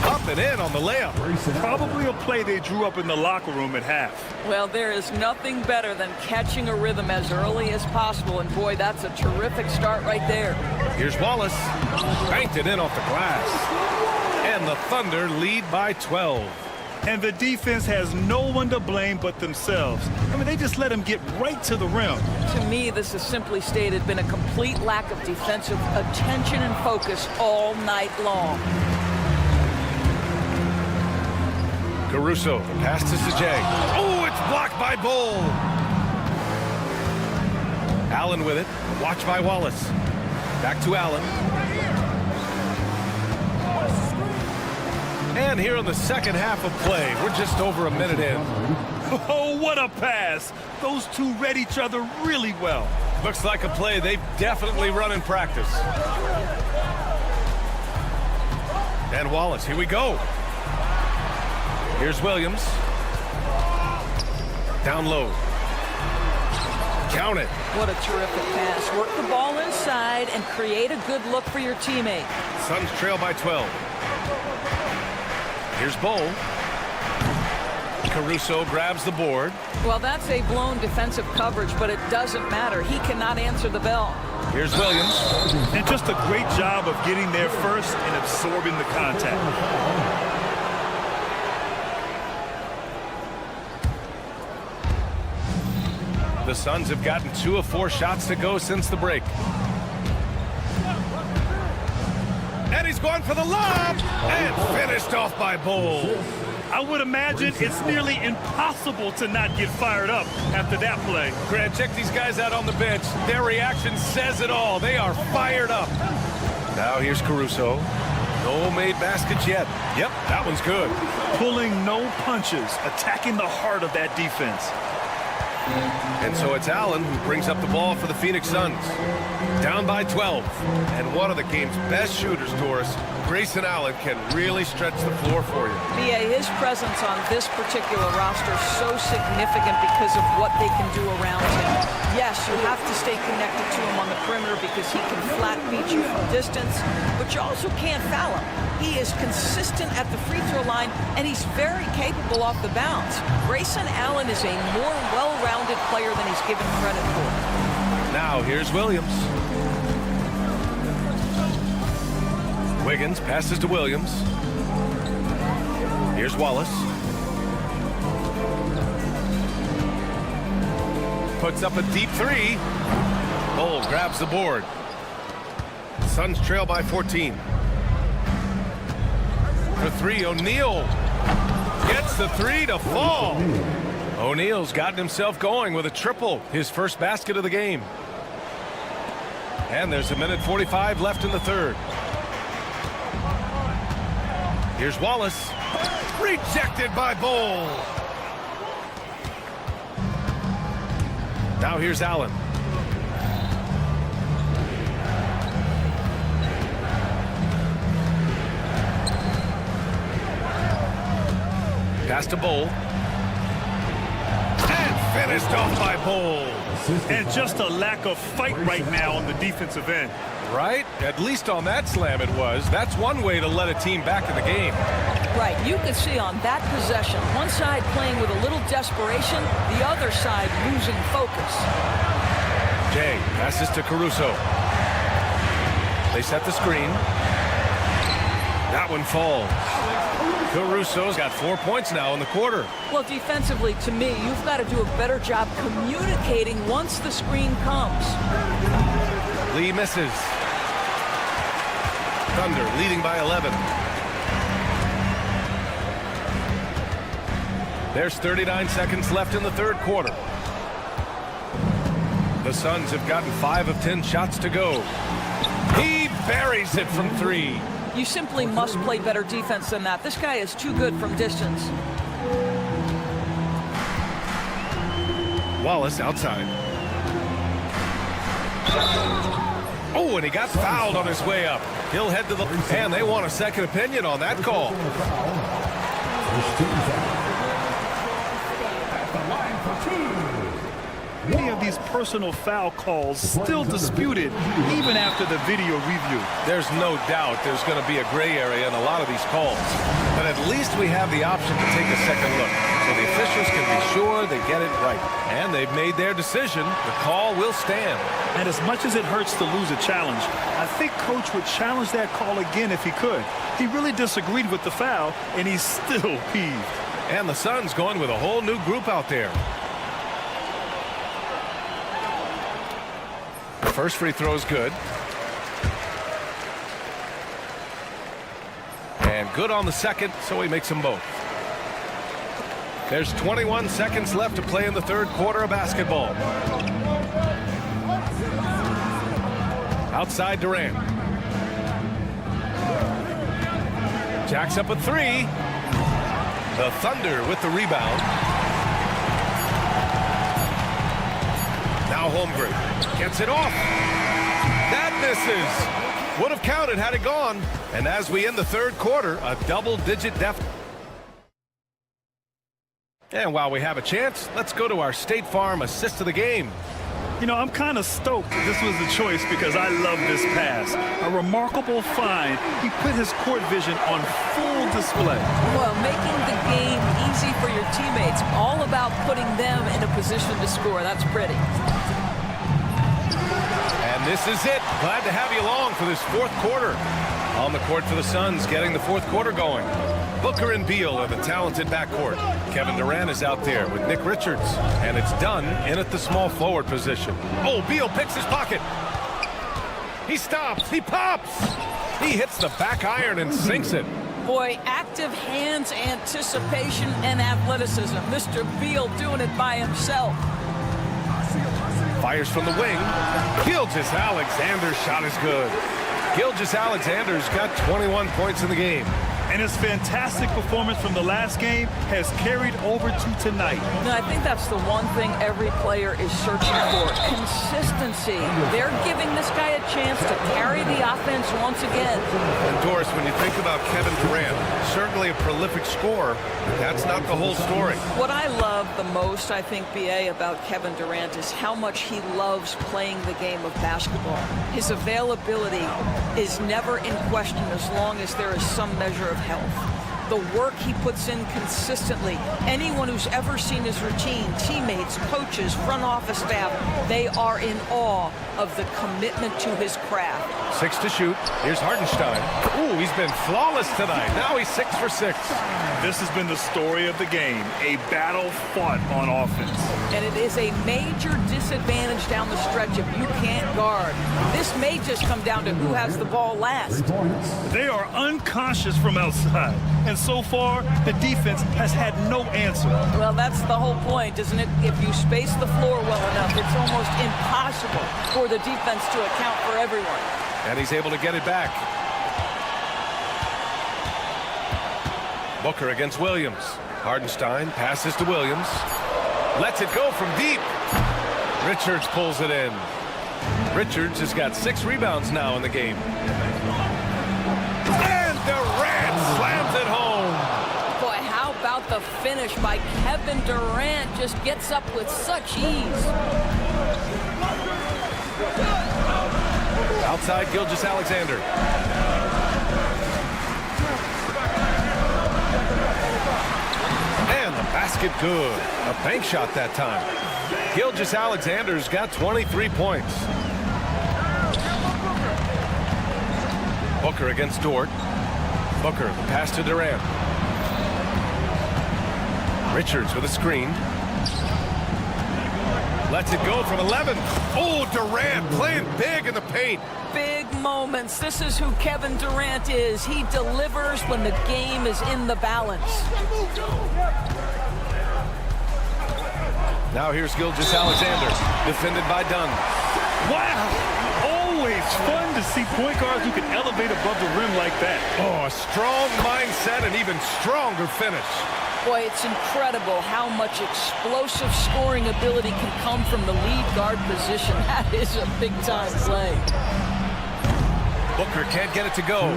Up and in on the layup. Probably a play they drew up in the locker room at half. Well, there is nothing better than catching a rhythm as early as possible, and boy, that's a terrific start right there. Here's Wallace. Banked it in off the glass. And the Thunder lead by 12. And the defense has no one to blame but themselves. I mean, they just let him get right to the rim. To me, this has simply stated been a complete lack of defensive attention and focus all night long. Caruso, the pass to Sajay. Oh, it's blocked by Bull. Allen with it. Watch by Wallace. Back to Allen. And here in the second half of play, we're just over a minute in. Oh, what a pass. Those two read each other really well. Looks like a play they've definitely run in practice. And Wallace, here we go. Here's Williams. Down low. Count it. What a terrific pass. Work the ball inside and create a good look for your teammate. Suns trail by 12. Here's Bull. Caruso grabs the board. Well, that's a blown defensive coverage, but it doesn't matter. He cannot answer the bell. Here's Williams. And just a great job of getting there first and absorbing the contact. The Suns have gotten 2 of 4 shots to go since the break. And he's going for the lob and finished off by Bull. I would imagine it's nearly impossible to not get fired up after that play. Grant, check these guys out on the bench. Their reaction says it all. They are fired up. Now here's Caruso. No made baskets yet. Yep, that one's good. Pulling no punches, attacking the heart of that defense. And so it's Allen who brings up the ball for the Phoenix Suns. Down by 12. And one of the game's best shooters, Doris, Grayson Allen, can really stretch the floor for you. B.A., his presence on this particular roster is so significant because of what they can do around him. Yes, you have to stay connected to him on the perimeter because he can flat beat you from distance, but you also can't foul him. He is consistent at the free throw line, and he's very capable off the bounce. Grayson Allen is a more well-rounded player than he's given credit for. Now here's Williams. Wiggins passes to Williams. Here's Wallace. Puts up a deep three. Bull grabs the board. Suns trail by 14. For 3, O'Neal gets the 3 to fall. O'Neal's gotten himself going with a triple, his first basket of the game. And there's 1:45 left in the third. Here's Wallace. Rejected by Bull. Now here's Allen. Pass to Bull. And finished off by Bull. And just a lack of fight right now on the defensive end. Right? At least on that slam it was. That's one way to let a team back in the game. Right, you can see on that possession, one side playing with a little desperation, the other side losing focus. Jay passes to Caruso. They set the screen. That one falls. Caruso's got 4 points now in the quarter. Well, defensively, to me, you've got to do a better job communicating once the screen comes. Lee misses. Thunder leading by 11. There's 39 seconds left in the third quarter. The Suns have gotten 5 of 10 shots to go. He buries it from 3. You simply must play better defense than that. This guy is too good from distance. Wallace outside. Oh, and he got fouled on his way up. He'll head to the... And they want a second opinion on that call. Many of these personal foul calls still disputed even after the video review. There's no doubt there's going to be a gray area in a lot of these calls. But at least we have the option to take a second look, so the officials can be sure they get it right. And they've made their decision. The call will stand. And as much as it hurts to lose a challenge, I think Coach would challenge that call again if he could. He really disagreed with the foul, and he's still peeved. And the Suns going with a whole new group out there. First free throw is good. And good on the second, so he makes them both. There's 21 seconds left to play in the third quarter of basketball. Outside Durant. Jacks up a three. The Thunder with the rebound. Now Holmgren gets it off. That misses. Would have counted had it gone. And as we end the third quarter, a double-digit deficit. And while we have a chance, let's go to our State Farm assist of the game. You know, I'm kind of stoked this was the choice because I love this pass. A remarkable find. He put his court vision on full display. Well, making the game easy for your teammates. All about putting them in a position to score. That's pretty. And this is it. Glad to have you along for this fourth quarter. On the court for the Suns, getting the fourth quarter going. Booker and Beal are the talented backcourt. Kevin Durant is out there with Nick Richards. And it's done in at the small forward position. Oh, Beal picks his pocket. He stops. He pops. He hits the back iron and sinks it. Boy, active hands, anticipation, and athleticism. Mr. Beal doing it by himself. Fires from the wing. Gilgeous-Alexander's shot is good. Gilgeous-Alexander's got 21 points in the game. And his fantastic performance from the last game has carried over to tonight. No, I think that's the one thing every player is searching for. Consistency. They're giving this guy a chance to carry the offense once again. And Doris, when you think about Kevin Durant, certainly a prolific scorer, but that's not the whole story. What I love the most, I think, BA, about Kevin Durant is how much he loves playing the game of basketball. His availability is never in question as long as there is some measure of health. The work he puts in consistently. Anyone who's ever seen his routine, teammates, coaches, front office staff, they are in awe of the commitment to his craft. 6 to shoot. Here's Hartenstein. Ooh, he's been flawless tonight. Now he's 6 for 6. This has been the story of the game, a battle fought on offense. And it is a major disadvantage down the stretch if you can't guard. This may just come down to who has the ball last. They are unconscious from outside. And so far, the defense has had no answer. Well, that's the whole point, isn't it? If you space the floor well enough, it's almost impossible for the defense to account for everyone. And he's able to get it back. Booker against Williams. Hartenstein passes to Williams. Lets it go from deep. Richards pulls it in. Richards has got 6 rebounds now in the game. And Durant slams it home. Boy, how about the finish by Kevin Durant? Just gets up with such ease. Outside Gilgeous-Alexander. And the basket good. A bank shot that time. Gilgeous-Alexander's got 23 points. Booker against Dort. Booker, the pass to Durant. Richards with a screen. Lets it go from 11. Oh, Durant playing big in the paint. Big moments. This is who Kevin Durant is. He delivers when the game is in the balance. Now here's Gilgeous-Alexander, defended by Dunn. Wow! Always fun to see point guards who can elevate above the rim like that. Oh, a strong mindset and even stronger finish. Boy, it's incredible how much explosive scoring ability can come from the lead guard position. That is a big-time play. Booker can't get it to go.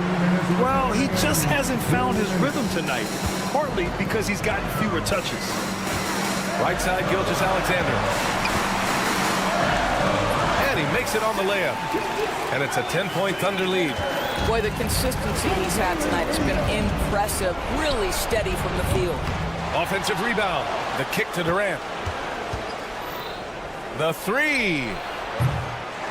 Well, he just hasn't found his rhythm tonight, partly because he's gotten fewer touches. Right side, Gilgeous-Alexander. he makes it on the layup. And it's a 10-point Thunder lead. Boy, the consistency he's had tonight has been impressive. Really steady from the field. Offensive rebound. The kick to Durant. The three.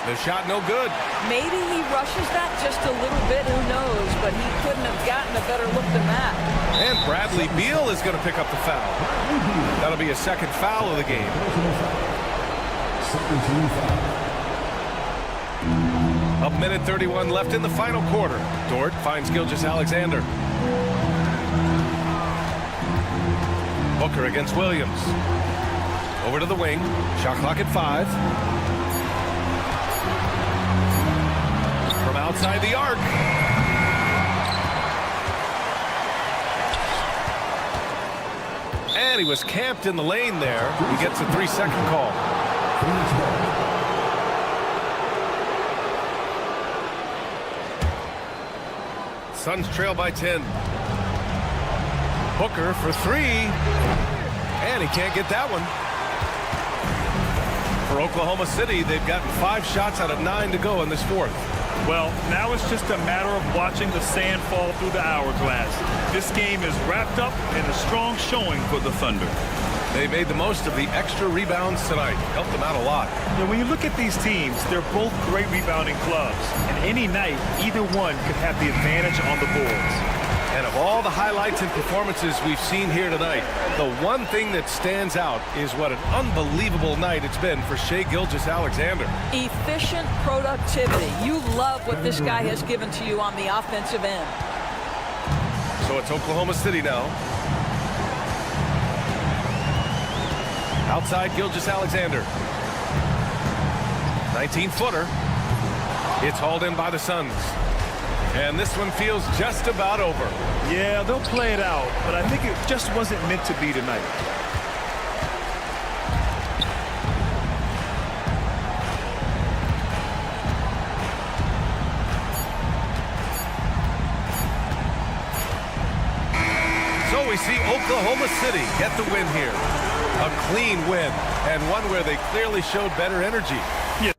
The shot no good. Maybe he rushes that just a little bit, who knows, but he couldn't have gotten a better look than that. And Bradley Beal is going to pick up the foul. That'll be his second foul of the game. A minute 31 left in the final quarter. Dort finds Gilgeous-Alexander. Booker against Williams. Over to the wing. Shot clock at 5. From outside the arc. And he was camped in the lane there. He gets a 3-second call. Suns trail by 10. Booker for 3. And he can't get that one. For Oklahoma City, they've gotten 5 shots out of 9 to go in this fourth. Well, now it's just a matter of watching the sand fall through the hourglass. This game is wrapped up in a strong showing for the Thunder. They made the most of the extra rebounds tonight. Helped them out a lot. And when you look at these teams, they're both great rebounding clubs. And any night, either one could have the advantage on the boards. And of all the highlights and performances we've seen here tonight, the one thing that stands out is what an unbelievable night it's been for Shai Gilgeous-Alexander. Efficient productivity. You love what this guy has given to you on the offensive end. So it's Oklahoma City now. Outside Gilgeous-Alexander. 19-footer. It's hauled in by the Suns. And this one feels just about over. Yeah, they'll play it out, but I think it just wasn't meant to be tonight. So we see Oklahoma City get the win here. A clean win, and one where they clearly showed better energy. Yeah.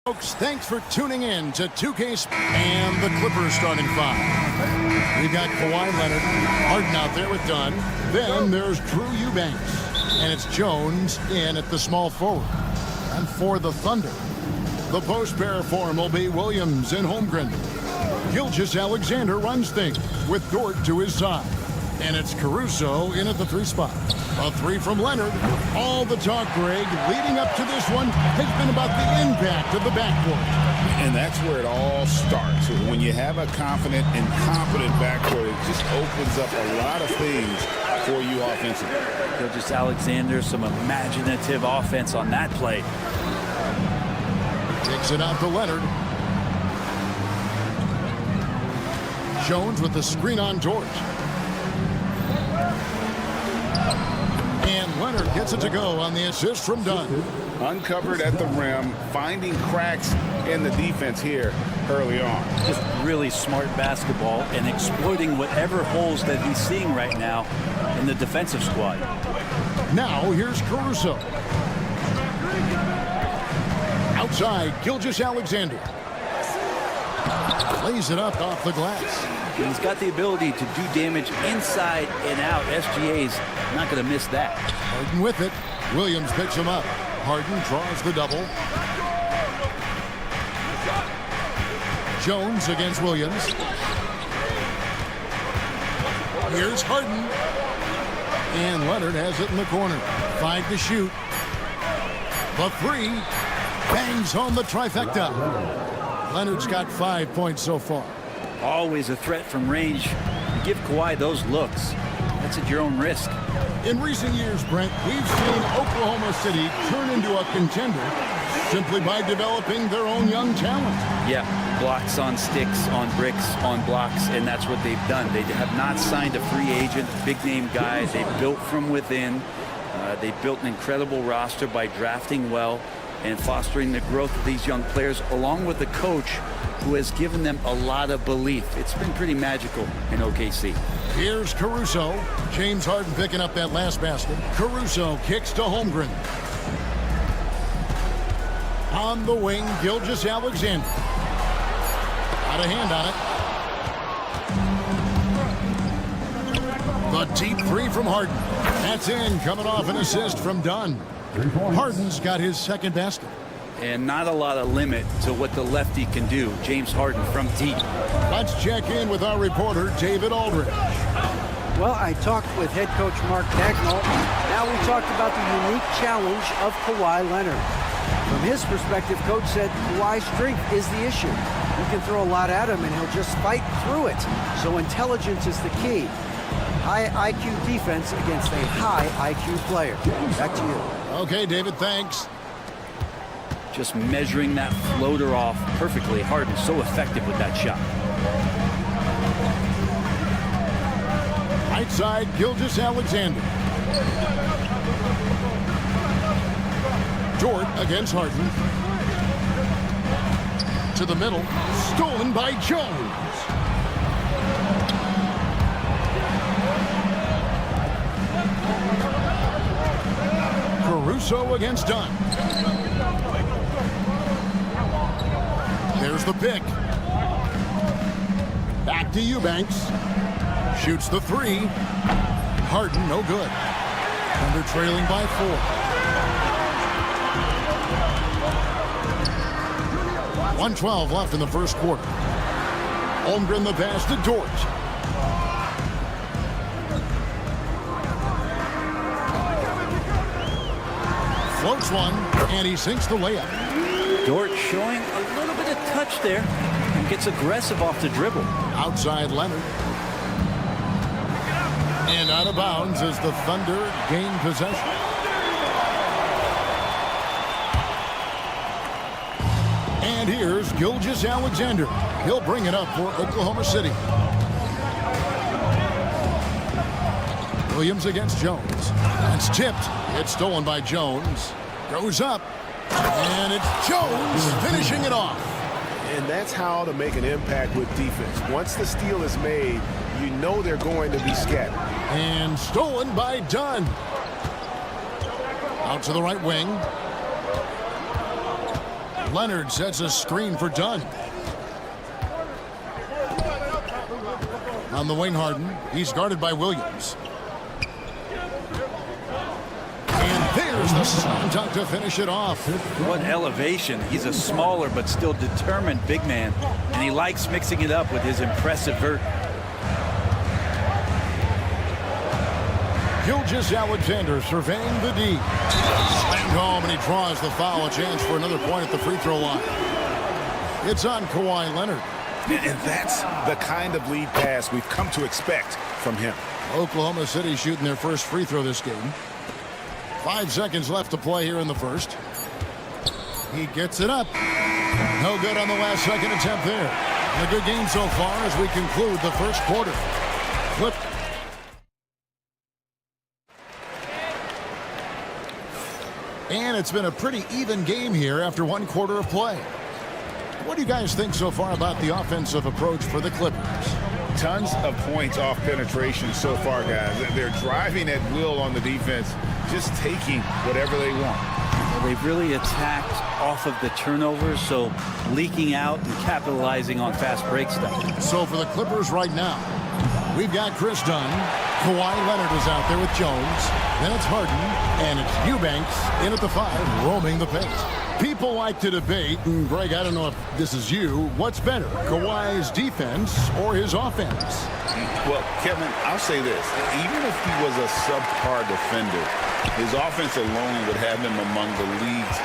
Folks, thanks for tuning in to 2K and the Clippers starting five. We've got Kawhi Leonard, Harden out there with Dunn. Then there's Drew Eubanks, and it's Jones in at the small forward. And for the Thunder, the post pair form will be Williams and Holmgren. Gilgeous-Alexander runs things with Dort to his side. And it's Caruso in at the 3 spot. A 3 from Leonard. All the talk, Greg, leading up to this one has been about the impact of the backcourt. And that's where it all starts. When you have a confident and competent backcourt, it just opens up a lot of things for you offensively. Gilgeous-Alexander, some imaginative offense on that play. Takes it out to Leonard. Jones with the screen on Dort. And Leonard gets it to go on the assist from Dunn. Uncovered at the rim, finding cracks in the defense here early on. Just really smart basketball and exploiting whatever holes that he's seeing right now in the defensive squad. Now here's Caruso. Outside, Gilgeous-Alexander. Lays it up off the glass. He's got the ability to do damage inside and out. SGA's not going to miss that. Harden with it. Williams picks him up. Harden draws the double. Jones against Williams. Here's Harden. And Leonard has it in the corner. 5 to shoot. The 3 bangs home the trifecta. Leonard's got 5 points so far. Always a threat from range. You give Kawhi those looks, that's at your own risk. In recent years, Brent, we've seen Oklahoma City turn into a contender simply by developing their own young talent. Yeah, blocks on sticks, on bricks, on blocks, and that's what they've done. They have not signed a free agent, big-name guy. They built from within. They built an incredible roster by drafting well and fostering the growth of these young players, along with the coach who has given them a lot of belief. It's been pretty magical in OKC. Here's Caruso. James Harden picking up that last basket. Caruso kicks to Holmgren. On the wing, Gilgeous-Alexander. Out of hand on it. The deep 3 from Harden. That's in, coming off an assist from Dunn. Harden's got his second basket. And not a lot of limit to what the lefty can do. James Harden from deep. Let's check in with our reporter, David Aldridge. Well, I talked with head coach Mark Dagnall. Now we talked about the unique challenge of Kawhi Leonard. From his perspective, coach said Kawhi's strength is the issue. You can throw a lot at him and he'll just fight through it. So intelligence is the key. High IQ defense against a high IQ player. Back to you. Okay, David, thanks. Just measuring that floater off perfectly. Harden so effective with that shot. Right side, Gilgeous-Alexander. Dort against Harden. To the middle, stolen by Jones. Caruso against Dunn. There's the pick. Back to Eubanks. Shoots the 3. Harden, no good. Thunder trailing by 4. .112 left in the first quarter. Holmgren the pass to Dort. Floats one, and he sinks the layup. Dort showing a little bit of touch there and gets aggressive off the dribble. Outside Leonard. And out of bounds as the Thunder gain possession. And here's Gilgeous-Alexander. He'll bring it up for Oklahoma City. Williams against Jones. It's tipped. It's stolen by Jones. Goes up. And it's Jones finishing it off. And that's how to make an impact with defense. Once the steal is made, you know they're going to be scattered. And stolen by Dunn. Out to the right wing. Leonard sets a screen for Dunn. On the wing, Harden. He's guarded by Williams. And there's the slam dunk to finish it off. What elevation. He's a smaller but still determined big man, and he likes mixing it up with his impressive vert. Gilgeous-Alexander surveying the D. Slammed home, and he draws the foul. A chance for another point at the free throw line. It's on Kawhi Leonard. And that's the kind of lead pass we've come to expect from him. Oklahoma City shooting their first free throw this game. 5 seconds left to play here in the first. He gets it up. No good on the last second attempt there. A good game so far as we conclude the first quarter. Flip. And it's been a pretty even game here after 1 quarter of play. What do you guys think so far about the offensive approach for the Clippers? Tons of points off penetration so far, guys. They're driving at will on the defense, just taking whatever they want. Well, they've really attacked off of the turnovers, so leaking out and capitalizing on fast break stuff. So for the Clippers right now, we've got Chris Dunn. Kawhi Leonard is out there with Jones. Then it's Harden, and it's Eubanks in at the 5, roaming the paint. People like to debate, and Greg, I don't know if this is you, what's better, Kawhi's defense or his offense? Well, Kevin, I'll say this. Even if he was a subpar defender, his offense alone would have him among the league's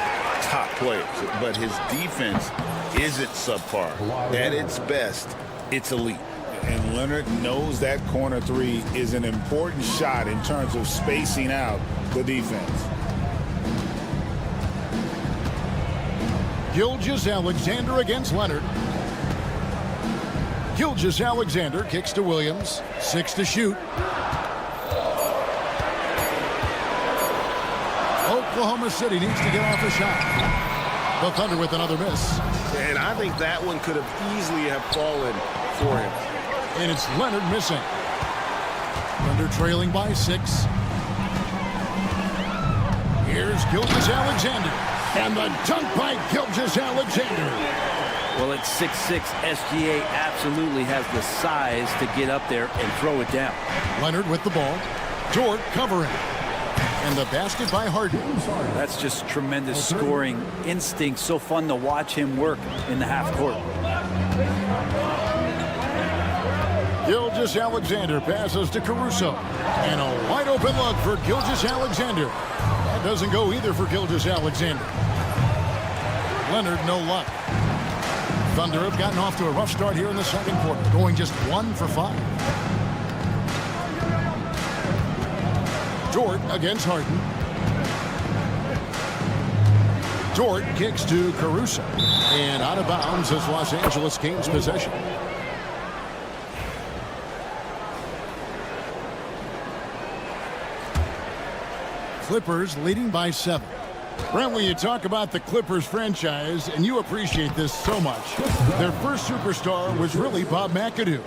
top players. But his defense isn't subpar. At its best, it's elite. And Leonard knows that corner 3 is an important shot in terms of spacing out the defense. Gilgeous-Alexander against Leonard. Gilgeous-Alexander kicks to Williams. 6 to shoot. Oklahoma City needs to get off a shot. The Thunder with another miss. And I think that one could have easily have fallen for him. And it's Leonard missing. Thunder trailing by 6. Here's Gilgeous-Alexander. And the dunk by Gilgeous-Alexander. Well, at 6'6", SGA absolutely has the size to get up there and throw it down. Leonard with the ball. Dort covering. And the basket by Harden. That's just tremendous scoring instinct. So fun to watch him work in the half court. Gilgeous-Alexander passes to Caruso. And a wide open look for Gilgeous-Alexander. That doesn't go either for Gilgeous-Alexander. Leonard, no luck. Thunder have gotten off to a rough start here in the second quarter, going just 1 for 5. Dort against Harden. Dort kicks to Caruso. And out of bounds as Los Angeles gains possession. Clippers leading by 7. Brent, when you talk about the Clippers franchise, and you appreciate this so much, their first superstar was really Bob McAdoo.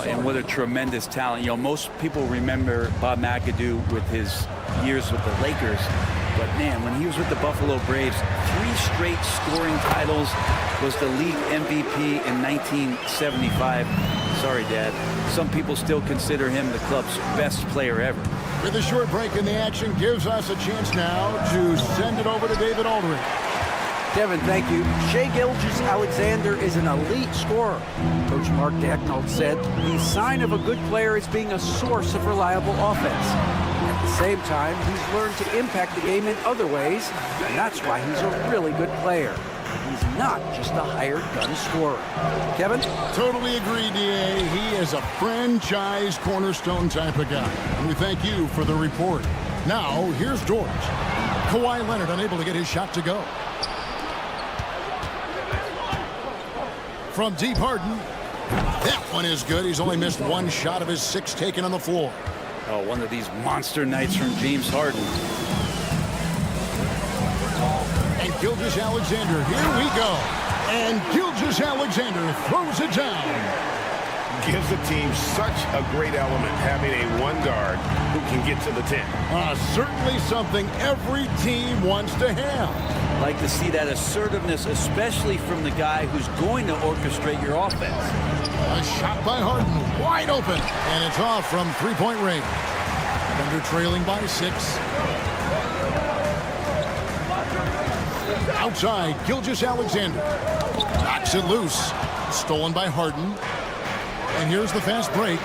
And what a tremendous talent. You know, most people remember Bob McAdoo with his years with the Lakers. But, man, when he was with the Buffalo Braves, 3 straight scoring titles, was the league MVP in 1975. Sorry, Dad. Some people still consider him the club's best player ever. With a short break in the action, gives us a chance now to send it over to David Aldridge. Kevin, thank you. Shai Gilgeous-Alexander is an elite scorer. Coach Mark Daigneault said the sign of a good player is being a source of reliable offense. At the same time, he's learned to impact the game in other ways, and that's why he's a really good player. He's not just a hired gun scorer. Kevin? Totally agree, D.A. He is a franchise cornerstone type of guy. And we thank you for the report. Now, here's Dort. Kawhi Leonard unable to get his shot to go. From deep, Harden. That one is good. He's only missed 1 shot of his 6 taken on the floor. Oh, one of these monster nights from James Harden. And Gilgeous-Alexander, here we go. And Gilgeous-Alexander throws it down. Gives the team such a great element having a one guard who can get to the 10. Certainly something every team wants to have. Like to see that assertiveness, especially from the guy who's going to orchestrate your offense. A shot by Harden, wide open, and it's off from three-point range. Thunder trailing by 6. Outside, Gilgeous-Alexander knocks it loose. Stolen by Harden. And here's the fast break.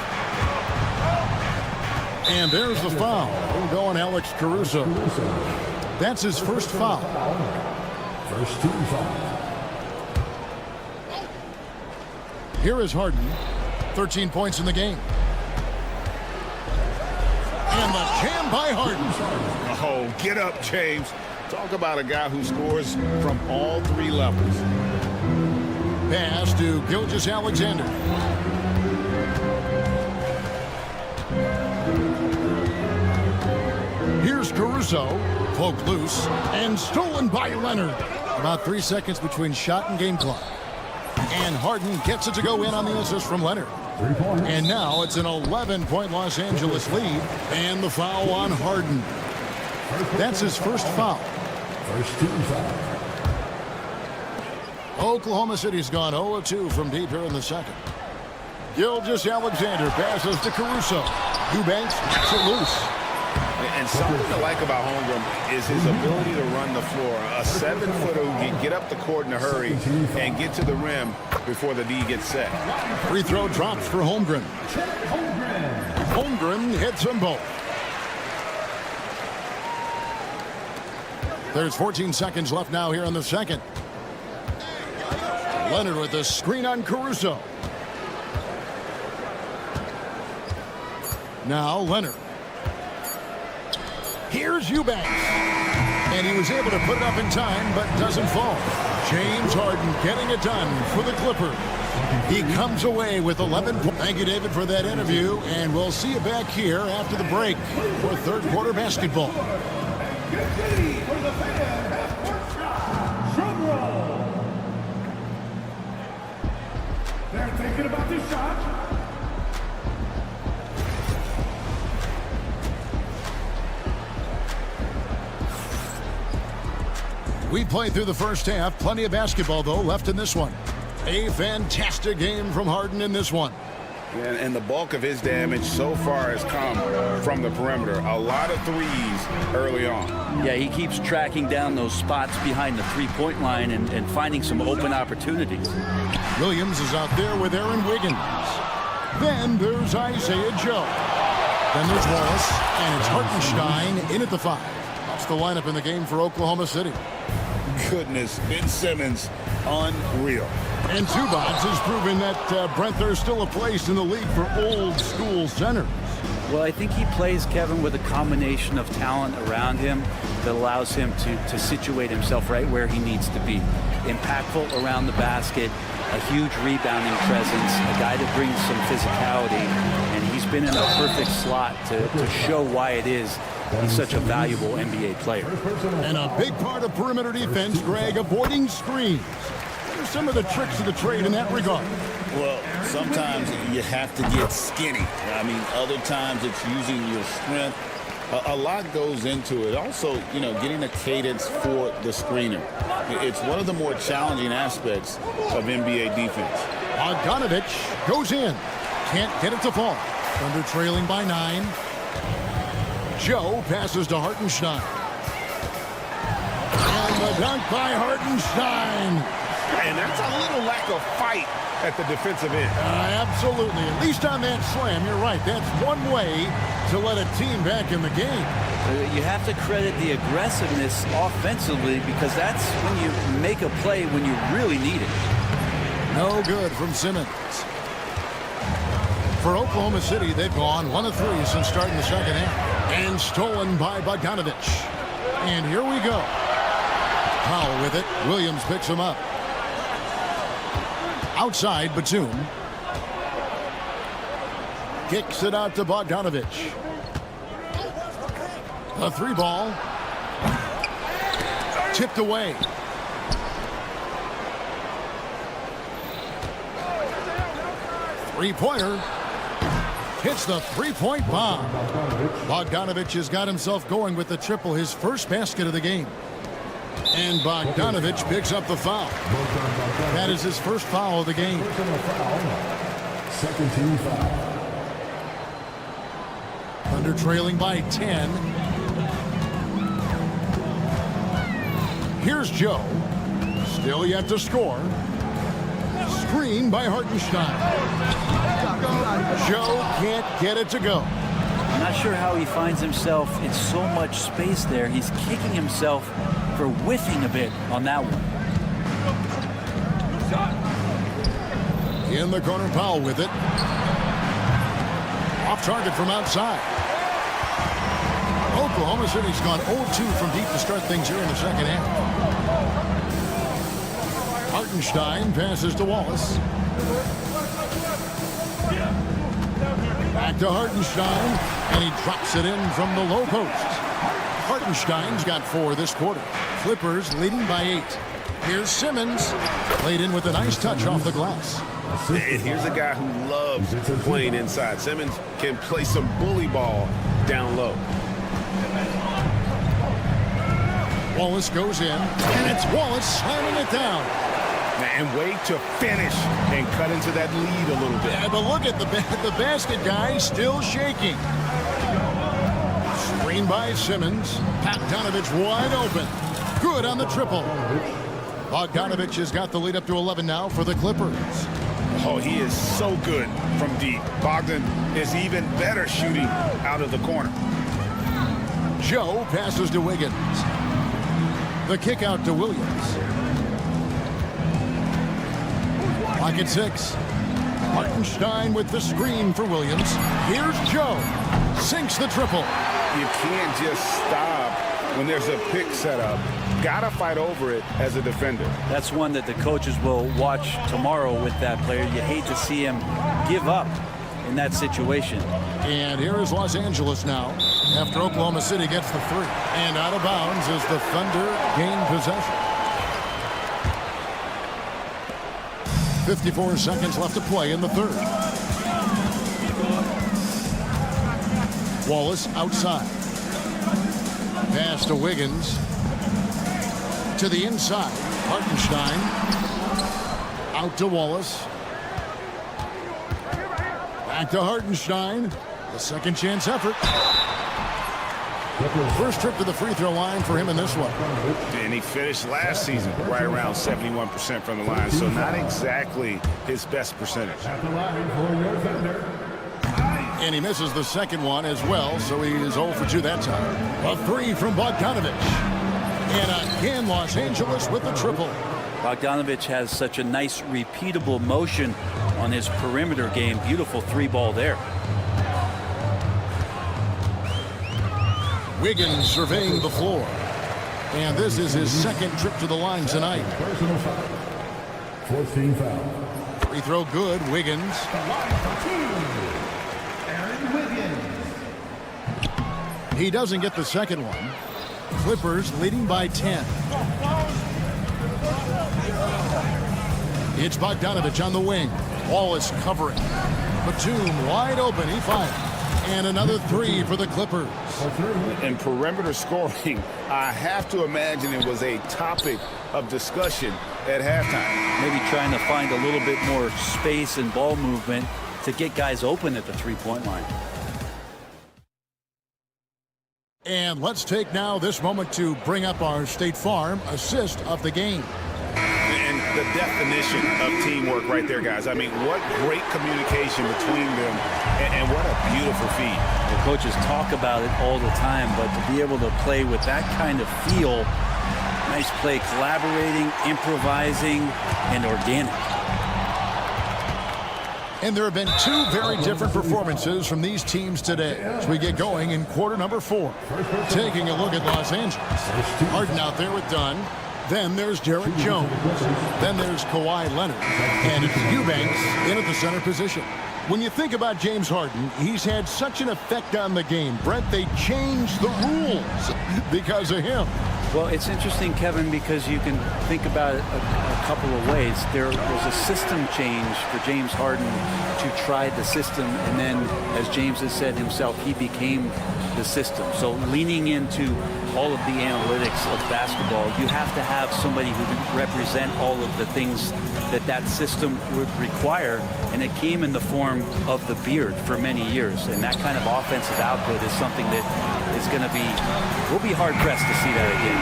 And there's the foul. We'll go on Alex Caruso. That's his first foul. First team foul. Here is Harden. 13 points in the game. And the jam by Harden. Oh, get up, James. Talk about a guy who scores from all 3 levels. Pass to Gilgeous-Alexander. Here's Caruso, poked loose, and stolen by Leonard. About 3 seconds between shot and game clock. And Harden gets it to go in on the assist from Leonard. 3 points. And now it's an 11-point Los Angeles lead, and the foul on Harden. That's his first foul. First team foul. Oklahoma City's gone 0-2 from deep here in the second. Gilgeous-Alexander passes to Caruso. Eubanks gets it loose. And something to like about Holmgren is his ability to run the floor. A 7-footer who can get up the court in a hurry and get to the rim before the D gets set. Free throw drops for Holmgren. Holmgren hits them both. There's 14 seconds left now here in the second. Leonard with the screen on Caruso. Now Leonard. Here's Eubanks. And he was able to put it up in time, but doesn't fall. James Harden getting it done for the Clippers. He comes away with 11 points. Thank you, David, for that interview. And we'll see you back here after the break for third quarter basketball. Get ready for the fan half-court shot. Drum roll. They're thinking about this shot. We played through the first half. Plenty of basketball, though, left in this one. A fantastic game from Harden in this one. And the bulk of his damage so far has come from the perimeter. A lot of threes early on. Yeah, he keeps tracking down those spots behind the three-point line and finding some open opportunities. Williams is out there with Aaron Wiggins. Then there's Isaiah Joe. Then there's Wallace, and it's Hartenstein in at the 5. That's the lineup in the game for Oklahoma City. Goodness, Ben Simmons, unreal. And Tubats has proven that, Brent, there's still a place in the league for old-school centers. Well, I think he plays, Kevin, with a combination of talent around him that allows him to situate himself right where he needs to be. Impactful around the basket, a huge rebounding presence, a guy that brings some physicality, and he's been in a perfect slot to show why it is he's such a valuable NBA player. And a big part of perimeter defense, Greg, avoiding screens. What are some of the tricks of the trade in that regard? Well, sometimes you have to get skinny. I mean, other times it's using your strength. A lot goes into it. Also, getting a cadence for the screener. It's one of the more challenging aspects of NBA defense. Bogdanovich goes in. Can't get it to fall. Thunder trailing by 9. Joe passes to Hartenstein. And the dunk by Hartenstein. And that's a little lack of fight at the defensive end. Absolutely. At least on that slam, you're right. That's one way to let a team back in the game. You have to credit the aggressiveness offensively because that's when you make a play when you really need it. No good from Simmons. For Oklahoma City, they've gone 1 of 3 since starting the second half. And stolen by Bogdanovich. And here we go. Powell with it. Williams picks him up. Outside, Batum. Kicks it out to Bogdanovich. A 3-ball. Tipped away. Three-pointer. Hits the three-point bomb. Bogdanovich has got himself going with the triple, his first basket of the game. And Bogdanovich picks up the foul. That is his first foul of the game. Second team foul. Under trailing by 10. Here's Joe. Still yet to score. Screen by Hartenstein. Joe can't get it to go. I'm not sure how he finds himself in so much space there. He's kicking himself for whiffing a bit on that one. In the corner, Powell with it. Off target from outside. Oklahoma City's gone 0-2 from deep to start things here in the second half. Hartenstein passes to Wallace. Back to Hartenstein, and he drops it in from the low post. Hartenstein's got 4 this quarter. Clippers leading by 8. Here's Simmons, played in with a nice touch off the glass. And here's a guy who loves playing inside. Simmons can play some bully ball down low. Wallace goes in, and it's Wallace slamming it down. And wait to finish and cut into that lead a little bit. Yeah, but look at the basket guy still shaking. Screen by Simmons. Bogdanovich wide open. Good on the triple. Bogdanovich has got the lead up to 11 now for the Clippers. Oh, he is so good from deep. Bogdan is even better shooting out of the corner. Joe passes to Wiggins. The kick out to Williams. Clock at 6. Hartenstein with the screen for Williams. Here's Joe. Sinks the triple. You can't just stop when there's a pick set up. Gotta fight over it as a defender. That's one that the coaches will watch tomorrow with that player. You hate to see him give up in that situation. And here is Los Angeles now after Oklahoma City gets the 3. And out of bounds as the Thunder gain possession. 54 seconds left to play in the third. Wallace outside. Pass to Wiggins. To the inside. Hartenstein. Out to Wallace. Back to Hartenstein. The second chance effort. First trip to the free throw line for him in this one. And he finished last season right around 71% from the line, so not exactly his best percentage. And he misses the second one as well, so he is 0 for 2 that time. A 3 from Bogdanovich. And again, Los Angeles with the triple. Bogdanovich has such a nice repeatable motion on his perimeter game. Beautiful 3-ball there. Wiggins surveying the floor. And this is his second trip to the line tonight. Personal foul. 14 foul. Free throw good, Wiggins. He doesn't get the second one. Clippers leading by 10. It's Bogdanovich on the wing. Wallace covering. Batum wide open. He fires. And another 3 for the Clippers. In perimeter scoring, I have to imagine it was a topic of discussion at halftime. Maybe trying to find a little bit more space and ball movement to get guys open at the three-point line. And let's take now this moment to bring up our State Farm assist of the game. And the definition of teamwork right there, guys. I mean, what great communication between them, and what a beautiful feed. The coaches talk about it all the time, but to be able to play with that kind of feel, nice play, collaborating, improvising, and organic. And there have been 2 very different performances from these teams today as we get going in quarter number 4. Taking a look at Los Angeles. Harden out there with Dunn. Then there's Derek Jones. Then there's Kawhi Leonard. And it's Eubanks in at the center position. When you think about James Harden, he's had such an effect on the game. Brett, they changed the rules because of him. Well, it's interesting, Kevin, because you can think about it a couple of ways. There was a system change for James Harden to try the system, and then, as James has said himself, he became the system. So leaning into all of the analytics of basketball, you have to have somebody who can represent all of the things that system would require, and it came in the form of the beard for many years. And that kind of offensive output is something that is going to be, we'll be hard-pressed to see that again.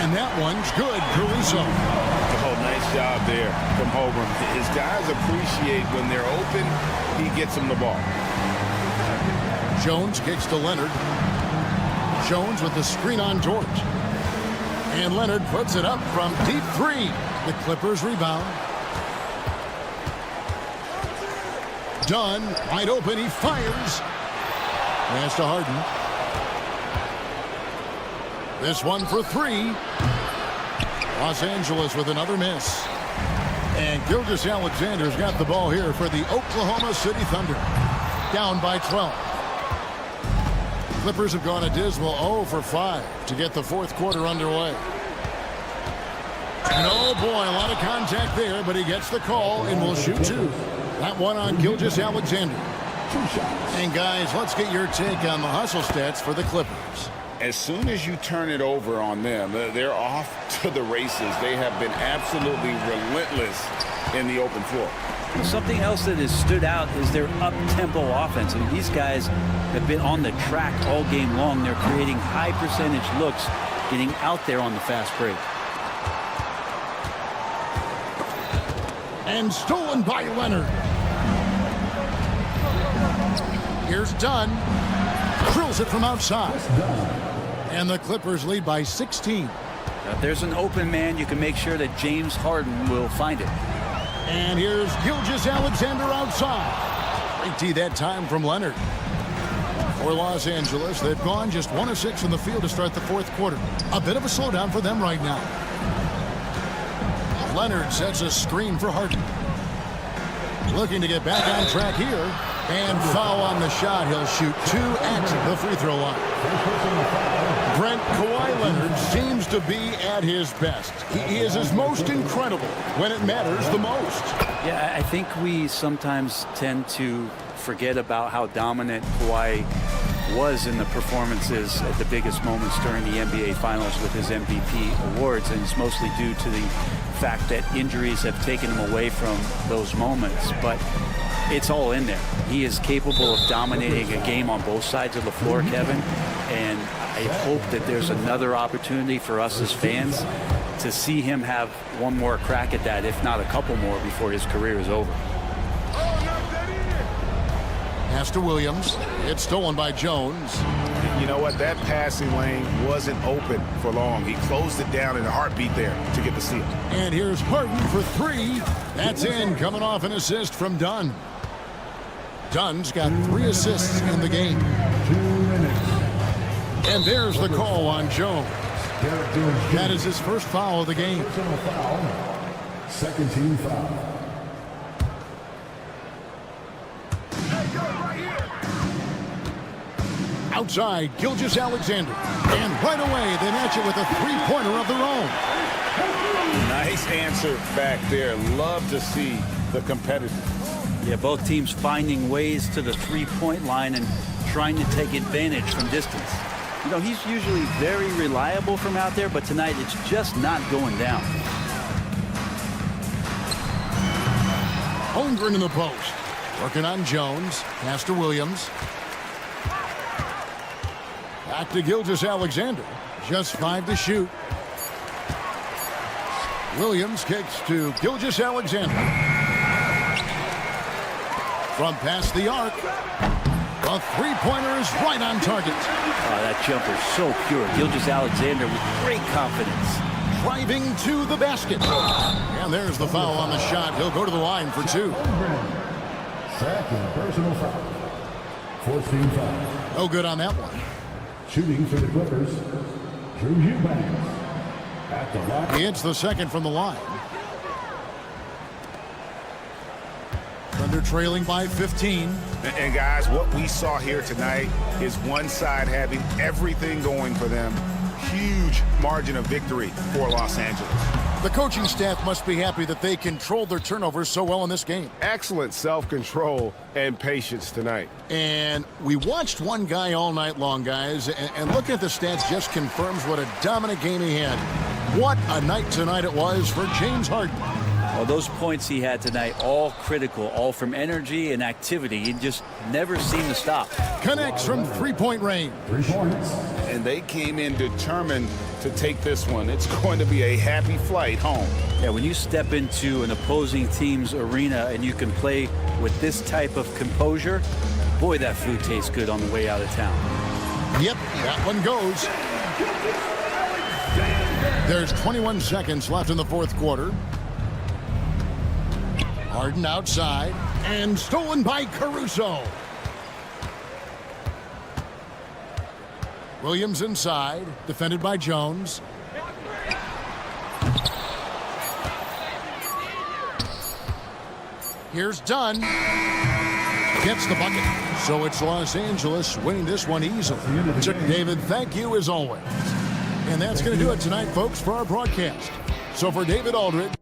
And that one's good, Caruso. Oh, nice job there from Holmgren. His guys appreciate when they're open, he gets them the ball. Jones kicks to Leonard. Jones with the screen on George. And Leonard puts it up from deep three. The Clippers rebound. Dunn, wide open, he fires. Pass to Harden. This one for three. Los Angeles with another miss. And Gilgeous-Alexander's got the ball here for the Oklahoma City Thunder. Down by 12. Clippers have gone a dismal 0 for 5 to get the fourth quarter underway. And oh boy, a lot of contact there, but he gets the call and will shoot two. That one on Gilgeous-Alexander. And guys, let's get your take on the hustle stats for the Clippers. As soon as you turn it over on them, they're off to the races. They have been absolutely relentless in the open floor. Something else that has stood out is their up-tempo offense. I mean, these guys have been on the track all game long. They're creating high percentage looks, getting out there on the fast break. And stolen by Leonard. Here's Dunn. Drills it from outside. And the Clippers lead by 16. If there's an open man, you can make sure that James Harden will find it. And here's Gilgeous-Alexander outside. Great D that time from Leonard. For Los Angeles, they've gone just 1 of 6 from the field to start the fourth quarter. A bit of a slowdown for them right now. Leonard sets a screen for Harden. Looking to get back on track here. And foul on the shot. He'll shoot 2 at the free throw line. Brent, Kawhi Leonard seems to be at his best. He is his most incredible when it matters the most. Yeah, I think we sometimes tend to forget about how dominant Kawhi was in the performances at the biggest moments during the NBA Finals with his MVP awards, and it's mostly due to the fact that injuries have taken him away from those moments. But it's all in there. He is capable of dominating a game on both sides of the floor, Kevin, and I hope that there's another opportunity for us as fans to see him have one more crack at that, if not a couple more, before his career is over. Pass to Williams. It's stolen by Jones. You know what? That passing lane wasn't open for long. He closed it down in a heartbeat there to get the steal. And here's Harden for 3. That's in, coming off an assist from Dunn. Dunn's got 3 assists in the game. 2 minutes. And there's the call on Jones. That is his first foul of the game. Second team foul. Outside, Gilgeous-Alexander. And right away, they match it with a three-pointer of their own. Nice answer back there. Love to see the competitors. Yeah, both teams finding ways to the three-point line and trying to take advantage from distance. You know, he's usually very reliable from out there, but tonight it's just not going down. Holmgren in the post. Working on Jones. Pass to Williams. Back to Gilgeous-Alexander. Just 5 to shoot. Williams kicks to Gilgeous-Alexander. From past the arc. The three-pointer is right on target. Oh, that jumper so pure. Gilgeous-Alexander with great confidence. Driving to the basket. And there's the foul on the shot. He'll go to the line for 2. Second personal foul. Fourth team foul. No good on that one. Shooting for the Clippers, Drew Eubanks. At the line. He hits the second from the line. Thunder trailing by 15. And guys, what we saw here tonight is one side having everything going for them. Huge margin of victory for Los Angeles. The coaching staff must be happy that they controlled their turnovers so well in this game. Excellent self-control and patience tonight. And we watched one guy all night long, guys, and looking at the stats just confirms what a dominant game he had. What a night tonight it was for James Harden. Well, those points he had tonight, all critical, all from energy and activity. He just never seemed to stop. Connects from three-point range. 3 points. And they came in determined to take this one. It's going to be a happy flight home. Yeah, when you step into an opposing team's arena and you can play with this type of composure, boy, that food tastes good on the way out of town. Yep, that one goes. There's 21 seconds left in the fourth quarter. Harden outside, and stolen by Caruso. Williams inside, defended by Jones. Here's Dunn. Gets the bucket. So it's Los Angeles winning this one easily. Chuck David, thank you as always. And that's going to do it tonight, folks, for our broadcast. So for David Aldridge.